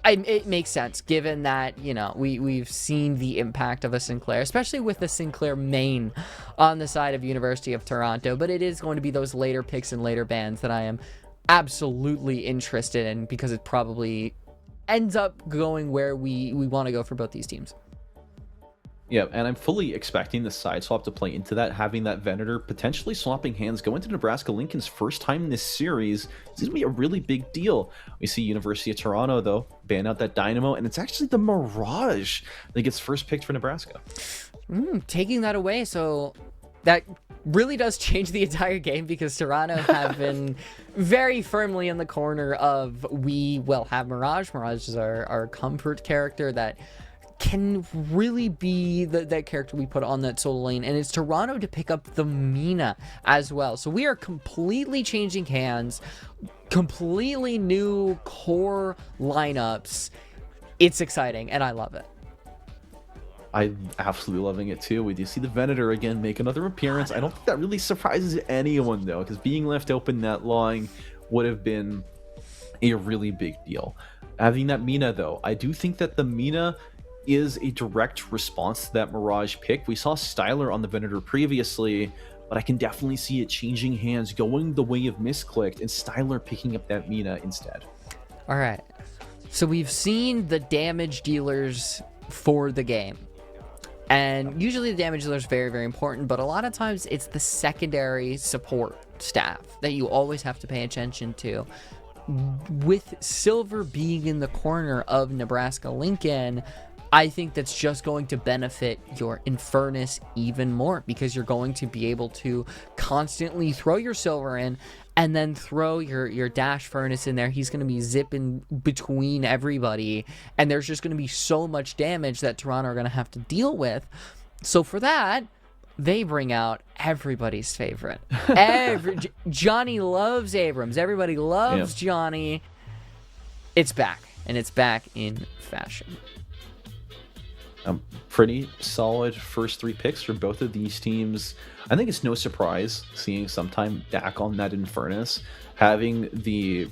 it makes sense, given that, you know, we've seen the impact of a Sinclair, especially with the Sinclair main on the side of University of Toronto, but it is going to be those later picks and later bans that I am absolutely interested in, because it probably ends up going where we want to go for both these teams. Yeah, and I'm fully expecting the side swap to play into that, having that Venator potentially swapping hands, going to Nebraska Lincoln's first time in this series. It's going to be a really big deal. We see University of Toronto, though, ban out that Dynamo, and it's actually the Mirage that gets first picked for Nebraska. Taking that away, so that really does change the entire game, because Toronto have been very firmly in the corner of we will have Mirage. Mirage is our comfort character that can really be that character we put on that solo lane, and it's Toronto to pick up the Mina as well. So we are completely changing hands, completely new core lineups. It's exciting, and I love it. I'm absolutely loving it too. We do see the Venator again make another appearance. I don't think that really surprises anyone though, because being left open that long would have been a really big deal. Having that Mina though, I do think that the Mina is a direct response to that Mirage pick. We saw Styler on the Venator previously, but I can definitely see it changing hands, going the way of Misclicked, and Styler picking up that Mina instead. All right. So we've seen the damage dealers for the game. And usually the damage dealer is very, very important, but a lot of times it's the secondary support staff that you always have to pay attention to. With Silver being in the corner of Nebraska Lincoln, I think that's just going to benefit your Infernus even more, because you're going to be able to constantly throw your Silver in and then throw your Dash Furnace in there. He's going to be zipping between everybody, and there's just going to be so much damage that Toronto are going to have to deal with. So for that, they bring out everybody's favorite. Johnny loves Abrams. Everybody loves Johnny. It's back, and it's back in fashion. Pretty solid first 3 picks for both of these teams. I think it's no surprise seeing sometime back on that Infernus. Having the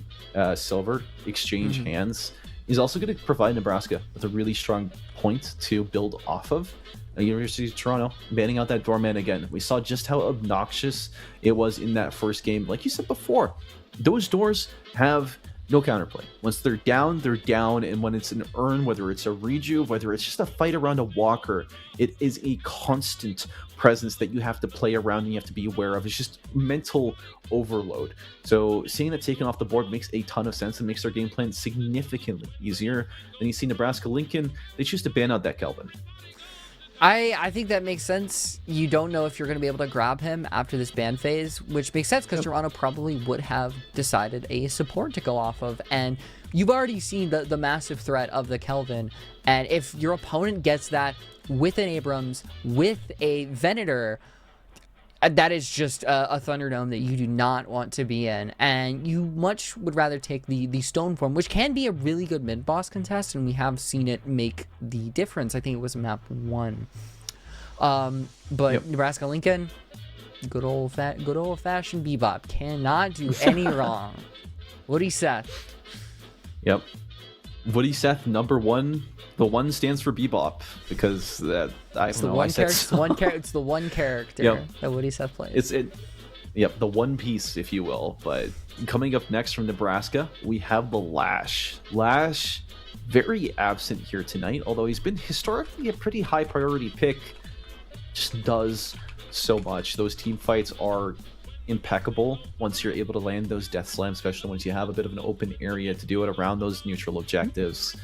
Silver exchange hands is also going to provide Nebraska with a really strong point to build off of. University of Toronto banning out that Doorman again. We saw just how obnoxious it was in that first game. Like you said before, those doors have No counterplay. Once they're down, they're down. And when it's an earn, whether it's a rejuve, whether it's just a fight around a walker, it is a constant presence that you have to play around and you have to be aware of. It's just mental overload. So seeing that taken off the board makes a ton of sense and makes their game plan significantly easier. Then you see Nebraska Lincoln, they choose to ban out that Kelvin. I think that makes sense. You don't know if you're going to be able to grab him after this ban phase, which makes sense because Toronto probably would have decided a support to go off of. And you've already seen the massive threat of the Kelvin. And if your opponent gets that with an Abrams, with a Venator, that is just a Thunderdome that you do not want to be in. And you much would rather take the Stone Form, which can be a really good mid-boss contest, and we have seen it make the difference. I think it was map 1. But Nebraska Lincoln, good old-fashioned Bebop. Cannot do any wrong. Woody Seth. Yep. Woody Seth, number 1. The 1 stands for Bebop because that It's the one character that Woody Seth plays. Yep, the one piece, if you will. But coming up next from Nebraska, we have the Lash. Lash, very absent here tonight, although he's been historically a pretty high priority pick. Just does so much. Those team fights are impeccable once you're able to land those death slams, especially once you have a bit of an open area to do it around those neutral objectives.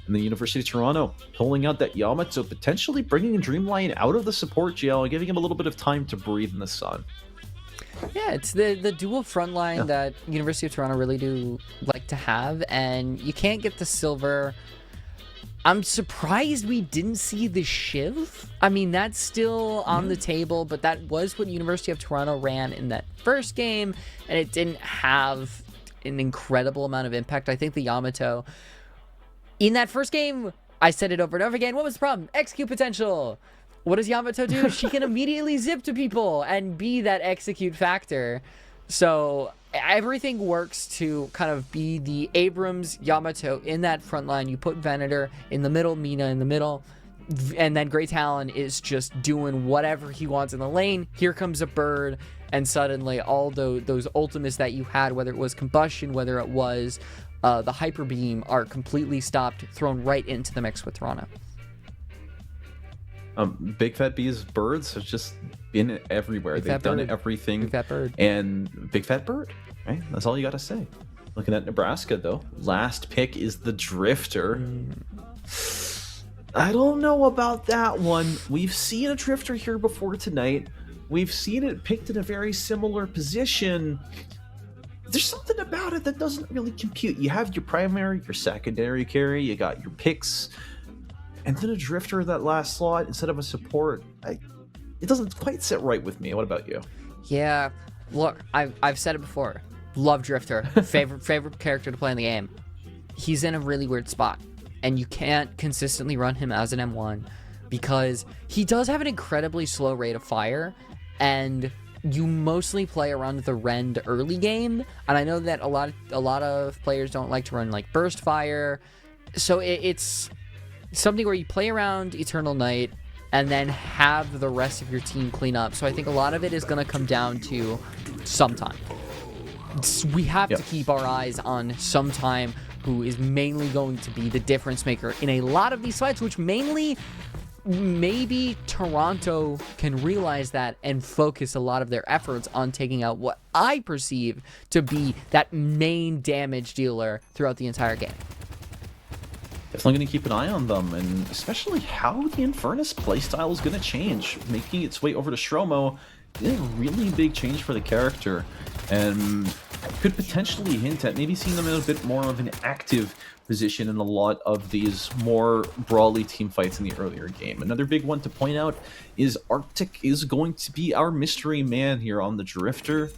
And the University of Toronto pulling out that Yamato, potentially bringing Dreamline out of the support jail and giving him a little bit of time to breathe in the sun. Yeah, it's the dual front line that University of Toronto really do like to have, and you can't get the silver. I'm surprised we didn't see the Shiv. I mean, that's still on the table, but that was what University of Toronto ran in that first game, and it didn't have an incredible amount of impact. I think the Yamato... In that first game, I said it over and over again. What was the problem? Execute potential. What does Yamato do? She can immediately zip to people and be that execute factor. So everything works to kind of be the Abrams Yamato in that front line. You put Venator in the middle, Mina in the middle, and then Grey Talon is just doing whatever he wants in the lane. Here comes a bird, and suddenly all those ultimates that you had, whether it was combustion, whether it was... the Hyper Beam, are completely stopped, thrown right into the mix with Toronto. Big Fat Bee's birds have just been everywhere. They've done everything. Big Fat Bird. And Big Fat Bird, right? That's all you got to say. Looking at Nebraska, though, last pick is the Drifter. I don't know about that one. We've seen a Drifter here before tonight. We've seen it picked in a very similar position. There's something about it that doesn't really compute. You have your primary, your secondary carry, you got your picks, and then a Drifter that last slot instead of a support. It doesn't quite sit right with me. What about you? Yeah, look, I've said it before. Love Drifter. favorite character to play in the game. He's in a really weird spot, and you can't consistently run him as an M1 because he does have an incredibly slow rate of fire, and you mostly play around the Rend early game, and I know that a lot of players don't like to run like burst fire, so it's something where you play around Eternal Night and then have the rest of your team clean up. So I think a lot of it is going to come down to Sometime. We have to keep our eyes on Sometime, who is mainly going to be the difference maker in a lot of these fights, which mainly... Maybe Toronto can realize that and focus a lot of their efforts on taking out what I perceive to be that main damage dealer throughout the entire game. Definitely going to keep an eye on them, and especially how the Infernus playstyle is going to change. Making its way over to Stromo is a really big change for the character, and could potentially hint at maybe seeing them in a bit more of an active position in a lot of these more brawly team fights in the earlier game. Another big one to point out is Arctic is going to be our mystery man here on the Drifter.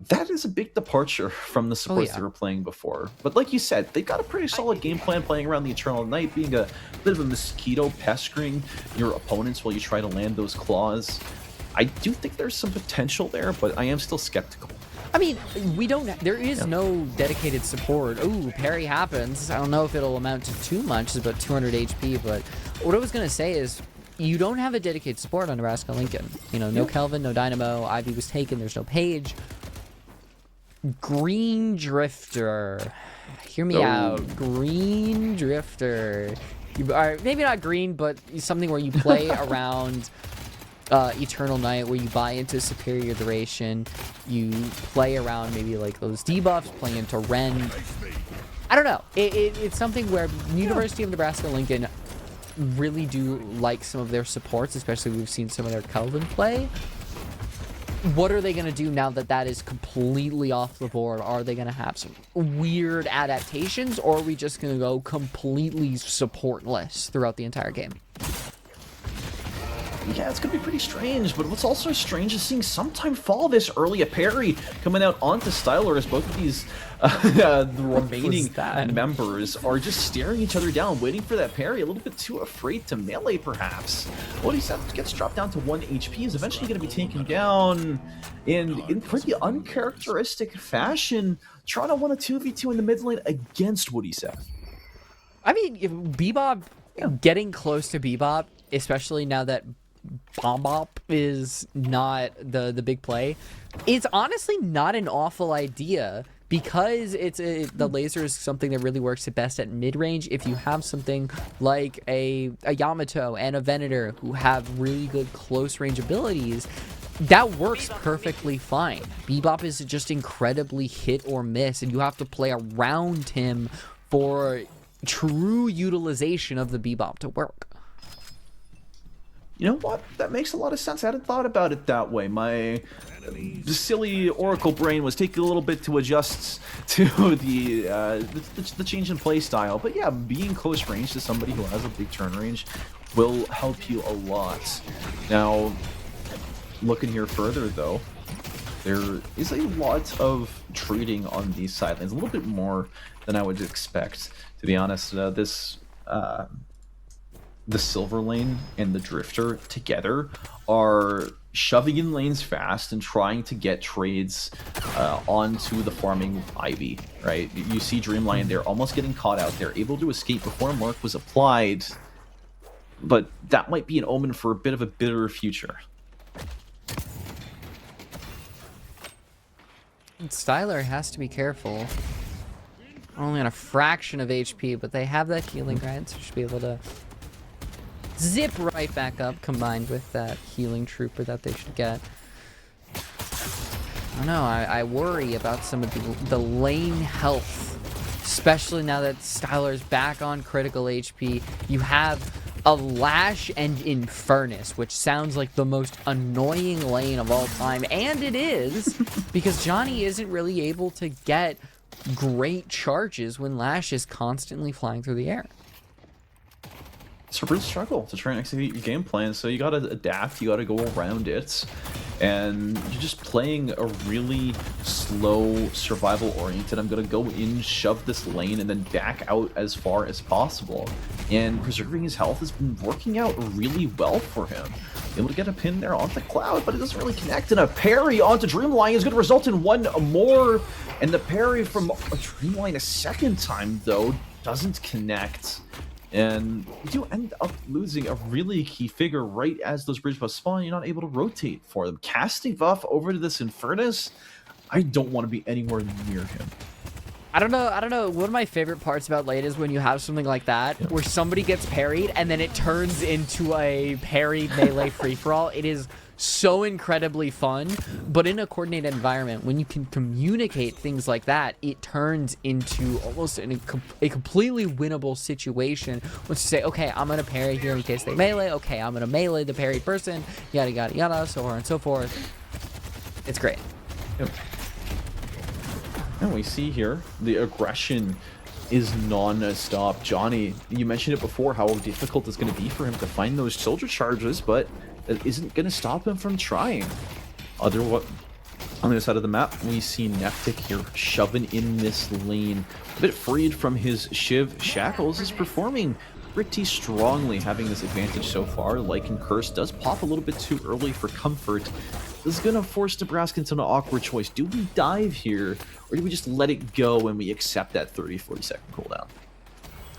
That is a big departure from the supports they were playing before. But like you said, they've got a pretty solid game plan playing around the Eternal Night, being a bit of a mosquito pestering your opponents while you try to land those claws. I do think there's some potential there, but I am still skeptical. I mean, there is no dedicated support. Ooh, parry happens. I don't know if it'll amount to too much. It's about 200 HP, but what I was going to say is you don't have a dedicated support on Nebraska Lincoln. You know, no Kelvin, no Dynamo, Ivy was taken, there's no Page. Green Drifter. Hear me out. Green Drifter. You are maybe not green, but something where you play around Eternal Night, where you buy into Superior Duration. You play around maybe like those debuffs, play into Rend. I don't know. It's something where University of Nebraska-Lincoln really do like some of their supports, especially we've seen some of their Kelvin play. What are they going to do now that that is completely off the board? Are they going to have some weird adaptations, or are we just going to go completely supportless throughout the entire game? Yeah, it's going to be pretty strange, but what's also strange is seeing Sometime Fall this early. A parry coming out onto Styler as both of these the remaining members are just staring each other down, waiting for that parry, a little bit too afraid to melee, perhaps. Wodyseth gets dropped down to 1 HP, is eventually going to be taken down in pretty uncharacteristic fashion. Toronto won a 2v2 in the mid lane against Wodyseth. I mean, if Bebop, getting close to Bebop, especially now that Bombop is not the big play, it's honestly not an awful idea, because the laser is something that really works the best at mid-range. If you have something like a Yamato and a Venator who have really good close-range abilities, that works perfectly fine. Bebop is just incredibly hit or miss, and you have to play around him for true utilization of the Bebop to work. You know what? That makes a lot of sense. I hadn't thought about it that way. My silly Oracle brain was taking a little bit to adjust to the change in play style. But yeah, being close range to somebody who has a big turn range will help you a lot. Now, looking here further though, there is a lot of trading on these side lanes, a little bit more than I would expect, to be honest. The Silver Lane and the Drifter together are shoving in lanes fast and trying to get trades onto the farming Ivy, right? You see Dreamlion there almost getting caught out there, able to escape before Mark was applied, but that might be an omen for a bit of a bitter future. Styler has to be careful. Only on a fraction of HP, but they have that healing, right? So should be able to zip right back up, combined with that healing trooper that they should get. I don't know, I worry about some of the lane health, especially now that Styler's back on critical HP. You have a Lash and Infernus, which sounds like the most annoying lane of all time, and it is, because Johnny isn't really able to get great charges when Lash is constantly flying through the air. It's a real struggle to try and execute your game plan, so you gotta adapt, you gotta go around it, and you're just playing a really slow, survival-oriented, I'm gonna go in, shove this lane, and then back out as far as possible. And preserving his health has been working out really well for him. Able to get a pin there onto Cloud, but it doesn't really connect, and a parry onto Dreamline is gonna result in one more, and the parry from Dreamline a second time, though, doesn't connect. And you do end up losing a really key figure right as those bridge buffs spawn. You're not able to rotate for them. Casting buff over to this Infernus, I don't want to be anywhere near him. I don't know. One of my favorite parts about late is when you have something like that, where somebody gets parried and then it turns into a parry melee free-for-all. It is so incredibly fun, but in a coordinated environment, when you can communicate things like that, it turns into almost a completely winnable situation. Once you say, okay, I'm gonna parry here in case they melee, okay, I'm gonna melee the parried person, yada yada yada, so on and so forth. It's great. Yep. And we see here the aggression is non-stop. Johnny, you mentioned it before, how difficult it's going to be for him to find those soldier charges, but that isn't going to stop him from trying. On the other side of the map, we see Neptic here shoving in this lane. A bit freed from his Shiv shackles, is performing pretty strongly, having this advantage so far. Lycan Curse does pop a little bit too early for comfort. This is going to force Nebraska into an awkward choice. Do we dive here, or do we just let it go and we accept that 30-40 second cooldown?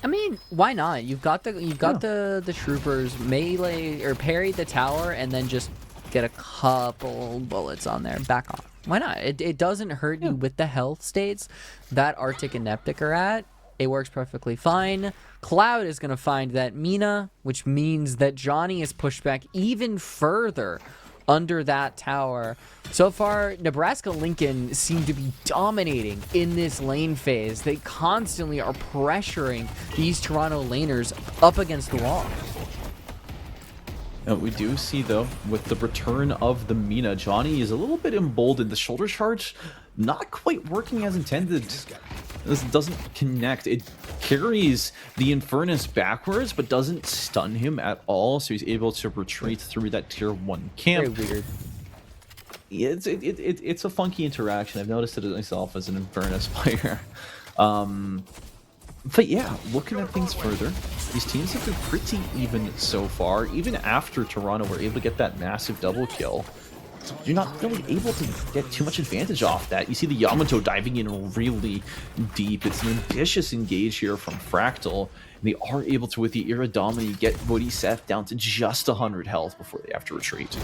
I mean, why not? You've got the troopers melee or parry the tower and then just get a couple bullets on there. Back off. Why not? It doesn't hurt you with the health states that Arctic and Neptic are at. It works perfectly fine. Cloud is going to find that Mina, which means that Johnny is pushed back even further under that tower. So far, Nebraska Lincoln seem to be dominating in this lane phase. They constantly are pressuring these Toronto laners up against the wall. We do see, though, with the return of the Mina, Johnny is a little bit emboldened. The shoulder charge not quite working as intended. This doesn't connect. It carries the Infernus backwards, but doesn't stun him at all, so he's able to retreat through that tier 1 camp. Very weird. It's a funky interaction. I've noticed it myself as an Infernus player. But yeah, looking at things further, these teams have been pretty even so far. Even after Toronto were able to get that massive double kill, you're not really able to get too much advantage off that. You see the Yamato diving in really deep. It's an ambitious engage here from Fractal. And they are able to, with the Iradomini, get Woody Seth down to just 100 health before they have to retreat.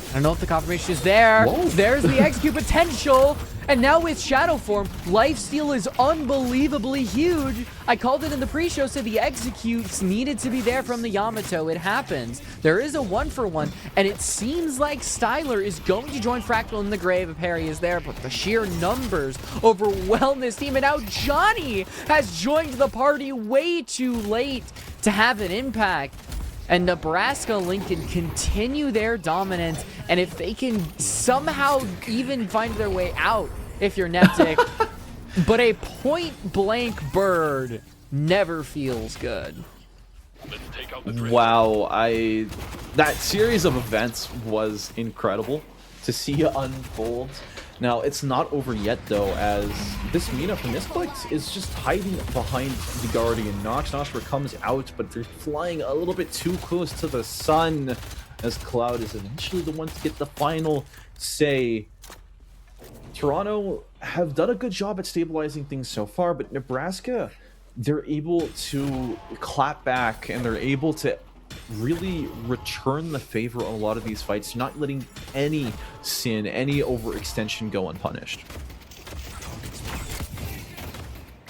I don't know if the confirmation is there. Whoa. There's the execute potential. And now with Shadow Form, lifesteal is unbelievably huge. I called it in the pre-show, said the executes needed to be there from the Yamato. It happens. There is a 1-for-1, and it seems like Styler is going to join Fractal in the grave if Harry is there, but the sheer numbers overwhelm this team. And now Johnny has joined the party way too late to have an impact. And Nebraska Lincoln continue their dominance, and if they can somehow even find their way out, if you're Neptic, but a point-blank bird never feels good. Wow, that series of events was incredible to see unfold. Now, it's not over yet, though, as this Mina from Misclicked is just hiding behind the Guardian. Nox Nostra comes out, but they're flying a little bit too close to the sun, as Cloud is eventually the one to get the final say. Toronto have done a good job at stabilizing things so far, but Nebraska, they're able to clap back, and they're able to really return the favor on a lot of these fights, not letting any sin, any overextension go unpunished.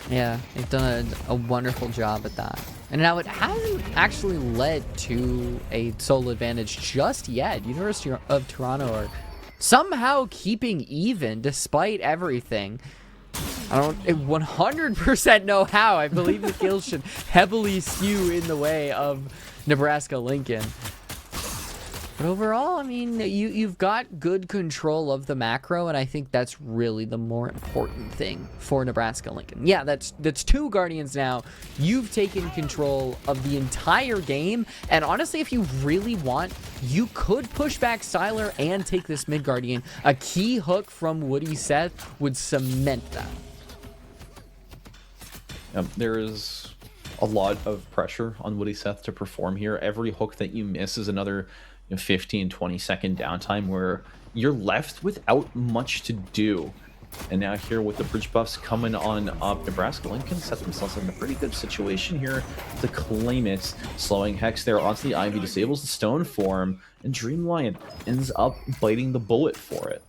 Yeah, they've done a wonderful job at that. And now it hasn't actually led to a solo advantage just yet. University of Toronto are somehow keeping even despite everything. I don't 100% know how. I believe the kills should heavily skew in the way of Nebraska Lincoln. But overall, I mean, you've got good control of the macro, and I think that's really the more important thing for Nebraska Lincoln. Yeah, that's 2 Guardians now. You've taken control of the entire game, and honestly, if you really want, you could push back Styler and take this mid Guardian. A key hook from Woody Seth would cement that. There is a lot of pressure on Woody Seth to perform here. Every hook that you miss is another 15-20 second downtime where you're left without much to do. And now here with the bridge buffs coming on up, Nebraska Lincoln set themselves in a pretty good situation here to claim it. Slowing Hex there onto the Ivy, disables the stone form, and Dreamlion ends up biting the bullet for it.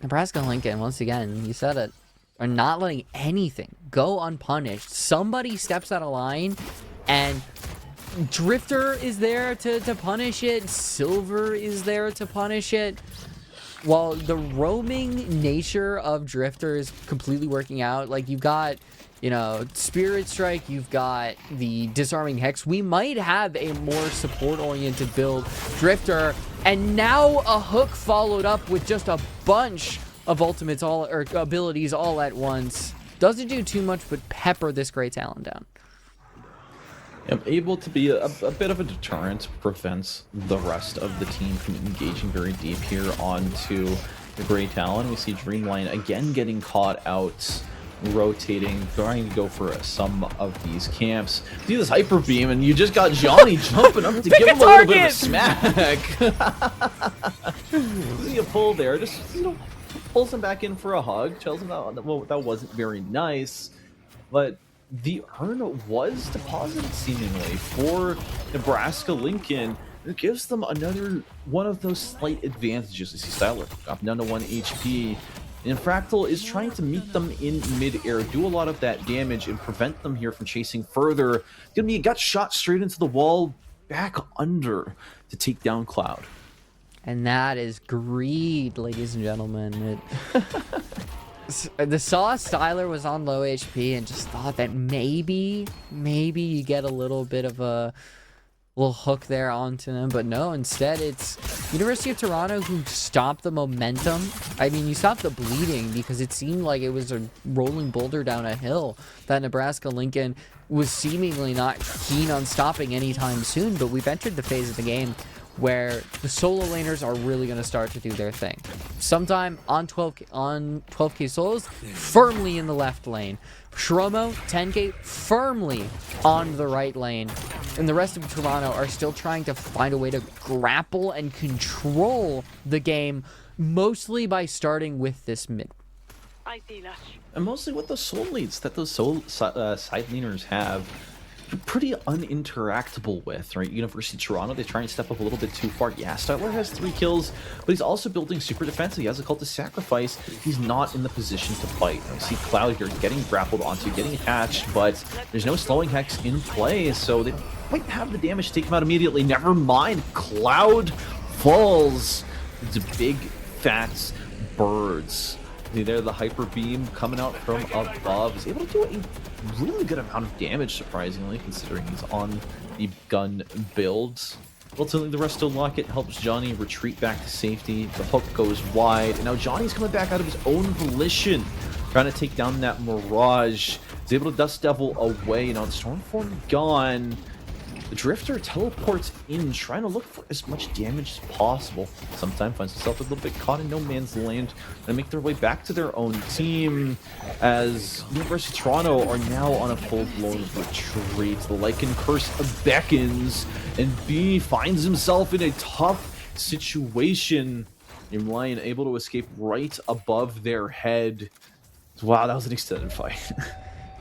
Nebraska Lincoln, once again, you said it, are not letting anything go unpunished. Somebody steps out of line, and Drifter is there to punish it. Silver is there to punish it. While the roaming nature of Drifter is completely working out, like you've got, Spirit Strike, you've got the Disarming Hex. We might have a more support-oriented build. Drifter, and now a hook followed up with just a bunch of ultimates or abilities all at once. Doesn't do too much but pepper this Grey Talon down. Able to be a bit of a deterrent, prevents the rest of the team from engaging very deep here onto the Grey Talon. We see Dreamline again getting caught out, rotating, trying to go for some of these camps. See this Hyper Beam, and you just got Johnny jumping up to give him a little bit of a smack. See a pull there, just pulls him back in for a hug. Tells him that wasn't very nice, but the urn was deposited seemingly for Nebraska Lincoln. It gives them another one of those slight advantages. You see Styler up down to 1 HP. And Fractal is trying to meet them in mid-air, do a lot of that damage, and prevent them here from chasing further. Gonna be a gut shot straight into the wall, back under to take down Cloud. And that is greed, ladies and gentlemen. The saw Styler was on low HP and just thought that maybe you get a little bit of a little hook there onto him, but no, instead it's University of Toronto who stopped the momentum. I mean, you stopped the bleeding because it seemed like it was a rolling boulder down a hill that Nebraska Lincoln was seemingly not keen on stopping anytime soon, but we've entered the phase of the game where the solo laners are really going to start to do their thing. Sometime on 12k solos, firmly in the left lane. Shromo, 10k, firmly on the right lane. And the rest of Toronto are still trying to find a way to grapple and control the game, mostly by starting with this mid. And mostly with the soul leads that those side laners have. Pretty uninteractable with, right? University of Toronto, they try and step up a little bit too far. Yeah, Styler has 3 kills, but he's also building super defensive. He has a Cult of Sacrifice. He's not in the position to fight. I see Cloud here getting grappled onto, getting hatched, but there's no slowing hex in play, so they might have the damage to take him out immediately. Never mind, Cloud falls. It's big, fat birds. There, the Hyper Beam coming out from above is able to do a really good amount of damage, surprisingly, considering he's on the gun builds. Ultimately, the Resto Locket helps Johnny retreat back to safety. The hook goes wide, and now Johnny's coming back out of his own volition, trying to take down that Mirage. He's able to Dust Devil away. Now the Stormform gone. The Drifter teleports in, trying to look for as much damage as possible. Sometimes finds himself a little bit caught in no man's land and make their way back to their own team as University of Toronto are now on a full-blown retreat. The Lycan Curse beckons, and B finds himself in a tough situation. Lion able to escape right above their head. Wow, that was an extended fight.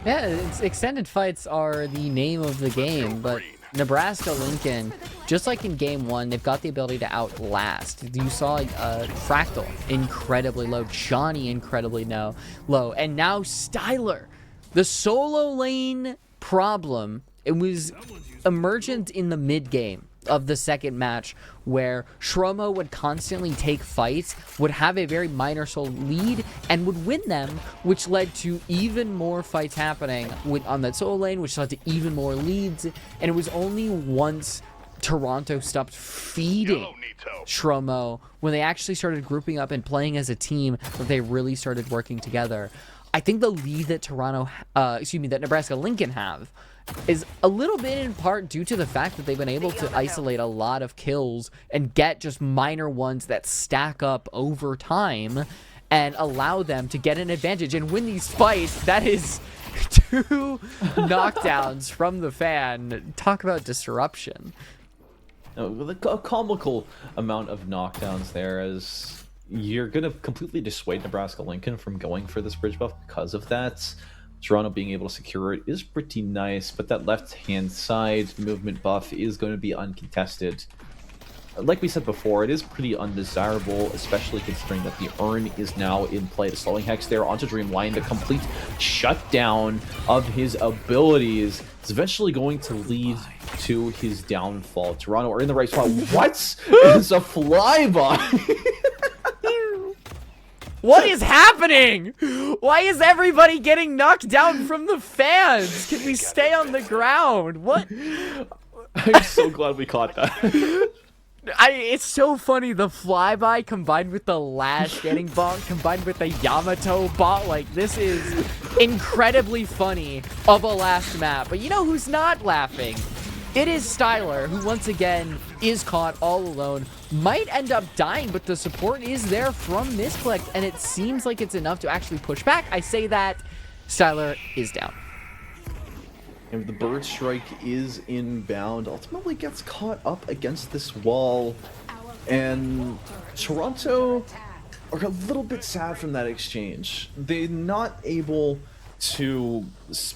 Yeah, extended fights are the name of the game, but Nebraska Lincoln, just like in game 1, they've got the ability to outlast. You saw Fractal incredibly low, Johnny incredibly low, and now Styler. The solo lane problem, it was emergent in the mid game of the second match, where Shromo would constantly take fights, would have a very minor soul lead, and would win them, which led to even more fights happening on that solo lane, which led to even more leads. And it was only once Toronto stopped feeding Shromo, when they actually started grouping up and playing as a team, that they really started working together. I think the lead that that Nebraska Lincoln have is a little bit in part due to the fact that they've been able to isolate a lot of kills and get just minor ones that stack up over time and allow them to get an advantage and win these fights. That is 2 knockdowns from the fan. Talk about disruption. A comical amount of knockdowns there, as you're going to completely dissuade Nebraska Lincoln from going for this bridge buff because of that. Toronto being able to secure it is pretty nice, but that left-hand side movement buff is going to be uncontested. Like we said before, it is pretty undesirable, especially considering that the Urn is now in play. The slowing hex there onto Dreamline, the complete shutdown of his abilities is eventually going to lead to his downfall. Toronto are in the right spot. What? It's a flyby! What is happening? Why is everybody getting knocked down from the fans? Can we stay on the ground? What? I'm so glad we caught that. It's so funny, the flyby combined with the Lash getting bonked, combined with the Yamato bot. Like, this is incredibly funny of a last map. But you know who's not laughing? It is Styler, who once again is caught all alone. Might end up dying, but the support is there from Misclick, and it seems like it's enough to actually push back. I say that Styler is down. And the Bird Strike is inbound, ultimately gets caught up against this wall, and Toronto are a little bit sad from that exchange. They're not able to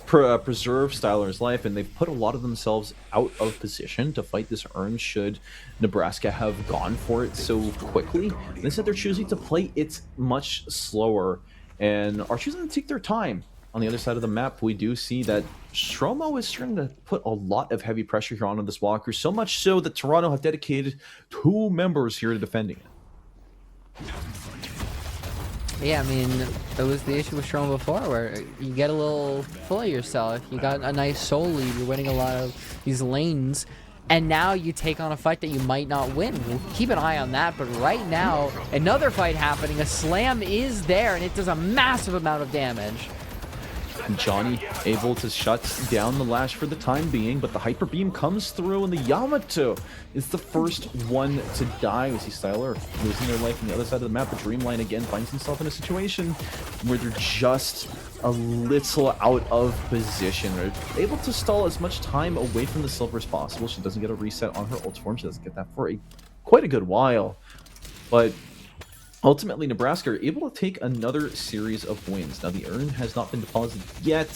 preserve Styler's life, and they've put a lot of themselves out of position to fight this urn should Nebraska have gone for it so quickly. Instead, they're choosing to play it much slower and are choosing to take their time. On the other side of the map, we do see that Stromo is starting to put a lot of heavy pressure here onto this Walker, so much so that Toronto have dedicated 2 members here to defending it. Yeah, I mean, that was the issue with Strom before, where you get a little full of yourself. You got a nice soul lead, you're winning a lot of these lanes, and now you take on a fight that you might not win. We'll keep an eye on that, but right now, another fight happening. A slam is there, and it does a massive amount of damage. Johnny able to shut down the Lash for the time being, but the Hyper Beam comes through, and the Yamato is the first one to die. We see Styler losing their life on the other side of the map, but Dreamline again finds himself in a situation where they're just a little out of position. They're able to stall as much time away from the Silver as possible. She doesn't get a reset on her ult form. She doesn't get that for quite a good while. But ultimately, Nebraska are able to take another series of wins. Now, the urn has not been deposited yet.